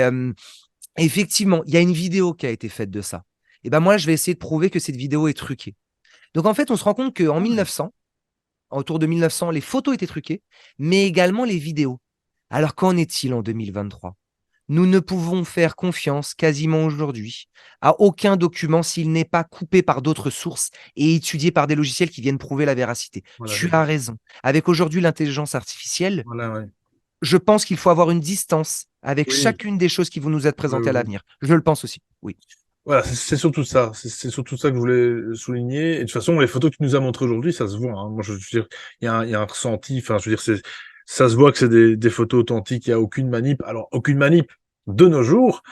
Speaker 2: effectivement, il y a une vidéo qui a été faite de ça. Et ben moi, je vais essayer de prouver que cette vidéo est truquée. Donc en fait, on se rend compte qu'en
Speaker 1: Ah ouais.
Speaker 2: 1900, autour de 1900, les photos étaient truquées, mais également les vidéos. Alors qu'en est-il en 2023? Nous ne pouvons faire confiance quasiment aujourd'hui à aucun document s'il n'est pas coupé par d'autres sources et étudié par des logiciels qui viennent prouver la véracité.
Speaker 1: Voilà,
Speaker 2: Tu
Speaker 1: c'est ça.
Speaker 2: as raison. Avec aujourd'hui l'intelligence artificielle,
Speaker 1: Voilà, ouais.
Speaker 2: je pense qu'il faut avoir une distance avec
Speaker 1: Oui,
Speaker 2: chacune des choses qui vont nous être
Speaker 1: oui,
Speaker 2: présentées à
Speaker 1: oui, oui.
Speaker 2: l'avenir. Je le pense aussi. Oui.
Speaker 1: Voilà, c'est surtout ça. C'est surtout ça que je voulais souligner. Et de toute façon, les photos que tu nous as montrées aujourd'hui, ça se voit, hein. Moi, je veux dire, il y a un ressenti. Enfin, je veux dire, ça se voit que c'est des photos authentiques. Il y a aucune manip. Alors, aucune manip de nos jours.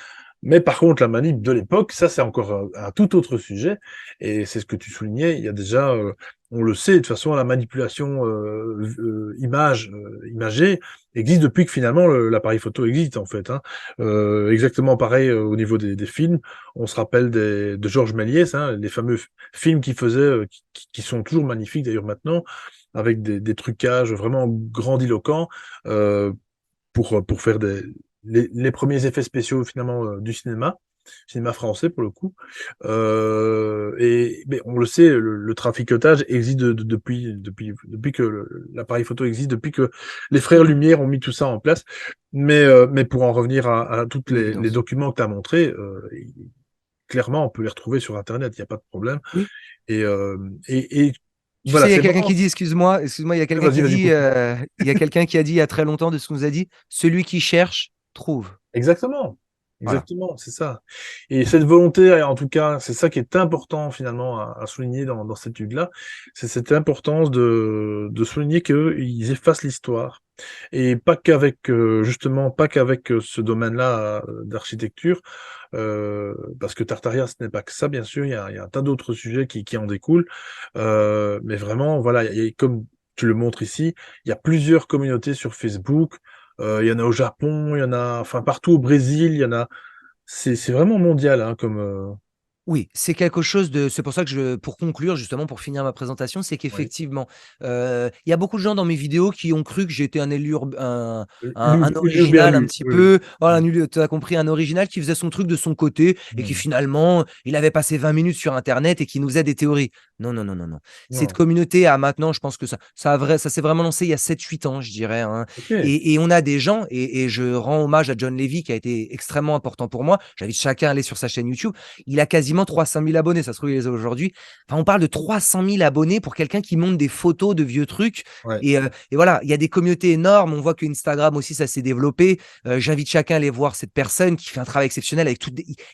Speaker 1: Mais par contre, la manip de l'époque, ça, c'est encore un tout autre sujet. Et c'est ce que tu soulignais. Il y a déjà, on le sait, de toute façon, la manipulation imagée existe depuis que finalement l'appareil photo existe, en fait, hein. Exactement pareil au niveau des films. On se rappelle de Georges Méliès, hein, les fameux films qu'il faisait, qui sont toujours magnifiques d'ailleurs maintenant, avec des trucages vraiment grandiloquents. Euh, pour faire les premiers effets spéciaux finalement du cinéma français pour le coup. Mais on le sait, le traficotage existe depuis que l'appareil photo existe, depuis que les frères Lumière ont mis tout ça en place. Mais pour en revenir à tous
Speaker 2: Une
Speaker 1: les
Speaker 2: évidence.
Speaker 1: documents que tu as montrés, clairement, on peut les retrouver sur Internet, il n'y a pas de problème.
Speaker 2: Oui.
Speaker 1: Et, euh, et
Speaker 2: Tu
Speaker 1: voilà,
Speaker 2: sais, il y a
Speaker 1: c'est
Speaker 2: quelqu'un
Speaker 1: vraiment...
Speaker 2: qui dit, excuse-moi, il y a quelqu'un
Speaker 1: Vas-y,
Speaker 2: qui
Speaker 1: vas-y,
Speaker 2: dit,
Speaker 1: continue.
Speaker 2: il y a quelqu'un qui a dit il y a très longtemps de ce qu'on nous a dit, celui qui cherche, trouve.
Speaker 1: Exactement,
Speaker 2: Voilà.
Speaker 1: exactement, c'est ça. Et cette volonté, en tout cas, c'est ça qui est important finalement à souligner dans cette étude-là, c'est cette importance de souligner qu'ils effacent l'histoire. Et pas qu'avec, justement, pas qu'avec ce domaine-là d'architecture, parce que Tartaria, ce n'est pas que ça, bien sûr, il y a un tas d'autres sujets qui en découlent. Mais vraiment, voilà, comme tu le montres ici, il y a plusieurs communautés sur Facebook. Il y en a au Japon, il y en a, enfin partout au Brésil, il y en a. C'est vraiment mondial, hein, comme.
Speaker 2: Oui, c'est quelque chose de c'est pour ça que pour conclure, justement, pour finir ma présentation, c'est
Speaker 1: Oui.
Speaker 2: qu'effectivement, il y a beaucoup de gens dans mes vidéos qui ont cru que j'étais un un
Speaker 1: Lu ou bien
Speaker 2: original un
Speaker 1: lu,
Speaker 2: petit
Speaker 1: oui, oui.
Speaker 2: peu, voilà,
Speaker 1: Mm.
Speaker 2: tu as compris, un original qui faisait son truc de son côté et qui
Speaker 1: Mm.
Speaker 2: finalement, il avait passé 20 minutes sur internet et qui nous faisait des théories. Non, non, non, non, non. Cette
Speaker 1: Non.
Speaker 2: communauté a maintenant, je pense que ça s'est vraiment lancé il y a 7-8 ans, je dirais, hein.
Speaker 1: Ok.
Speaker 2: Et on a des gens et je rends hommage à John Levy qui a été extrêmement important pour moi. J'invite chacun à aller sur sa chaîne YouTube. Il a quasiment 300 000 abonnés, ça se trouve, il les a aujourd'hui. Enfin, on parle de 300 000 abonnés pour quelqu'un qui monte des photos de vieux trucs.
Speaker 1: Ouais.
Speaker 2: Et voilà, il y a des communautés énormes. On voit que Instagram aussi, ça s'est développé. J'invite chacun à aller voir cette personne qui fait un travail exceptionnel avec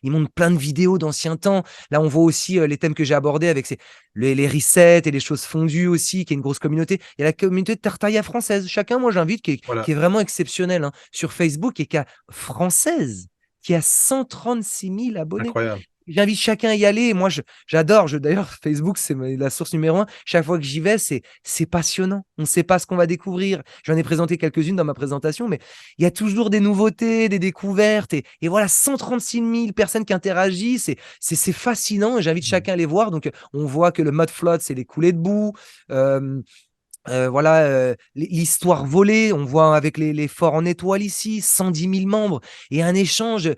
Speaker 2: il monte plein de vidéos d'anciens temps. Là, on voit aussi les thèmes que j'ai abordés avec les resets et les choses fondues aussi, qui est une grosse communauté. Il y a la communauté de Tartaria française. Chacun, moi, j'invite, qui
Speaker 1: Voilà.
Speaker 2: est vraiment exceptionnel, hein, sur Facebook et française, qui a 136 000 abonnés.
Speaker 1: Incroyable.
Speaker 2: J'invite chacun à y aller. Moi, j'adore. D'ailleurs, Facebook, c'est la source numéro un. Chaque fois que j'y vais, c'est passionnant. On ne sait pas ce qu'on va découvrir. J'en ai présenté quelques-unes dans ma présentation, mais il y a toujours des nouveautés, des découvertes. Et voilà, 136 000 personnes qui interagissent. C'est fascinant. Et j'invite
Speaker 1: Mm.
Speaker 2: chacun à les voir. Donc, on voit que le mode flood, c'est les coulées de boue. Voilà, l'histoire volée, on voit avec les forts en étoile ici, 110 000 membres, et un échange,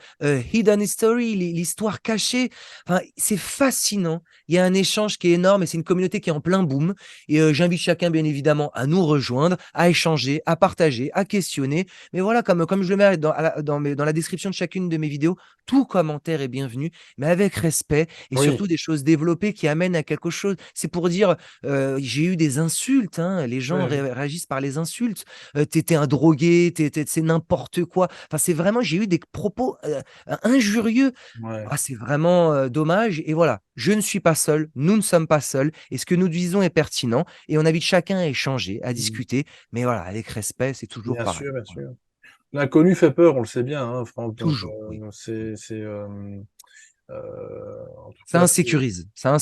Speaker 2: hidden history, l'histoire cachée. Enfin, c'est fascinant. Il y a un échange qui est énorme et c'est une communauté qui est en plein boom. Et j'invite chacun, bien évidemment, à nous rejoindre, à échanger, à partager, à questionner. Mais voilà, comme je le mets dans la description de chacune de mes vidéos, tout commentaire est bienvenu, mais avec respect et
Speaker 1: Oui.
Speaker 2: surtout des choses développées qui amènent à quelque chose. C'est pour dire, j'ai eu des insultes, hein, hein, les gens
Speaker 1: Ouais, ouais.
Speaker 2: réagissent par les insultes. Tu un drogué, c'est n'importe quoi. Enfin, c'est vraiment j'ai eu des propos, injurieux.
Speaker 1: Ouais.
Speaker 2: Ah, c'est vraiment, dommage et voilà, je ne suis pas seul, nous ne sommes pas seuls et ce que nous disons est pertinent et on invite chacun à échanger, à
Speaker 1: Mmh.
Speaker 2: discuter, mais voilà, avec respect, c'est toujours
Speaker 1: Bien
Speaker 2: pareil.
Speaker 1: sûr, bien
Speaker 2: Voilà.
Speaker 1: sûr. L'inconnu fait peur, on le sait bien, hein, Franck, donc
Speaker 2: Toujours, oui.
Speaker 1: en tout cas, c'est
Speaker 2: Ça insécurise.
Speaker 1: ça,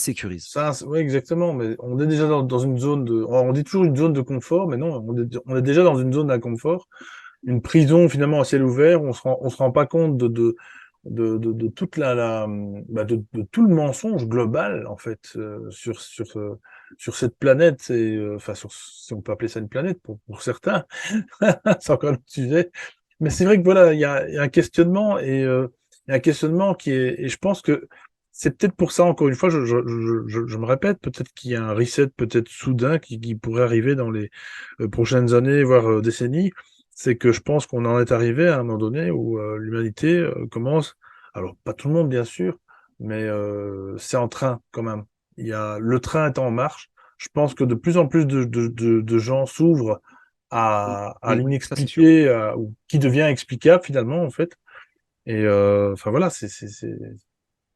Speaker 1: c'est ouais, exactement, mais on est déjà dans une zone de on dit toujours une zone de confort, mais non, on est déjà dans une zone d'inconfort, une prison finalement à ciel ouvert, on se rend pas compte de toute de tout le mensonge global en fait, sur cette planète et enfin sur si on peut appeler ça une planète pour certains, c'est encore un autre sujet. Mais c'est vrai que voilà, il y a un questionnement il y a un questionnement qui est et je pense que c'est peut-être pour ça encore une fois, je me répète, peut-être qu'il y a un reset peut-être soudain qui pourrait arriver dans les, prochaines années, voire, décennies. C'est que je pense qu'on en est arrivé à un moment donné où, l'humanité, commence alors pas tout le monde bien sûr, mais, c'est en train quand même. Le train est en marche. Je pense que de plus en plus de gens s'ouvrent à
Speaker 2: Oui, ça c'est sûr.
Speaker 1: l'inexpliqué, ou qui devient explicable finalement en fait et enfin voilà, c'est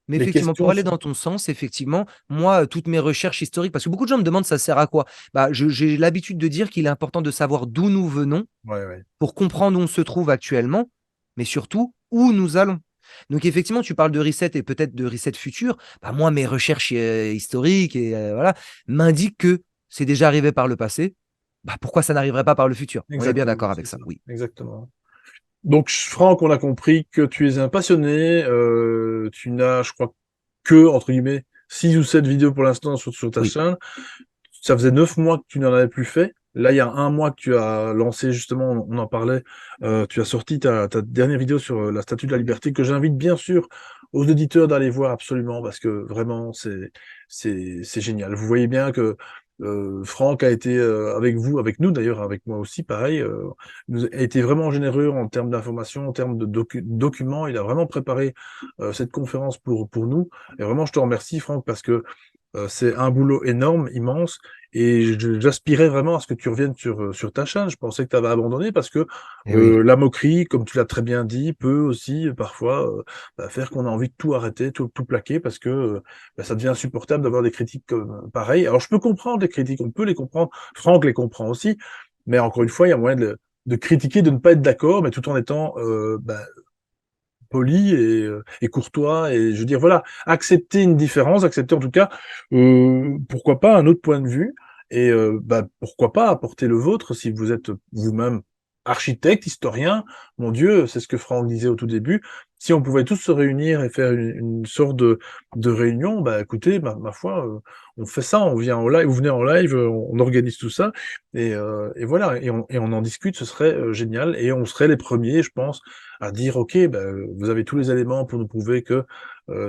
Speaker 2: Mais
Speaker 1: les
Speaker 2: effectivement, pour
Speaker 1: questions
Speaker 2: aller
Speaker 1: sont
Speaker 2: dans ton sens, effectivement, moi, toutes mes recherches historiques parce que beaucoup de gens me demandent: «Ça sert à quoi?» Bah, je j'ai l'habitude de dire qu'il est important de savoir d'où nous venons
Speaker 1: ouais, ouais,
Speaker 2: pour comprendre où on se trouve actuellement, mais surtout où nous allons. Donc effectivement, tu parles de reset et peut-être de reset futur. Bah, moi, mes recherches, historiques et voilà, m'indiquent que c'est déjà arrivé par le passé. Bah, pourquoi ça n'arriverait pas par le futur? On est bien
Speaker 1: exactement,
Speaker 2: d'accord
Speaker 1: c'est
Speaker 2: avec
Speaker 1: ça,
Speaker 2: ça, oui.
Speaker 1: exactement. Donc Franck, on a compris que tu es un passionné, tu n'as, je crois, que, entre guillemets, 6 ou 7 vidéos pour l'instant sur ta
Speaker 2: Oui,
Speaker 1: chaîne. Ça faisait 9 mois que tu n'en avais plus fait. Là, il y a un mois que tu as lancé justement, on en parlait, tu as sorti ta dernière vidéo sur, la Statue de la Liberté que j'invite bien sûr aux auditeurs d'aller voir absolument parce que vraiment c'est génial. Vous voyez bien que, Franck a été, avec vous, avec nous d'ailleurs, avec moi aussi pareil, nous a été vraiment généreux en termes d'informations, en termes de documents. Il a vraiment préparé, cette conférence pour nous et vraiment je te remercie Franck parce que c'est un boulot énorme, immense et j'aspirais vraiment à ce que tu reviennes sur ta chaîne. Je pensais que tu avais abandonné parce que,
Speaker 2: et oui.
Speaker 1: la moquerie, comme tu l'as très bien dit, peut aussi, parfois, faire qu'on a envie de tout arrêter, tout plaquer parce que, ça devient insupportable d'avoir des critiques comme pareilles. Alors je peux comprendre les critiques, on peut les comprendre, Franck les comprend aussi, mais encore une fois, il y a moyen de critiquer, de ne pas être d'accord, mais tout en étant, poli et courtois et je veux dire, voilà, accepter une différence, accepter en tout cas, pourquoi pas un autre point de vue et pourquoi pas apporter le vôtre si vous êtes vous-même architecte, historien. Mon Dieu, c'est ce que Franck disait au tout début. Si on pouvait tous se réunir et faire une sorte de réunion, bah, écoutez, ma foi, on fait ça, on vient en live, vous venez en live, on organise tout ça et voilà et on en discute, ce serait, génial et on serait les premiers, je pense, à dire: «OK, vous avez tous les éléments pour nous prouver que,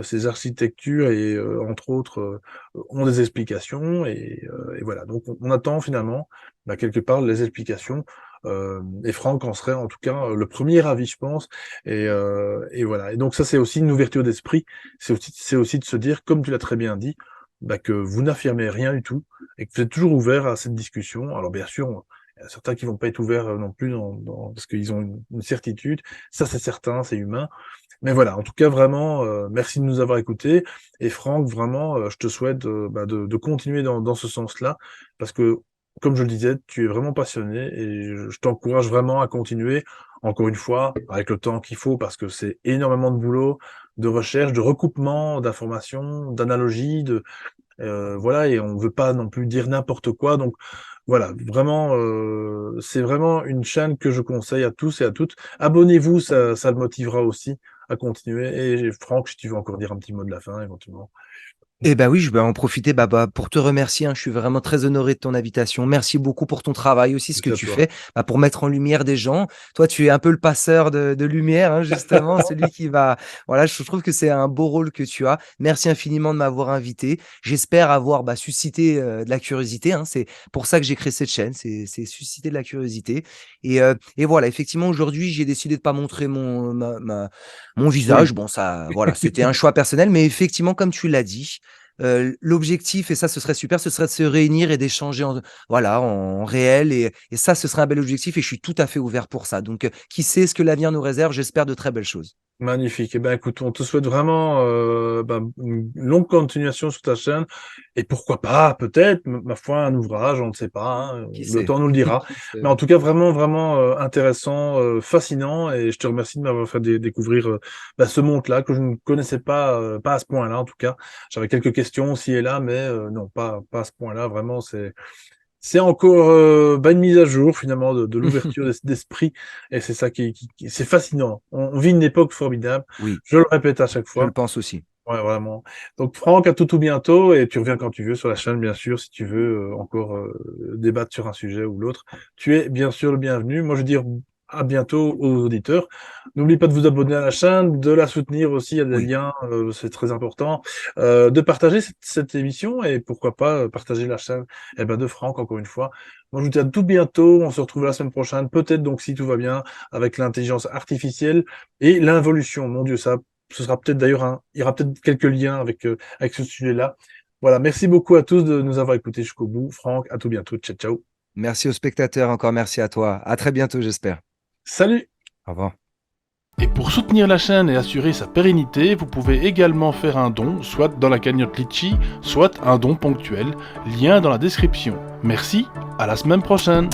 Speaker 1: ces architectures et entre autres, ont des explications» et voilà. Donc on attend finalement, quelque part les explications, et Franck en serait en tout cas, le premier ravi, je pense et voilà et donc ça, c'est aussi une ouverture d'esprit. C'est aussi de se dire, comme tu l'as très bien dit, que vous n'affirmez rien du tout et que vous êtes toujours ouvert à cette discussion. Alors bien sûr, il y a certains qui vont pas être ouverts, non plus parce qu'ils ont une certitude. Ça, c'est certain, c'est humain. Mais voilà, en tout cas, vraiment, merci de nous avoir écoutés et Franck, vraiment, je te souhaite, de continuer dans ce sens-là parce que, comme je le disais, tu es vraiment passionné et je t'encourage vraiment à continuer. Encore une fois, avec le temps qu'il faut parce que c'est énormément de boulot, de recherche, de recoupement d'informations, d'analogies, voilà et on veut pas non plus dire n'importe quoi donc voilà, vraiment, c'est vraiment une chaîne que je conseille à tous et à toutes. Abonnez-vous, ça le motivera aussi à continuer et Franck, si tu veux encore dire un petit mot de la fin éventuellement?
Speaker 2: Eh ben oui, je vais en profiter, pour te remercier, hein. Je suis vraiment très honoré de ton invitation. Merci beaucoup pour ton travail aussi, ce que
Speaker 1: Merci à
Speaker 2: tu
Speaker 1: toi.
Speaker 2: fais, pour mettre en lumière des gens. Toi, tu es un peu le passeur de lumière, hein, justement, celui qui va voilà, je trouve que c'est un beau rôle que tu as. Merci infiniment de m'avoir invité. J'espère avoir, suscité, de la curiosité, hein. C'est pour ça que j'ai créé cette chaîne, c'est susciter de la curiosité et voilà, effectivement, aujourd'hui, j'ai décidé de pas montrer mon
Speaker 1: Oui,
Speaker 2: visage. Bon, ça voilà, c'était un choix personnel, mais effectivement, comme tu l'as dit, L'objectif, et ça, ce serait super, ce serait de se réunir et d'échanger en réel, et ça, ce serait un bel objectif, et je suis tout à fait ouvert pour ça. Donc, qui sait ce que l'avenir nous réserve? J'espère de très belles choses.
Speaker 1: Magnifique. Eh ben, écoute, on te souhaite vraiment une longue continuation sur ta chaîne et pourquoi pas, peut-être, ma foi, un ouvrage, on ne sait pas, hein,
Speaker 2: Qui
Speaker 1: le
Speaker 2: sait?
Speaker 1: temps nous le dira.
Speaker 2: Qui
Speaker 1: Mais
Speaker 2: sait?
Speaker 1: en tout cas, vraiment, vraiment intéressant, fascinant et je te remercie de m'avoir fait découvrir ce monde-là que je ne connaissais pas, pas à ce point-là en tout cas. J'avais quelques questions ci et là, mais non, pas à ce point-là. Vraiment, c'est encore une mise à jour finalement de l'ouverture d'esprit et c'est ça c'est fascinant. On vit une époque formidable.
Speaker 2: Oui,
Speaker 1: Je le répète à chaque
Speaker 2: je le
Speaker 1: fois.
Speaker 2: pense aussi.
Speaker 1: Ouais, vraiment. Donc Franck, à tout bientôt et tu reviens quand tu veux sur la chaîne, bien sûr, si tu veux encore débattre sur un sujet ou l'autre. Tu es bien sûr le bienvenu. Moi, je veux dire à bientôt aux auditeurs. N'oublie pas de vous abonner à la chaîne, de la soutenir aussi, il y a des
Speaker 2: Oui.
Speaker 1: liens, c'est très important, de partager cette émission et pourquoi pas partager la chaîne de Franck, encore une fois. Moi, je vous dis à tout bientôt. On se retrouve la semaine prochaine, peut-être donc si tout va bien, avec l'intelligence artificielle et l'involution. Mon Dieu, ça ce sera peut-être d'ailleurs il y aura peut-être quelques liens avec ce sujet-là. Voilà, merci beaucoup à tous de nous avoir écoutés jusqu'au bout. Franck, à tout bientôt. Ciao, ciao.
Speaker 2: Merci aux spectateurs, encore merci à toi. À très bientôt, j'espère.
Speaker 1: Salut!
Speaker 2: Au revoir.
Speaker 3: Et pour soutenir la chaîne et assurer sa pérennité, vous pouvez également faire un don, soit dans la cagnotte Litchi, soit un don ponctuel, lien dans la description. Merci, à la semaine prochaine.